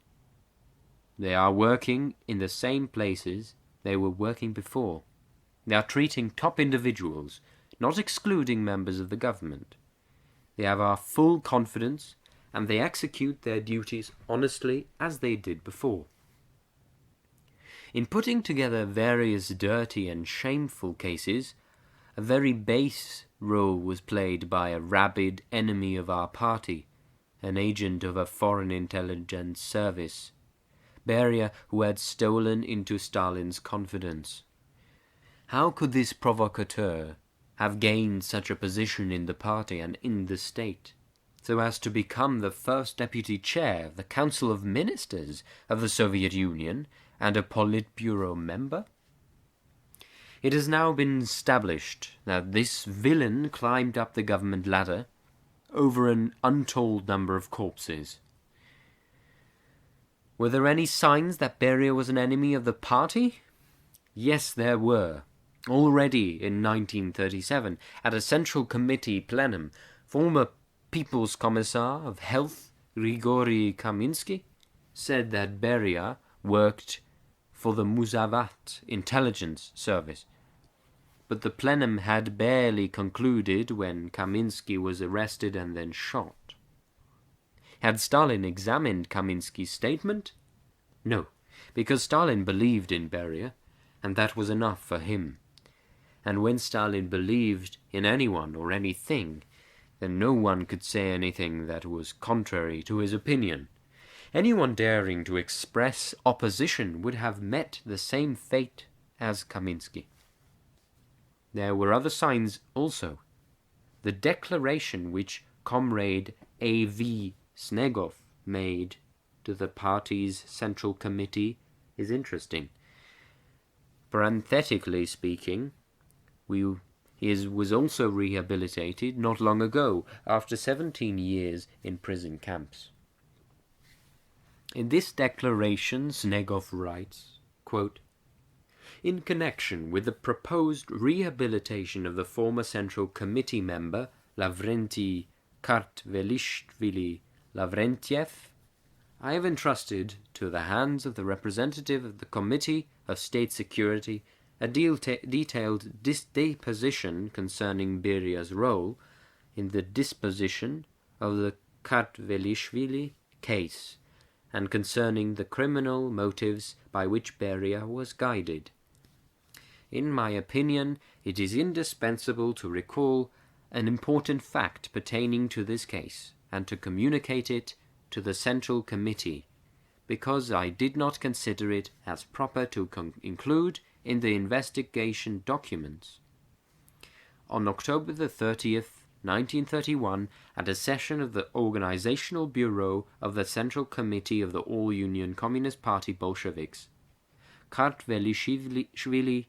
They are working in the same places they were working before. They are treating top individuals, not excluding members of the government. They have our full confidence, and they execute their duties honestly as they did before. In putting together various dirty and shameful cases, a very base role was played by a rabid enemy of our party, an agent of a foreign intelligence service, Beria, who had stolen into Stalin's confidence. How could this provocateur have gained such a position in the party and in the state, so as to become the first deputy chair of the Council of Ministers of the Soviet Union and a Politburo member? It has now been established that this villain climbed up the government ladder over an untold number of corpses. Were there any signs that Beria was an enemy of the party? Yes, there were. Already in 1937, at a Central Committee plenum, former People's Commissar of Health Grigory Kaminsky said that Beria worked for the Musavat intelligence service. But the plenum had barely concluded when Kaminsky was arrested and then shot. Had Stalin examined Kaminsky's statement? No, because Stalin believed in Beria, and that was enough for him. And when Stalin believed in anyone or anything, then no one could say anything that was contrary to his opinion. Anyone daring to express opposition would have met the same fate as Kaminsky. There were other signs also. The declaration which Comrade A.V. Snegov made to the party's Central Committee is interesting. Parenthetically speaking, he was also rehabilitated not long ago, after 17 years in prison camps. In this declaration, Snegov writes, quote, "In connection with the proposed rehabilitation of the former Central Committee member Lavrenti Kartvelishvili Lavrentiev, I have entrusted to the hands of the representative of the Committee of State Security a detailed deposition concerning Beria's role in the disposition of the Kartvelishvili case, and concerning the criminal motives by which Beria was guided. In my opinion, it is indispensable to recall an important fact pertaining to this case, and to communicate it to the Central Committee, because I did not consider it as proper to include in the investigation documents. On October the 30th, 1931, at a session of the Organizational Bureau of the Central Committee of the All-Union Communist Party Bolsheviks, Kartvelishvili,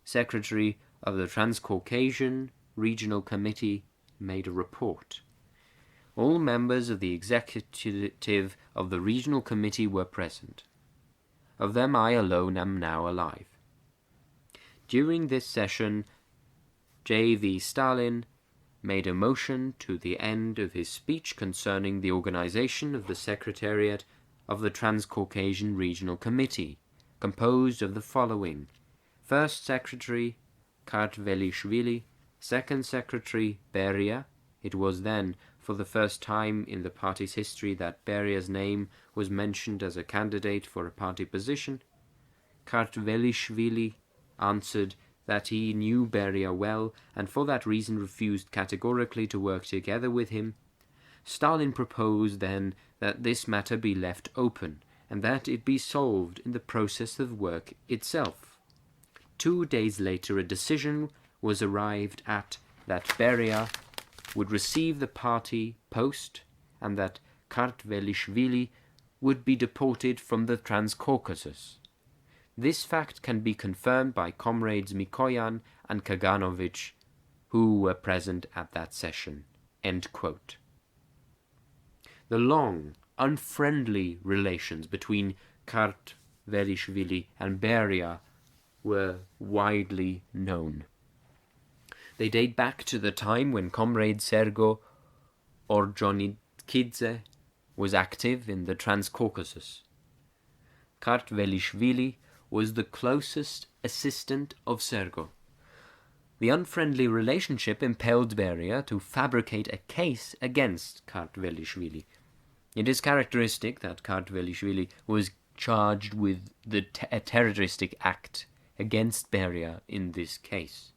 Secretary of the Transcaucasian Regional Committee, made a report. All members of the executive of the Regional Committee were present. Of them I alone am now alive. During this session, J.V. Stalin made a motion to the end of his speech concerning the organization of the Secretariat of the Transcaucasian Regional Committee, composed of the following: First Secretary, Kartvelishvili; Second Secretary, Beria. It was then, for the first time in the party's history, that Beria's name was mentioned as a candidate for a party position. Kartvelishvili answered that he knew Beria well, and for that reason refused categorically to work together with him. Stalin proposed then that this matter be left open, and that it be solved in the process of work itself. 2 days later a decision was arrived at that Beria would receive the party post, and that Kartvelishvili would be deported from the Transcaucasus. This fact can be confirmed by comrades Mikoyan and Kaganovich, who were present at that session." End quote. The long, unfriendly relations between Kartvelishvili and Beria were widely known. They date back to the time when Comrade Sergo Orjonikidze was active in the Transcaucasus. Kartvelishvili was the closest assistant of Sergo. The unfriendly relationship impelled Beria to fabricate a case against Kartvelishvili. It is characteristic that Kartvelishvili was charged with a terroristic act against Beria in this case.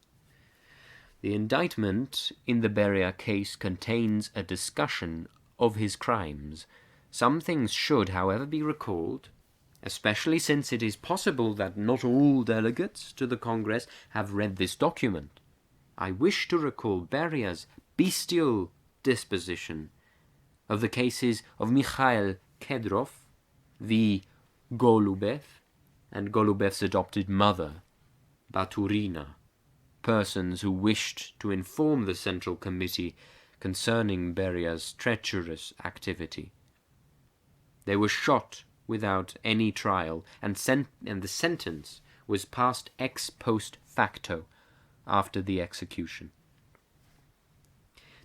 The indictment in the Beria case contains a discussion of his crimes. Some things should, however, be recalled, especially since it is possible that not all delegates to the Congress have read this document. I wish to recall Beria's bestial disposition of the cases of Mikhail Kedrov, v. Golubev, and Golubev's adopted mother, Baturina, persons who wished to inform the Central Committee concerning Beria's treacherous activity. They were shot without any trial, and the sentence was passed ex post facto after the execution.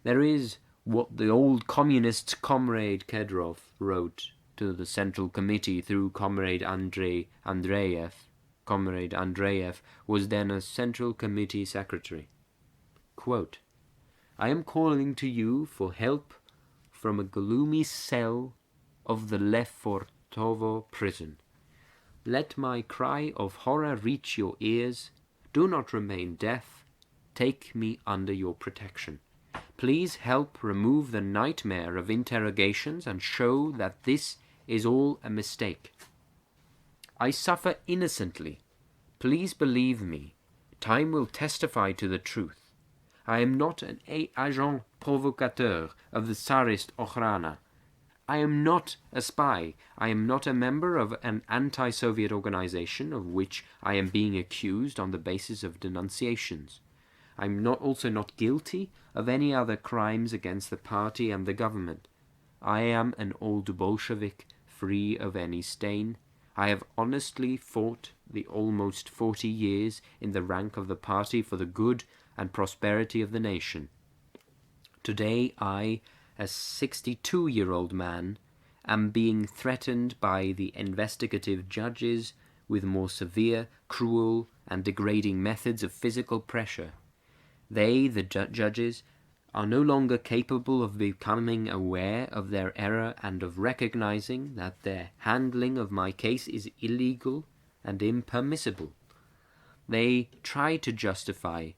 There is what the old communist Comrade Kedrov wrote to the Central Committee through Comrade Andrei Andreev Comrade Andreev, was then a Central Committee secretary. Quote, "I am calling to you for help from a gloomy cell of the Lefortovo prison. Let my cry of horror reach your ears. Do not remain deaf. Take me under your protection. Please help remove the nightmare of interrogations and show that this is all a mistake. I suffer innocently. Please believe me. Time will testify to the truth. I am not an agent provocateur of the Tsarist Okhrana. I am not a spy. I am not a member of an anti-Soviet organization of which I am being accused on the basis of denunciations. I am also not guilty of any other crimes against the party and the government. I am an old Bolshevik, free of any stain. I have honestly fought the almost 40 years in the rank of the party for the good and prosperity of the nation. Today I, a 62-year-old man, am being threatened by the investigative judges with more severe, cruel, and degrading methods of physical pressure. They, the judges, are no longer capable of becoming aware of their error and of recognizing that their handling of my case is illegal and impermissible. They try to justify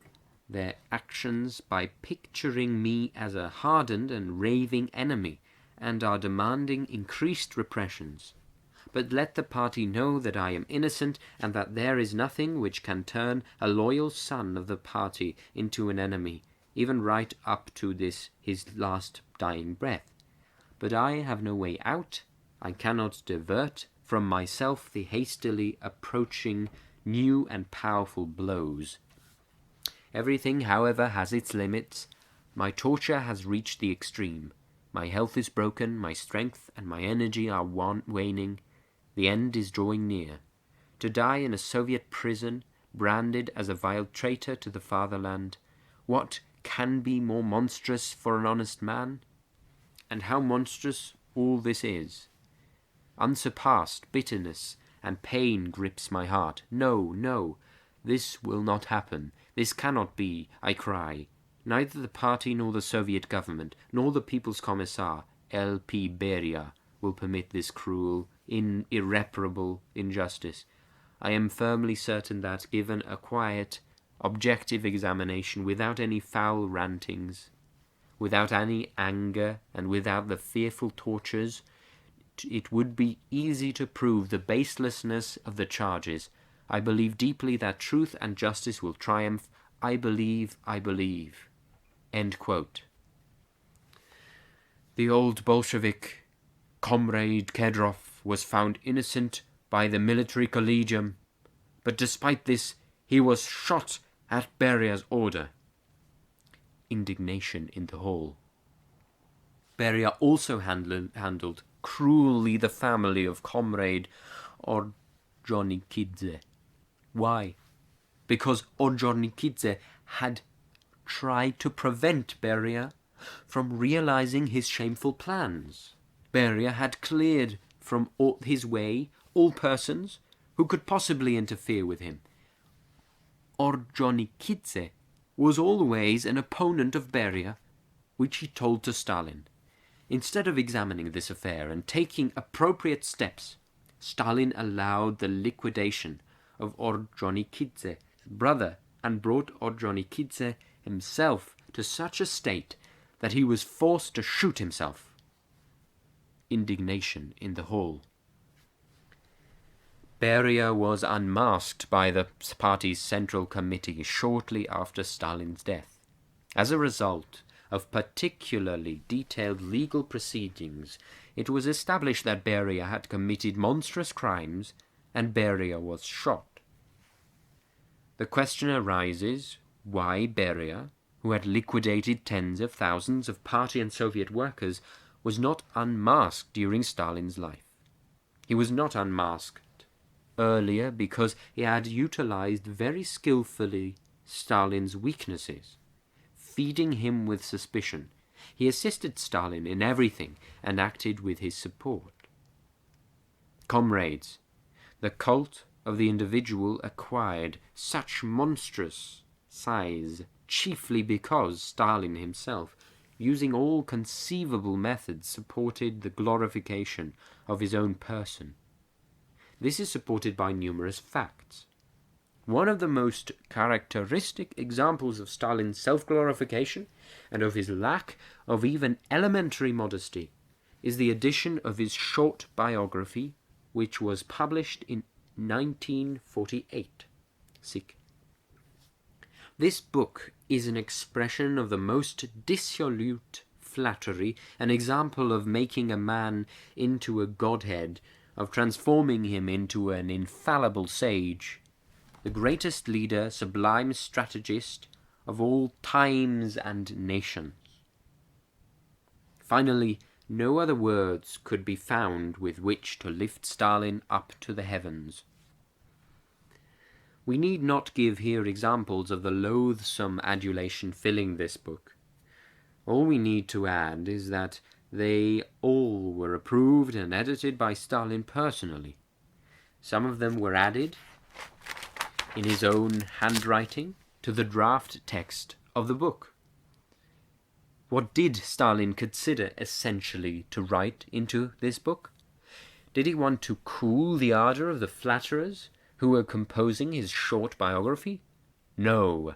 their actions by picturing me as a hardened and raving enemy, and are demanding increased repressions. But let the party know that I am innocent, and that there is nothing which can turn a loyal son of the party into an enemy, even right up to this his last dying breath. But I have no way out. I cannot divert from myself the hastily approaching new and powerful blows. Everything, however, has its limits. My torture has reached the extreme. My health is broken, my strength and my energy are waning. The end is drawing near. To die in a Soviet prison, branded as a vile traitor to the fatherland, what can be more monstrous for an honest man? And how monstrous all this is! Unsurpassed bitterness and pain grips my heart. No, no, this will not happen. This cannot be, I cry. Neither the party nor the Soviet government, nor the People's Commissar, L.P. Beria, will permit this cruel, irreparable injustice. I am firmly certain that, given a quiet, objective examination, without any foul rantings, without any anger, and without the fearful tortures, it would be easy to prove the baselessness of the charges. I believe deeply that truth and justice will triumph. I believe, I believe." End quote. The old Bolshevik, Comrade Kedrov, was found innocent by the military collegium, but despite this he was shot at Beria's order. Indignation in the hall. Beria also handled cruelly the family of Comrade Ordzhonikidze. Why? Because Ordzhonikidze had tried to prevent Beria from realizing his shameful plans. Beria had cleared from his way all persons who could possibly interfere with him. Ordzhonikidze was always an opponent of Beria, which he told to Stalin. Instead of examining this affair and taking appropriate steps, Stalin allowed the liquidation of Ordzhonikidze's brother and brought Ordzhonikidze himself to such a state that he was forced to shoot himself. Indignation in the hall. Beria was unmasked by the party's Central Committee shortly after Stalin's death. As a result of particularly detailed legal proceedings, it was established that Beria had committed monstrous crimes, and Beria was shot. The question arises why Beria, who had liquidated tens of thousands of party and Soviet workers, was not unmasked during Stalin's life. He was not unmasked earlier because he had utilized very skillfully Stalin's weaknesses, feeding him with suspicion. He assisted Stalin in everything and acted with his support. Comrades, the cult of the individual acquired such monstrous size chiefly because Stalin himself, using all conceivable methods, supported the glorification of his own person. This is supported by numerous facts. One of the most characteristic examples of Stalin's self-glorification and of his lack of even elementary modesty is the edition of his short biography, which was published in 1948. This book is an expression of the most dissolute flattery, an example of making a man into a godhead, of transforming him into an infallible sage, the greatest leader, sublime strategist of all times and nations. Finally, no other words could be found with which to lift Stalin up to the heavens. We need not give here examples of the loathsome adulation filling this book. All we need to add is that they all were approved and edited by Stalin personally. Some of them were added in his own handwriting to the draft text of the book. What did Stalin consider essentially to write into this book? Did he want to cool the ardor of the flatterers who were composing his short biography? No.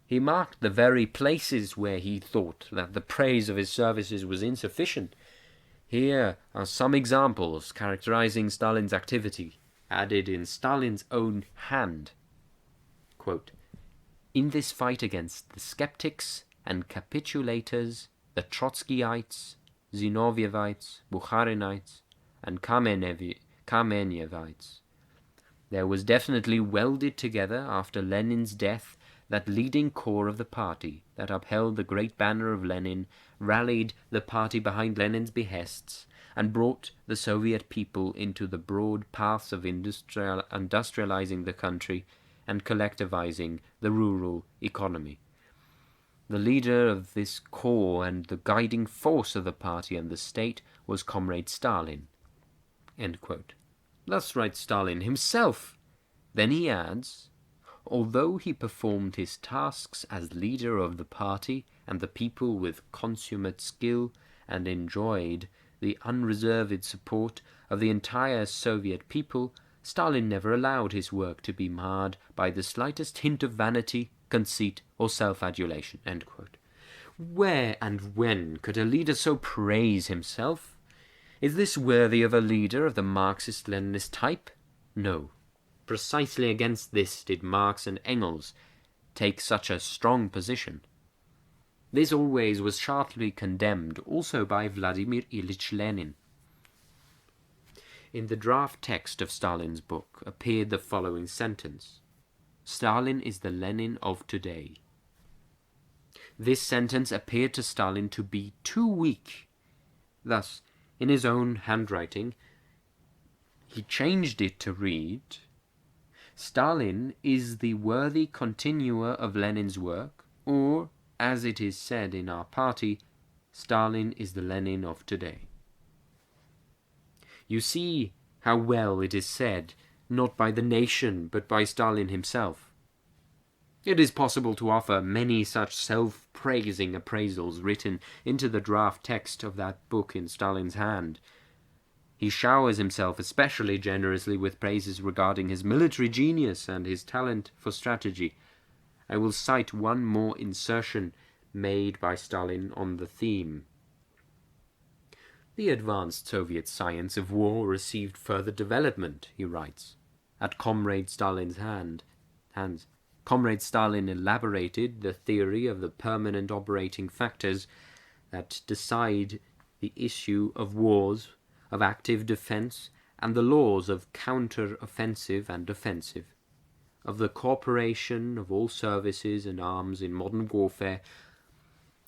He marked the very places where he thought that the praise of his services was insufficient. Here are some examples characterizing Stalin's activity, added in Stalin's own hand. Quote, "In this fight against the skeptics and capitulators, the Trotskyites, Zinovievites, Bukharinites, and Kamenevites, there was definitely welded together after Lenin's death that leading core of the party that upheld the great banner of Lenin, rallied the party behind Lenin's behests, and brought the Soviet people into the broad paths of industrializing the country and collectivizing the rural economy. The leader of this corps and the guiding force of the party and the state was Comrade Stalin." End quote. Thus writes Stalin himself. Then he adds, although he performed his tasks as leader of the party and the people with consummate skill and enjoyed the unreserved support of the entire Soviet people, Stalin never allowed his work to be marred by the slightest hint of vanity, conceit, or self-adulation. End quote. Where and when could a leader so praise himself? Is this worthy of a leader of the Marxist-Leninist type? No. Precisely against this did Marx and Engels take such a strong position. This always was sharply condemned also by Vladimir Ilyich Lenin. In the draft text of Stalin's book appeared the following sentence: "Stalin is the Lenin of today." This sentence appeared to Stalin to be too weak. Thus, in his own handwriting, he changed it to read, "Stalin is the worthy continuer of Lenin's work," or, as it is said in our party, "Stalin is the Lenin of today." You see how well it is said, not by the nation, but by Stalin himself. It is possible to offer many such self-praising appraisals written into the draft text of that book in Stalin's hand. He showers himself especially generously with praises regarding his military genius and his talent for strategy. I will cite one more insertion made by Stalin on the theme. "The advanced Soviet science of war received further development," he writes, "at Comrade Stalin's hands. Comrade Stalin elaborated the theory of the permanent operating factors that decide the issue of wars, of active defense, and the laws of counter-offensive and offensive, of the cooperation of all services and arms in modern warfare,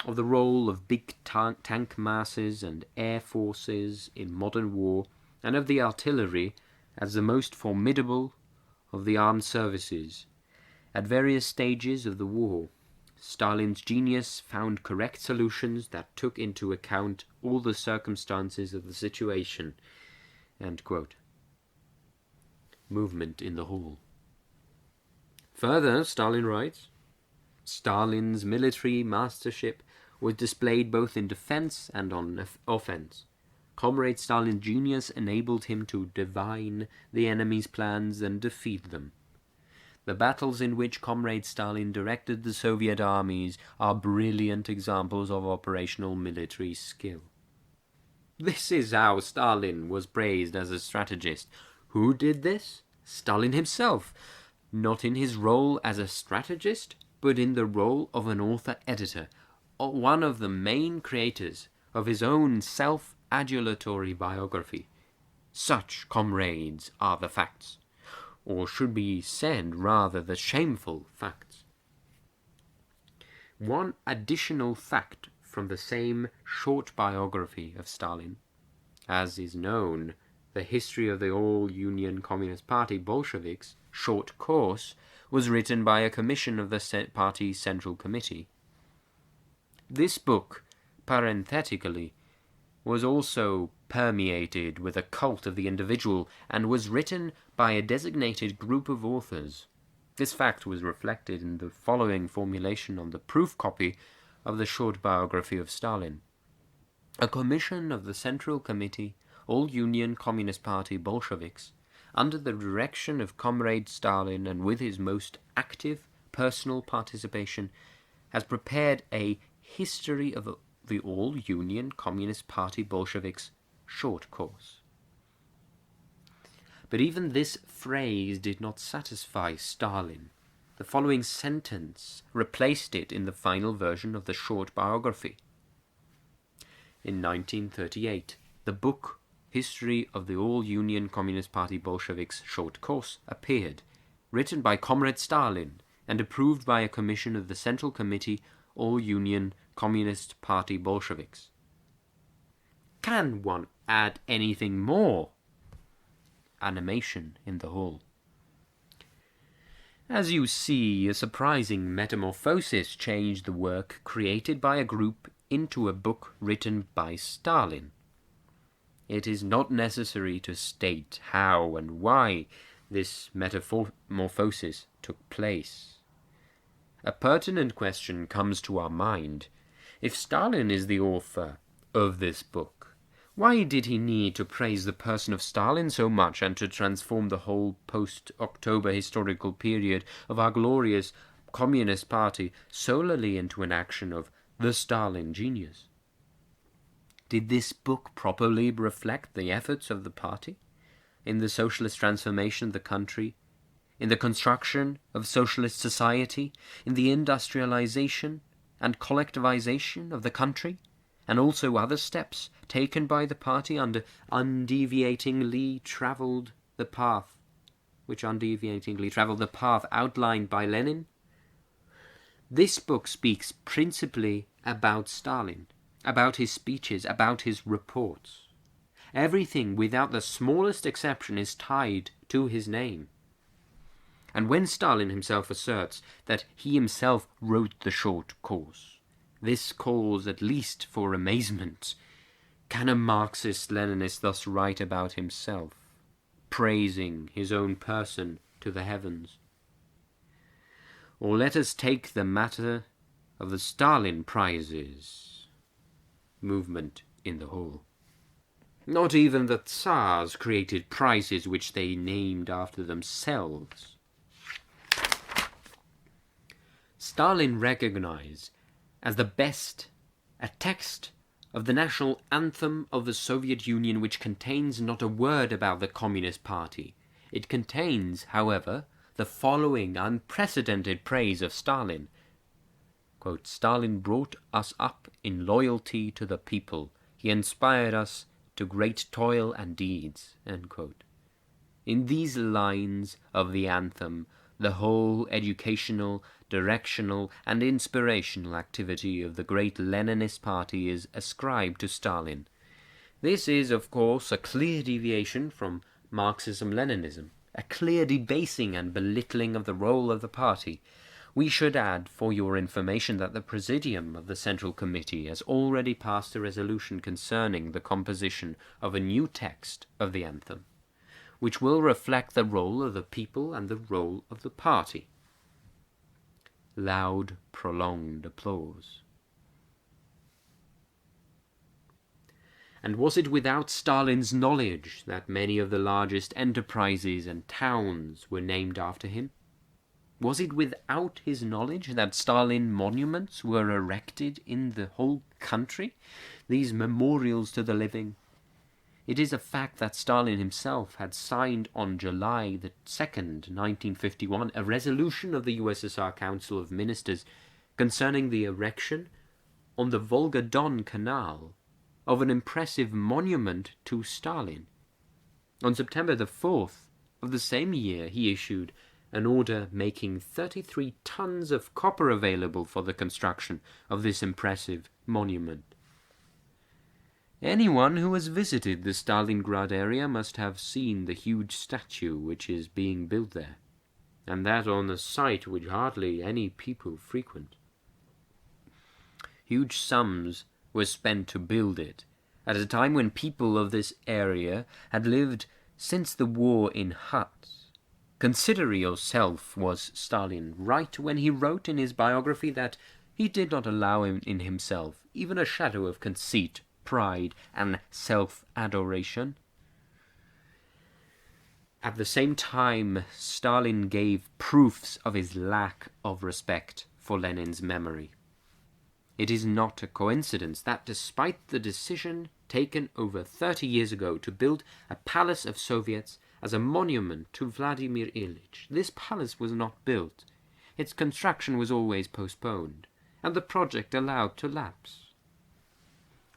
of the role of big tank masses and air forces in modern war, and of the artillery as the most formidable of the armed services. At various stages of the war, Stalin's genius found correct solutions that took into account all the circumstances of the situation." End quote. Movement in the Hall. Further, Stalin writes, Stalin's military mastership was displayed both in defense and on offense. Comrade Stalin's genius enabled him to divine the enemy's plans and defeat them. The battles in which Comrade Stalin directed the Soviet armies are brilliant examples of operational military skill. This is how Stalin was praised as a strategist. Who did this? Stalin himself, not in his role as a strategist, but in the role of an author-editor, one of the main creators of his own self-adulatory biography. Such, comrades, are the facts, or should be said rather the shameful facts. One additional fact from the same short biography of Stalin. As is known, the history of the All-Union Communist Party Bolsheviks, short course, was written by a commission of the party's Central Committee. This book, parenthetically, was also permeated with a cult of the individual and was written by a designated group of authors. This fact was reflected in the following formulation on the proof copy of the short biography of Stalin. A commission of the Central Committee, All-Union Communist Party Bolsheviks, under the direction of Comrade Stalin and with his most active personal participation, has prepared a history of the All-Union Communist Party Bolsheviks short course. But even this phrase did not satisfy Stalin. The following sentence replaced it in the final version of the short biography. In 1938, the book History of the All-Union Communist Party Bolsheviks short course appeared, written by Comrade Stalin and approved by a commission of the Central Committee All-Union Communist Party Bolsheviks. Can one add anything more? Animation in the hall. As you see, a surprising metamorphosis changed the work created by a group into a book written by Stalin. It is not necessary to state how and why this metamorphosis took place. A pertinent question comes to our mind. If Stalin is the author of this book, why did he need to praise the person of Stalin so much and to transform the whole post-October historical period of our glorious Communist Party solely into an action of the Stalin genius? Did this book properly reflect the efforts of the party in the socialist transformation of the country, in the construction of socialist society, in the industrialization and collectivization of the country, and also other steps taken by the party under undeviatingly travelled the path outlined by Lenin? This book speaks principally about Stalin, about his speeches, about his reports. Everything, without the smallest exception, is tied to his name. And when Stalin himself asserts that he himself wrote the short course, this calls at least for amazement. Can a Marxist-Leninist thus write about himself, praising his own person to the heavens? Or let us take the matter of the Stalin prizes. Movement in the hall. Not even the Tsars created prizes which they named after themselves. Stalin recognized as the best a text of the national anthem of the Soviet Union which contains not a word about the Communist Party. It contains, however, the following unprecedented praise of Stalin. Quote, Stalin brought us up in loyalty to the people. He inspired us to great toil and deeds. End quote. In these lines of the anthem, the whole educational, directional, and inspirational activity of the great Leninist party is ascribed to Stalin. This is, of course, a clear deviation from Marxism-Leninism, a clear debasing and belittling of the role of the party. We should add, for your information, that the Presidium of the Central Committee has already passed a resolution concerning the composition of a new text of the anthem. which will reflect the role of the people and the role of the party. Loud, prolonged applause. And was it without Stalin's knowledge that many of the largest enterprises and towns were named after him? Was it without his knowledge that Stalin monuments were erected in the whole country, these memorials to the living? It is a fact that Stalin himself had signed on July the 2nd, 1951, a resolution of the USSR Council of Ministers concerning the erection on the Volga-Don Canal of an impressive monument to Stalin. On September the 4th of the same year, he issued an order making 33 tons of copper available for the construction of this impressive monument. Anyone who has visited the Stalingrad area must have seen the huge statue which is being built there, and that on a site which hardly any people frequent. Huge sums were spent to build it, at a time when people of this area had lived since the war in huts. Consider yourself, was Stalin right when he wrote in his biography that he did not allow in himself even a shadow of conceit, pride, and self-adoration? At the same time, Stalin gave proofs of his lack of respect for Lenin's memory. It is not a coincidence that despite the decision taken over 30 years ago to build a palace of Soviets as a monument to Vladimir Ilyich, this palace was not built. Its construction was always postponed, and the project allowed to lapse.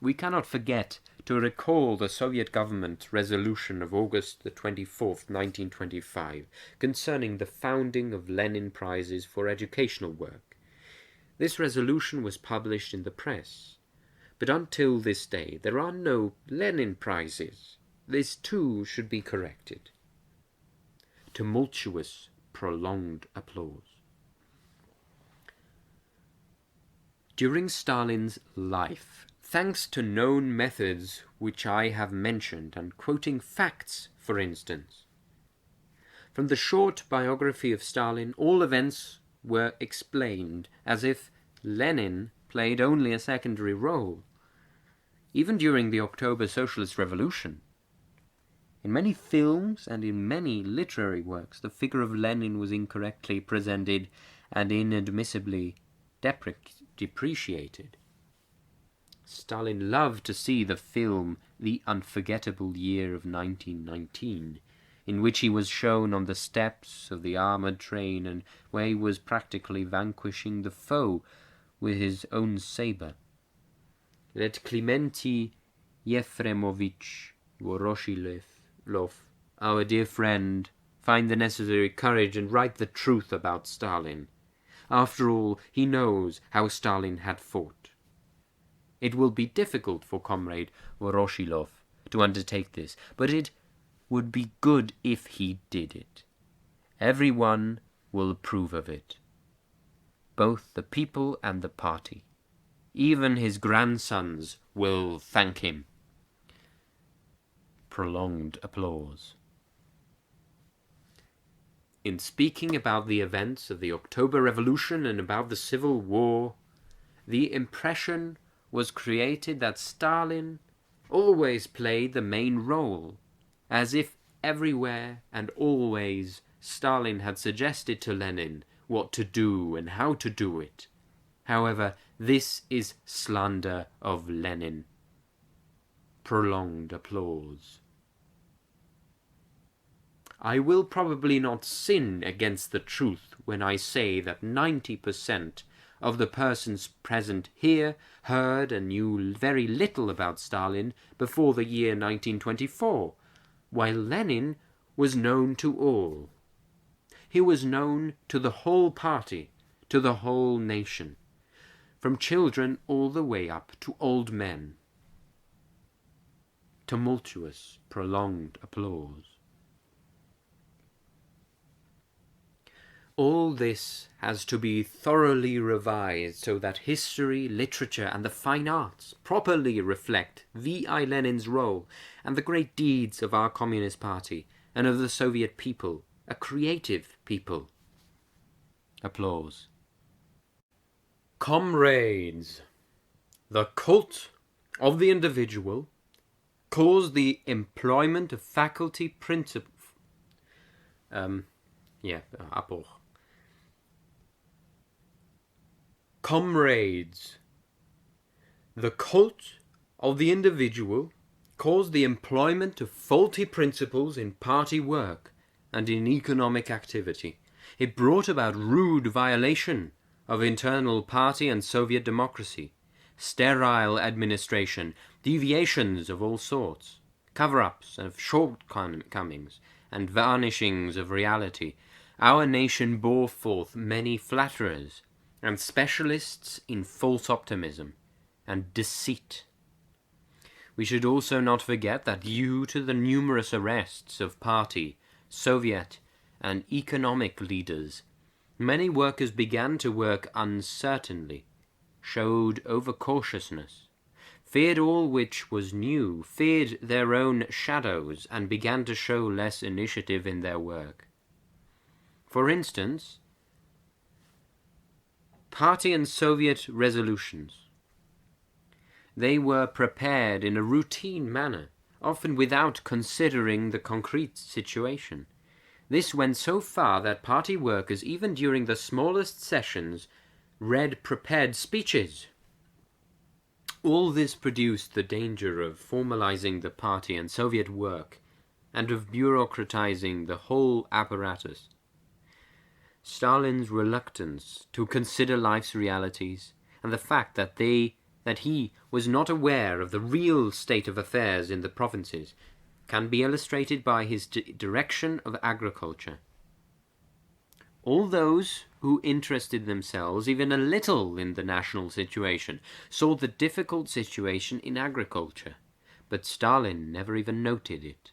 We cannot forget to recall the Soviet government resolution of August the 24th, 1925, concerning the founding of Lenin Prizes for educational work. This resolution was published in the press, but until this day there are no Lenin Prizes. This too should be corrected. Tumultuous, prolonged applause. During Stalin's life, thanks to known methods which I have mentioned, and quoting facts, for instance, from the short biography of Stalin, all events were explained as if Lenin played only a secondary role. Even during the October Socialist Revolution, in many films and in many literary works, the figure of Lenin was incorrectly presented and inadmissibly depreciated. Stalin loved to see the film The Unforgettable Year of 1919, in which he was shown on the steps of the armored train and where he was practically vanquishing the foe with his own saber. Let Clementi Yefremovich Voroshilov, our dear friend, find the necessary courage and write the truth about Stalin. After all, he knows how Stalin had fought. It will be difficult for Comrade Voroshilov to undertake this, but it would be good if he did it. Everyone will approve of it, both the people and the party. Even his grandsons will thank him. Prolonged applause. In speaking about the events of the October Revolution and about the Civil War, the impression was created that Stalin always played the main role, as if everywhere and always Stalin had suggested to Lenin what to do and how to do it. However, this is slander of Lenin. Prolonged applause. I will probably not sin against the truth when I say that 90% of the persons present here heard and knew very little about Stalin before the year 1924, while Lenin was known to all. He was known to the whole party, to the whole nation, from children all the way up to old men. Tumultuous, prolonged applause. All this has to be thoroughly revised so that history, literature, and the fine arts properly reflect V.I. Lenin's role and the great deeds of our Communist Party and of the Soviet people, a creative people. Applause. Comrades, the cult of the individual caused the employment of faculty principles. Appel. Comrades, the cult of the individual caused the employment of faulty principles in party work and in economic activity. It brought about rude violation of internal party and Soviet democracy, sterile administration, deviations of all sorts, cover-ups of shortcomings, and varnishings of reality. Our nation bore forth many flatterers and specialists in false optimism and deceit. We should also not forget that due to the numerous arrests of party, Soviet, and economic leaders, many workers began to work uncertainly, showed overcautiousness, feared all which was new, feared their own shadows, and began to show less initiative in their work. For instance, party and Soviet resolutions. They were prepared in a routine manner, often without considering the concrete situation. This went so far that party workers, even during the smallest sessions, read prepared speeches. All this produced the danger of formalizing the party and Soviet work, and of bureaucratizing the whole apparatus. Stalin's reluctance to consider life's realities, and the fact that he was not aware of the real state of affairs in the provinces, can be illustrated by his direction of agriculture. All those who interested themselves even a little in the national situation saw the difficult situation in agriculture, but Stalin never even noted it.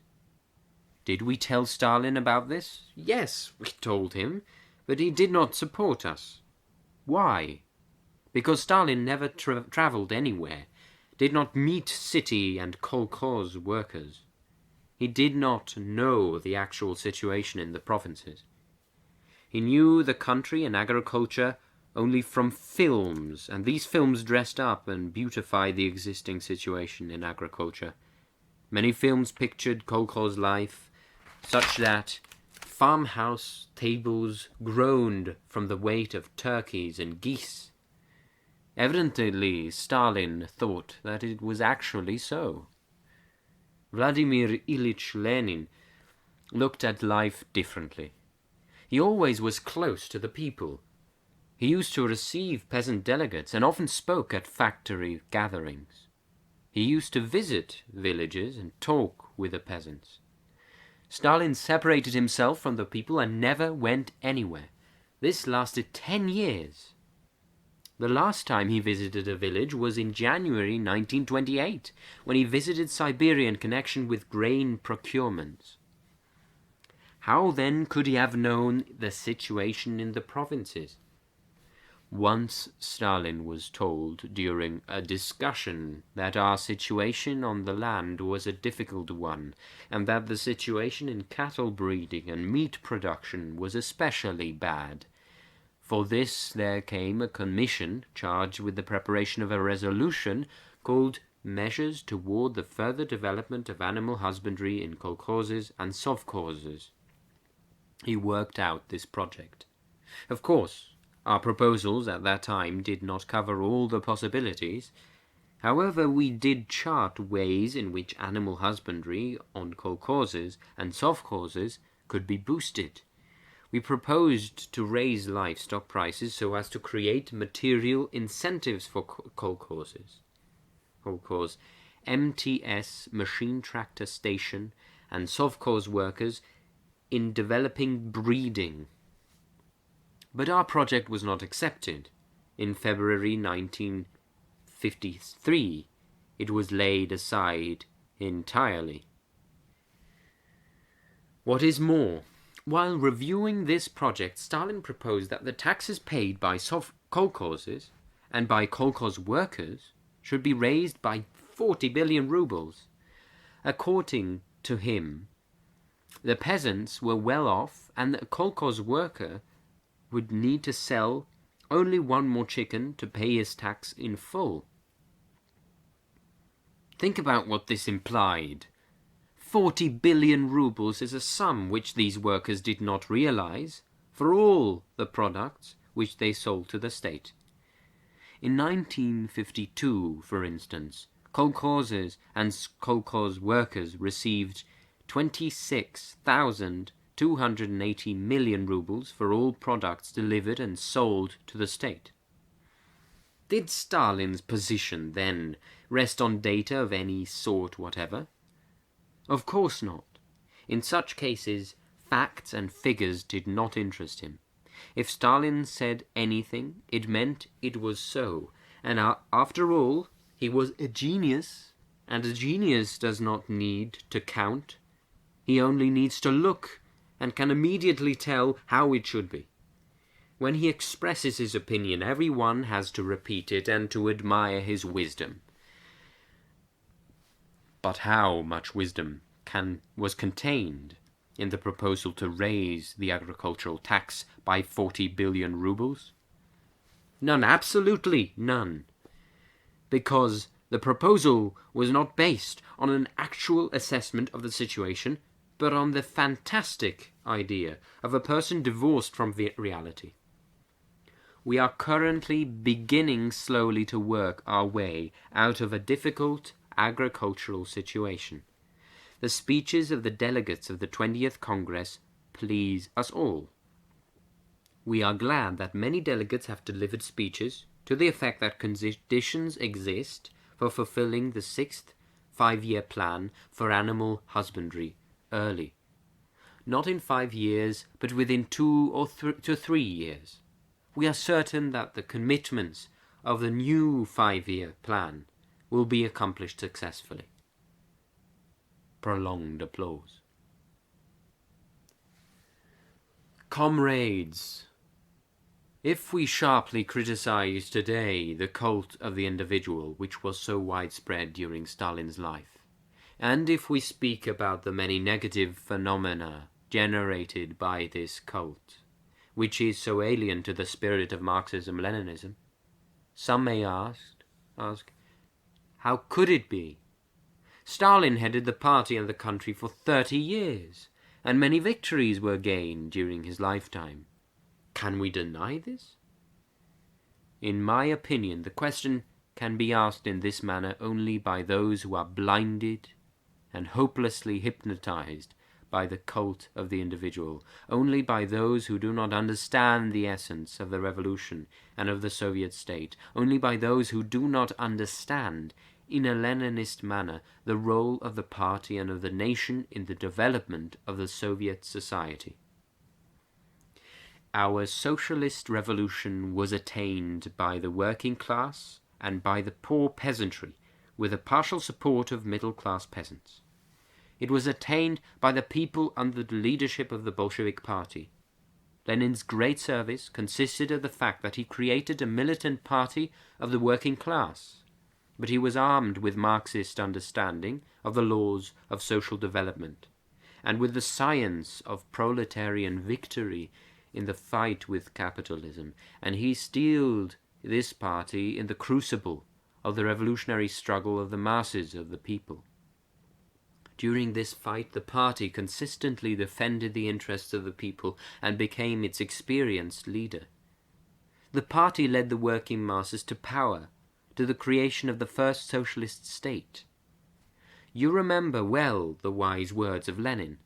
Did we tell Stalin about this? Yes, we told him, but he did not support us. Why? Because Stalin never traveled anywhere, did not meet city and kolkhoz workers. He did not know the actual situation in the provinces. He knew the country and agriculture only from films, and these films dressed up and beautified the existing situation in agriculture. Many films pictured kolkhoz life such that farmhouse tables groaned from the weight of turkeys and geese. Evidently, Stalin thought that it was actually so. Vladimir Ilyich Lenin looked at life differently. He always was close to the people. He used to receive peasant delegates and often spoke at factory gatherings. He used to visit villages and talk with the peasants. Stalin separated himself from the people and never went anywhere. This lasted 10 years. The last time he visited a village was in January 1928, when he visited Siberia in connection with grain procurements. How then could he have known the situation in the provinces? Once Stalin was told during a discussion that our situation on the land was a difficult one, and that the situation in cattle breeding and meat production was especially bad. For this there came a commission charged with the preparation of a resolution called Measures Toward the Further Development of Animal Husbandry in Kolkhozes and Sovkhozes. He worked out this project. Of course, our proposals at that time did not cover all the possibilities. However, we did chart ways in which animal husbandry on kolkhozes and sovkhozes could be boosted. We proposed to raise livestock prices so as to create material incentives for kolkhozes. Kolkhoz, MTS, machine tractor station, and sovkhoz workers in developing breeding. But our project was not accepted. In February 1953, it was laid aside entirely. What is more, while reviewing this project, Stalin proposed that the taxes paid by kolkhozes and by kolkhoz workers should be raised by 40 billion rubles. According to him, The peasants were well off, and the kolkhoz worker would need to sell only one more chicken to pay his tax in full. Think about what this implied. 40 billion rubles is a sum which these workers did not realize for all the products which they sold to the state. In 1952, for instance, kolkhozes and kolkhoz workers received 26,280 million rubles for all products delivered and sold to the state. Did Stalin's position then rest on data of any sort whatever? Of course not. In such cases, facts and figures did not interest him. If Stalin said anything, it meant it was so, and after all, he was a genius, and a genius does not need to count. He only needs to look, and can immediately tell how it should be. When he expresses his opinion, everyone has to repeat it and to admire his wisdom. But how much wisdom was contained in the proposal to raise the agricultural tax by 40 billion rubles? None, absolutely none. Because the proposal was not based on an actual assessment of the situation, but on the fantastic idea of a person divorced from reality. We are currently beginning slowly to work our way out of a difficult agricultural situation. The speeches of the delegates of the 20th Congress please us all. We are glad that many delegates have delivered speeches to the effect that conditions exist for fulfilling the 6th five-year plan for animal husbandry early. Not in 5 years, but within 2 to 3 years. We are certain that the commitments of the new 5-year plan will be accomplished successfully. Prolonged applause. Comrades, if we sharply criticize today the cult of the individual which was so widespread during Stalin's life, and if we speak about the many negative phenomena generated by this cult, which is so alien to the spirit of Marxism-Leninism, some may ask, how could it be? Stalin headed the party and the country for 30 years, and many victories were gained during his lifetime. Can we deny this? In my opinion, the question can be asked in this manner only by those who are blinded and hopelessly hypnotized by the cult of the individual, only by those who do not understand the essence of the revolution and of the Soviet state, only by those who do not understand in a Leninist manner the role of the party and of the nation in the development of the Soviet society. Our socialist revolution was attained by the working class and by the poor peasantry, with the partial support of middle-class peasants. It was attained by the people under the leadership of the Bolshevik party. Lenin's great service consisted of the fact that he created a militant party of the working class, but he was armed with Marxist understanding of the laws of social development, and with the science of proletarian victory in the fight with capitalism, and he steeled this party in the crucible of the revolutionary struggle of the masses of the people. During this fight, the party consistently defended the interests of the people and became its experienced leader. The party led the working masses to power, to the creation of the first socialist state. You remember well the wise words of Lenin,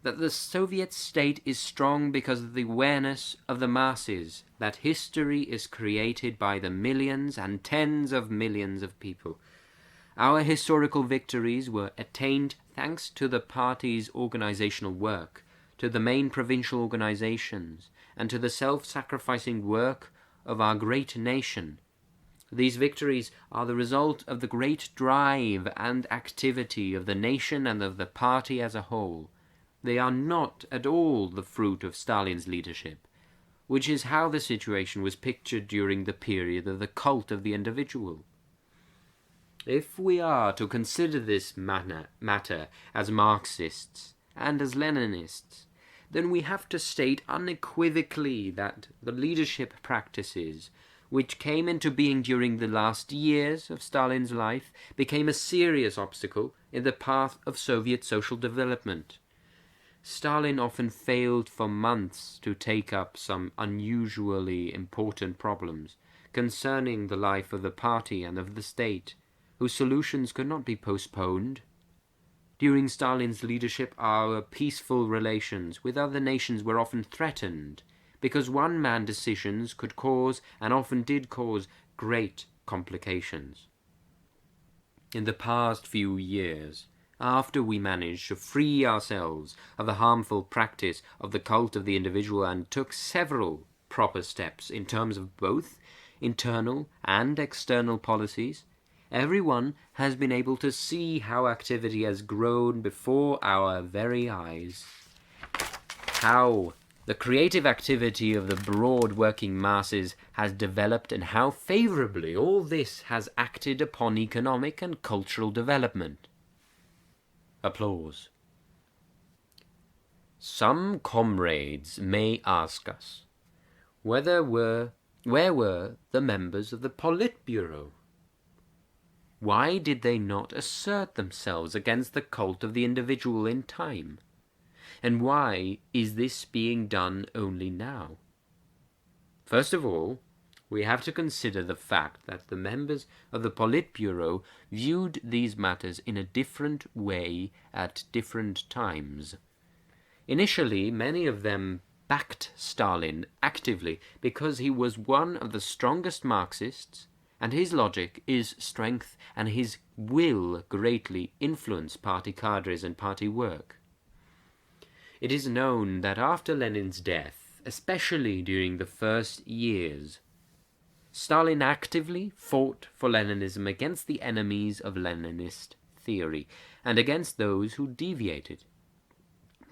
that the Soviet state is strong because of the awareness of the masses, that history is created by the millions and tens of millions of people. Our historical victories were attained thanks to the party's organizational work, to the main provincial organizations, and to the self-sacrificing work of our great nation. These victories are the result of the great drive and activity of the nation and of the party as a whole. They are not at all the fruit of Stalin's leadership, which is how the situation was pictured during the period of the cult of the individual. If we are to consider this matter as Marxists, and as Leninists, then we have to state unequivocally that the leadership practices which came into being during the last years of Stalin's life became a serious obstacle in the path of Soviet social development. Stalin often failed for months to take up some unusually important problems concerning the life of the party and of the state, whose solutions could not be postponed. During Stalin's leadership, our peaceful relations with other nations were often threatened, because one-man decisions could cause, and often did cause, great complications. In the past few years, after we managed to free ourselves of the harmful practice of the cult of the individual and took several proper steps in terms of both internal and external policies, everyone has been able to see how activity has grown before our very eyes, how the creative activity of the broad working masses has developed, and how favourably all this has acted upon economic and cultural development. Applause. Some comrades may ask us, where were the members of the Politburo? Why did they not assert themselves against the cult of the individual in time? And why is this being done only now? First of all, we have to consider the fact that the members of the Politburo viewed these matters in a different way at different times. Initially, many of them backed Stalin actively because he was one of the strongest Marxists, and his logic is strength, and his will greatly influence party cadres and party work. It is known that after Lenin's death, especially during the first years, Stalin actively fought for Leninism against the enemies of Leninist theory and against those who deviated.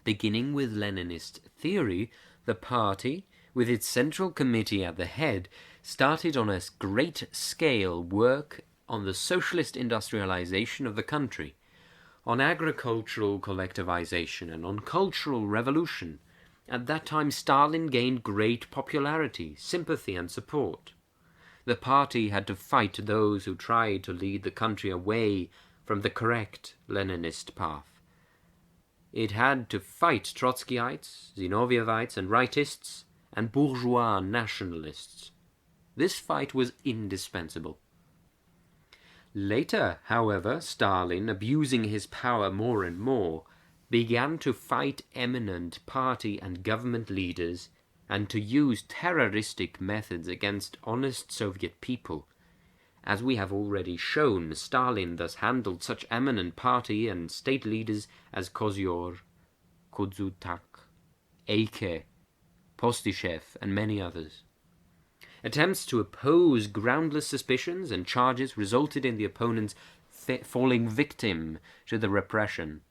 Beginning with Leninist theory, the party, with its central committee at the head, started on a great scale work on the socialist industrialization of the country, on agricultural collectivization, and on cultural revolution. At that time, Stalin gained great popularity, sympathy, and support. The party had to fight those who tried to lead the country away from the correct Leninist path. It had to fight Trotskyites, Zinovievites, and rightists, and bourgeois nationalists. This fight was indispensable. Later, however, Stalin, abusing his power more and more, began to fight eminent party and government leaders and to use terroristic methods against honest Soviet people. As we have already shown, Stalin thus handled such eminent party and state leaders as Kozyor, Kudzutak, Eike, Postyshev, and many others. Attempts to oppose groundless suspicions and charges resulted in the opponents falling victim to the repression.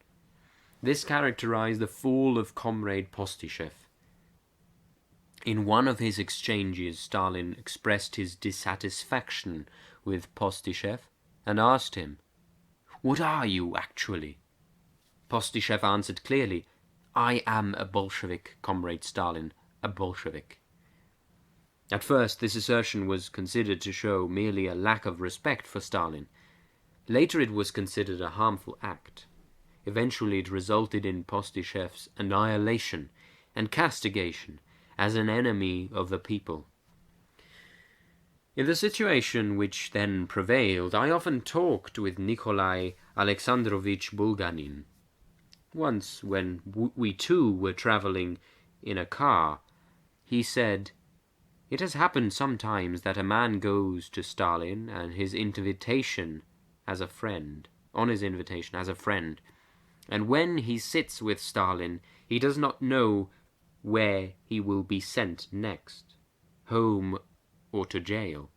This characterized the fall of Comrade Postyshev. In one of his exchanges, Stalin expressed his dissatisfaction with Postyshev and asked him, "What are you actually?" Postyshev answered clearly, "I am a Bolshevik, Comrade Stalin, a Bolshevik." At first, this assertion was considered to show merely a lack of respect for Stalin. Later it was considered a harmful act. Eventually it resulted in Postyshev's annihilation and castigation as an enemy of the people. In the situation which then prevailed, I often talked with Nikolai Alexandrovich Bulganin. Once, when we two were travelling in a car, he said, "It has happened sometimes that a man goes to Stalin and his invitation as a friend, and when he sits with Stalin, he does not know where he will be sent next, home or to jail."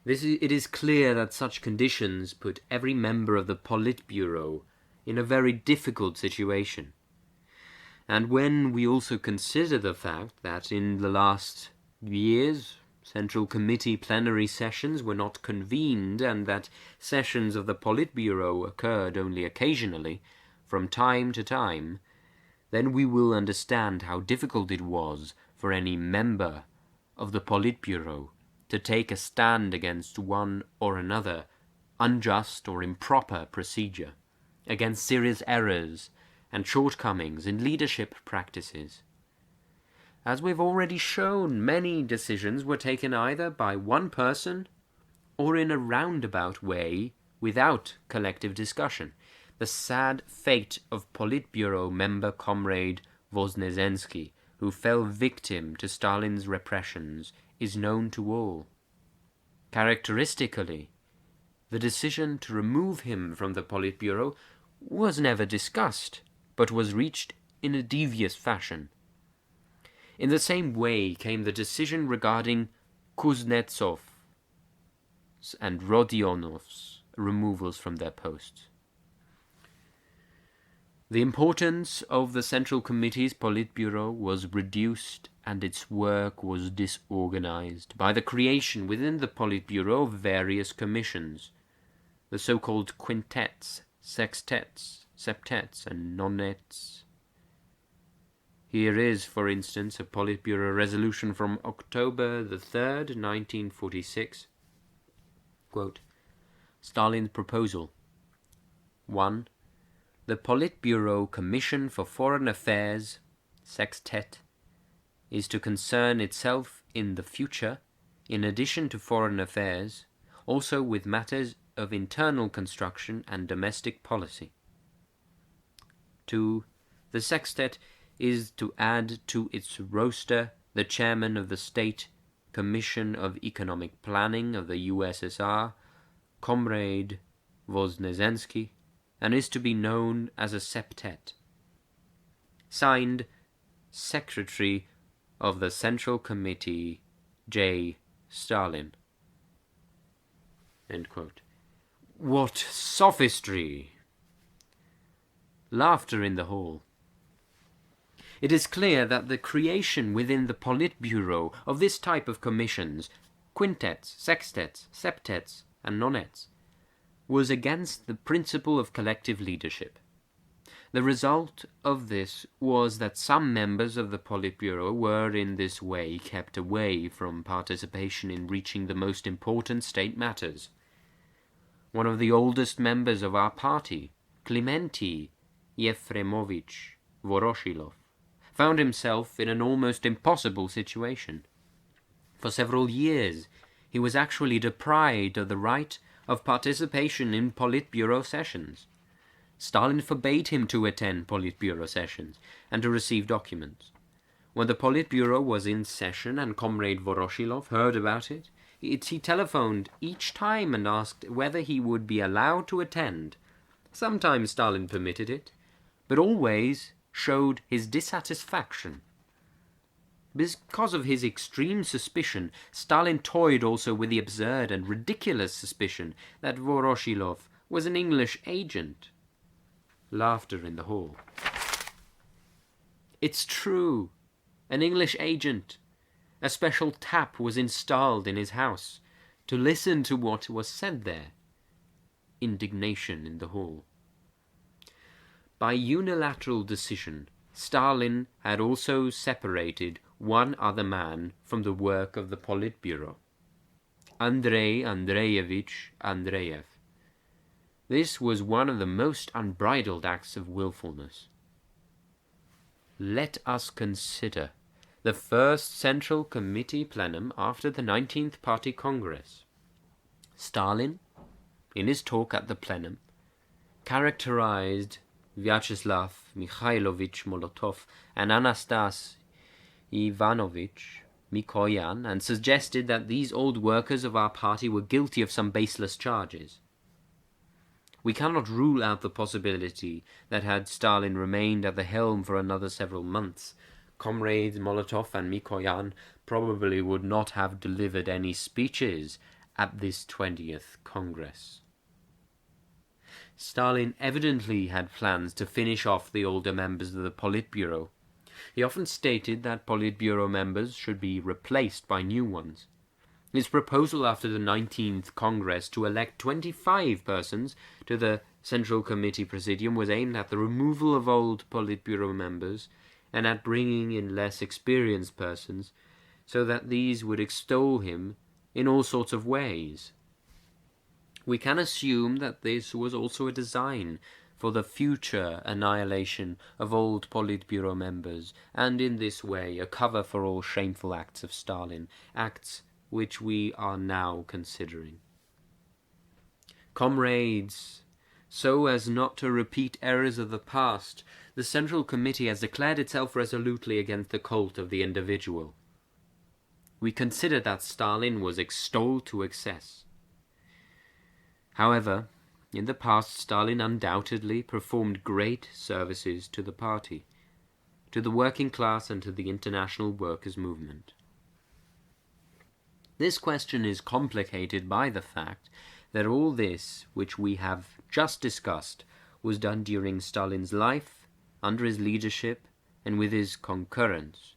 It is clear that such conditions put every member of the Politburo in a very difficult situation. And when we also consider the fact that in the last years, Central Committee plenary sessions were not convened, and that sessions of the Politburo occurred only occasionally, from time to time, then we will understand how difficult it was for any member of the Politburo to take a stand against one or another unjust or improper procedure, against serious errors and shortcomings in leadership practices. As we've already shown, many decisions were taken either by one person or in a roundabout way without collective discussion. The sad fate of Politburo member comrade Voznesensky, who fell victim to Stalin's repressions, is known to all. Characteristically, the decision to remove him from the Politburo was never discussed, but was reached in a devious fashion. In the same way came the decision regarding Kuznetsov's and Rodionov's removals from their posts. The importance of the Central Committee's Politburo was reduced and its work was disorganized by the creation within the Politburo of various commissions, the so-called quintets, sextets, septets, and nonettes. Here is, for instance, a Politburo resolution from October the 3rd, 1946. Quote, Stalin's proposal. 1. The Politburo Commission for Foreign Affairs, Sextet, is to concern itself in the future, in addition to foreign affairs, also with matters of internal construction and domestic policy. 2. The Sextet is to add to its roster the chairman of the State Commission of Economic Planning of the USSR, Comrade Voznesensky, and is to be known as a septet. Signed, Secretary of the Central Committee, J. Stalin. End quote. What sophistry! Laughter in the hall. It is clear that the creation within the Politburo of this type of commissions, quintets, sextets, septets, and nonettes, was against the principle of collective leadership. The result of this was that some members of the Politburo were in this way kept away from participation in reaching the most important state matters. One of the oldest members of our party, Klimenty Yefremovich Voroshilov, found himself in an almost impossible situation. For several years, he was actually deprived of the right of participation in Politburo sessions. Stalin forbade him to attend Politburo sessions and to receive documents. When the Politburo was in session and Comrade Voroshilov heard about it, he telephoned each time and asked whether he would be allowed to attend. Sometimes Stalin permitted it, but always showed his dissatisfaction. Because of his extreme suspicion, Stalin toyed also with the absurd and ridiculous suspicion that Voroshilov was an English agent. Laughter in the hall. It's true. An English agent. A special tap was installed in his house to listen to what was said there. Indignation in the hall. By unilateral decision, Stalin had also separated one other man from the work of the Politburo, Andrei Andreevich Andreev. This was one of the most unbridled acts of willfulness. Let us consider the first Central Committee plenum after the 19th Party Congress. Stalin, in his talk at the plenum, characterized Vyacheslav Mikhailovich Molotov and Anastas Ivanovich Mikoyan and suggested that these old workers of our party were guilty of some baseless charges. We cannot rule out the possibility that had Stalin remained at the helm for another several months, Comrades Molotov and Mikoyan probably would not have delivered any speeches at this 20th Congress. Stalin evidently had plans to finish off the older members of the Politburo. He often stated that Politburo members should be replaced by new ones. His proposal after the 19th Congress to elect 25 persons to the Central Committee Presidium was aimed at the removal of old Politburo members and at bringing in less experienced persons, so that these would extol him in all sorts of ways. We can assume that this was also a design for the future annihilation of old Politburo members, and in this way a cover for all shameful acts of Stalin, acts which we are now considering. Comrades, so as not to repeat errors of the past, the Central Committee has declared itself resolutely against the cult of the individual. We consider that Stalin was extolled to excess. However, in the past, Stalin undoubtedly performed great services to the party, to the working class, and to the international workers' movement. This question is complicated by the fact that all this, which we have just discussed, was done during Stalin's life, under his leadership, and with his concurrence.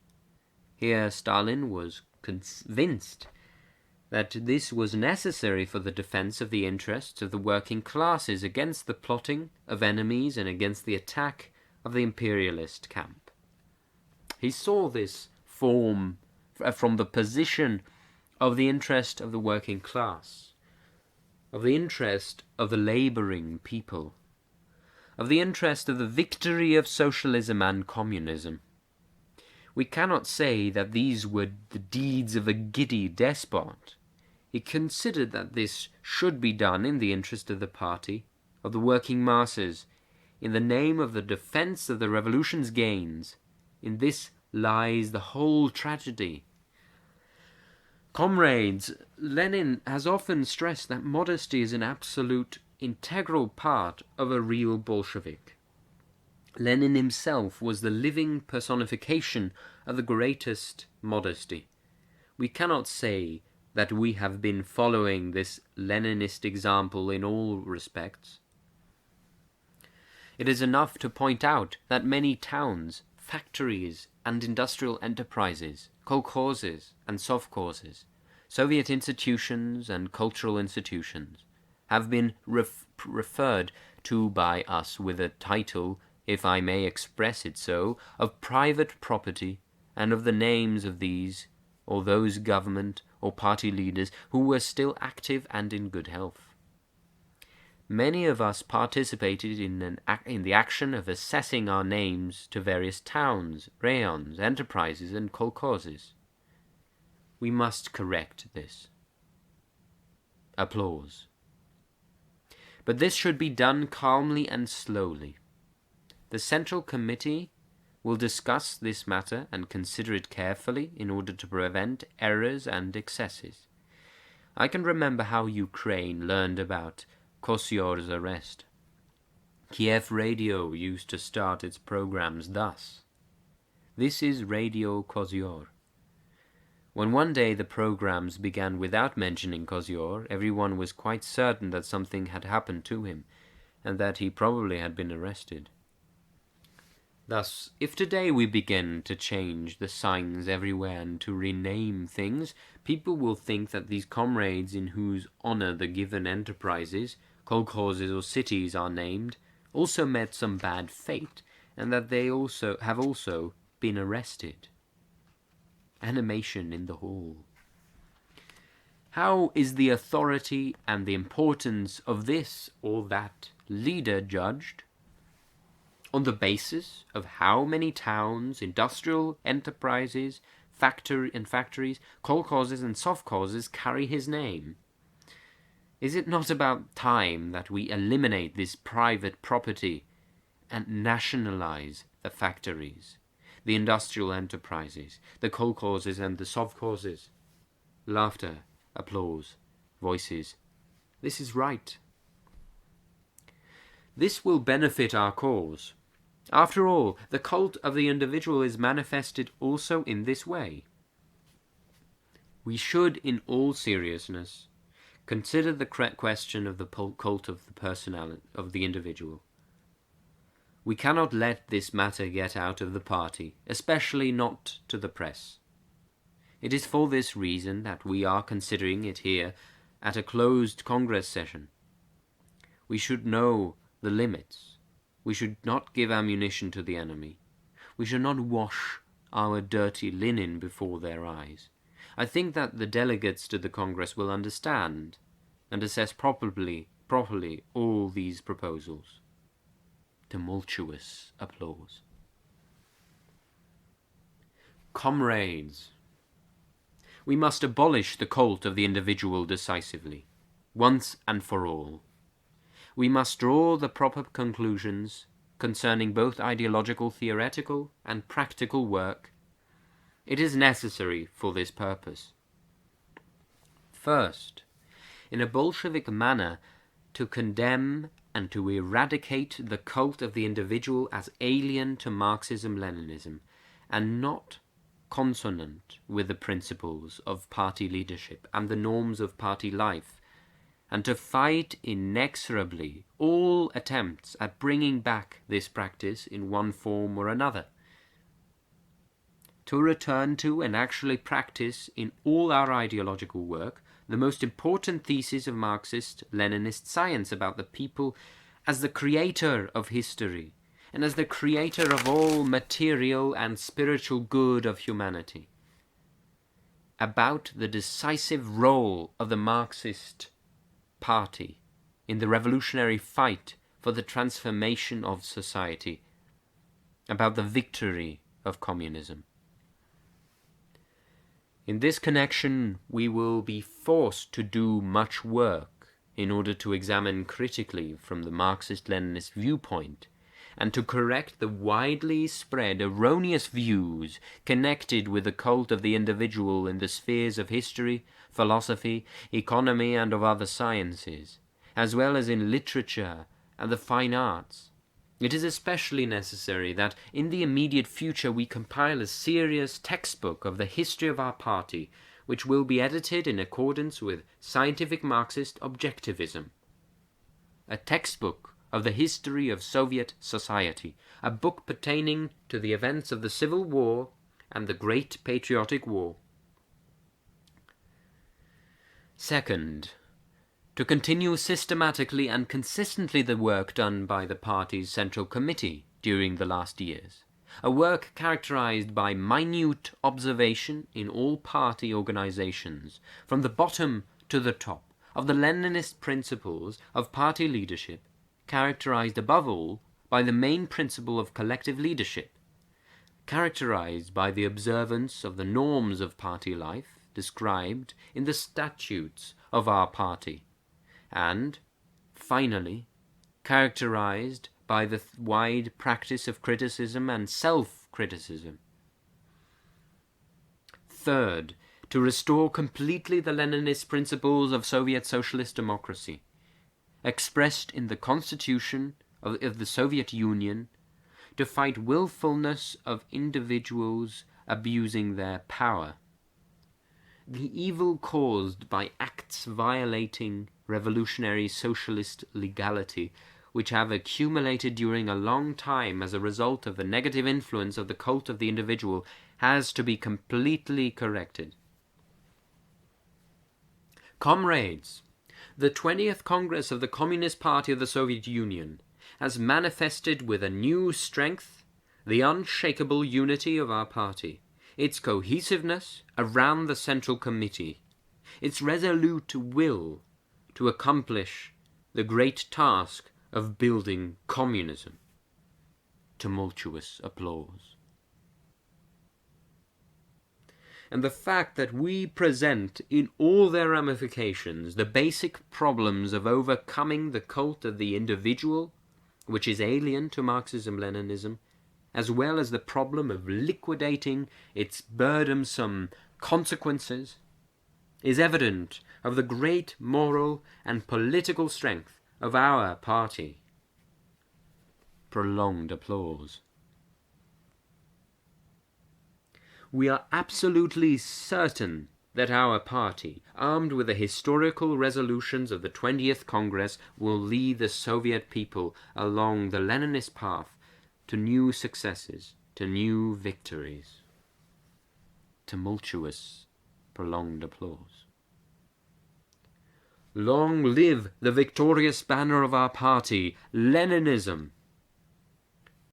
Here Stalin was convinced that this was necessary for the defense of the interests of the working classes against the plotting of enemies and against the attack of the imperialist camp. He saw this form from the position of the interest of the working class, of the interest of the laboring people, of the interest of the victory of socialism and communism. We cannot say that these were the deeds of a giddy despot. He considered that this should be done in the interest of the party, of the working masses, in the name of the defense of the revolution's gains. In this lies the whole tragedy. Comrades, Lenin has often stressed that modesty is an absolute, integral part of a real Bolshevik. Lenin himself was the living personification of the greatest modesty. We cannot say that we have been following this Leninist example in all respects. It is enough to point out that many towns, factories, and industrial enterprises, kolkhozes and sovkhozes, Soviet institutions and cultural institutions, have been referred to by us with a title, if I may express it so, of private property, and of the names of these or those government or party leaders who were still active and in good health. Many of us participated in the action of assessing our names to various towns, rayons, enterprises, and kolkhozes. We must correct this. Applause. But this should be done calmly and slowly. The Central Committee will discuss this matter and consider it carefully in order to prevent errors and excesses. I can remember how Ukraine learned about Kosyor's arrest. Kiev Radio used to start its programs thus: "This is Radio Kosyor." When one day the programs began without mentioning Kosyor, everyone was quite certain that something had happened to him, and that he probably had been arrested. Thus, if today we begin to change the signs everywhere and to rename things, people will think that these comrades in whose honor the given enterprises, kolkhozes or cities are named, also met some bad fate, and that they have also been arrested. Animation in the hall. How is the authority and the importance of this or that leader judged? On the basis of how many towns, industrial enterprises, factories, kolkhozes and sovkhozes carry his name? Is it not about time that we eliminate this private property and nationalize the factories, the industrial enterprises, the kolkhozes and the sovkhozes? Laughter, applause, voices. This is right. This will benefit our cause. After all, the cult of the individual is manifested also in this way. We should, in all seriousness, consider the question of the cult of the personality of the individual. We cannot let this matter get out of the party, especially not to the press. It is for this reason that we are considering it here at a closed Congress session. We should know the limits. We should not give ammunition to the enemy. We should not wash our dirty linen before their eyes. I think that the delegates to the Congress will understand and assess properly all these proposals. Tumultuous applause. Comrades, we must abolish the cult of the individual decisively, once and for all. We must draw the proper conclusions concerning both ideological, theoretical, and practical work. It is necessary for this purpose. First, in a Bolshevik manner, to condemn and to eradicate the cult of the individual as alien to Marxism-Leninism, and not consonant with the principles of party leadership and the norms of party life, and to fight inexorably all attempts at bringing back this practice in one form or another. To return to and actually practice in all our ideological work the most important thesis of Marxist-Leninist science about the people as the creator of history, and as the creator of all material and spiritual good of humanity. About the decisive role of the Marxist Party in the revolutionary fight for the transformation of society. About the victory of communism. In this connection, we will be forced to do much work in order to examine critically from the Marxist-Leninist viewpoint and to correct the widely spread erroneous views connected with the cult of the individual in the spheres of history, philosophy, economy, and of other sciences, as well as in literature and the fine arts. It is especially necessary that in the immediate future we compile a serious textbook of the history of our party, which will be edited in accordance with scientific Marxist objectivism. A textbook of the history of Soviet society, a book pertaining to the events of the Civil War and the Great Patriotic War. Second, to continue systematically and consistently the work done by the party's Central Committee during the last years, a work characterized by minute observation in all party organizations, from the bottom to the top, of the Leninist principles of party leadership, characterized above all by the main principle of collective leadership, characterized by the observance of the norms of party life described in the statutes of our party, and, finally, characterized by the wide practice of criticism and self-criticism. Third, to restore completely the Leninist principles of Soviet socialist democracy, expressed in the Constitution of the Soviet Union, to fight willfulness of individuals abusing their power, the evil caused by acts violating revolutionary socialist legality, which have accumulated during a long time as a result of the negative influence of the cult of the individual, has to be completely corrected. Comrades, the 20th Congress of the Communist Party of the Soviet Union has manifested with a new strength the unshakable unity of our party, its cohesiveness around the Central Committee, its resolute will to accomplish the great task of building communism. Tumultuous applause. And the fact that we present in all their ramifications the basic problems of overcoming the cult of the individual, which is alien to Marxism-Leninism, as well as the problem of liquidating its burdensome consequences, is evident of the great moral and political strength of our party. Prolonged applause. We are absolutely certain that our party, armed with the historical resolutions of the 20th Congress, will lead the Soviet people along the Leninist path to new successes, to new victories. Tumultuous prolonged applause. Long live the victorious banner of our party, Leninism!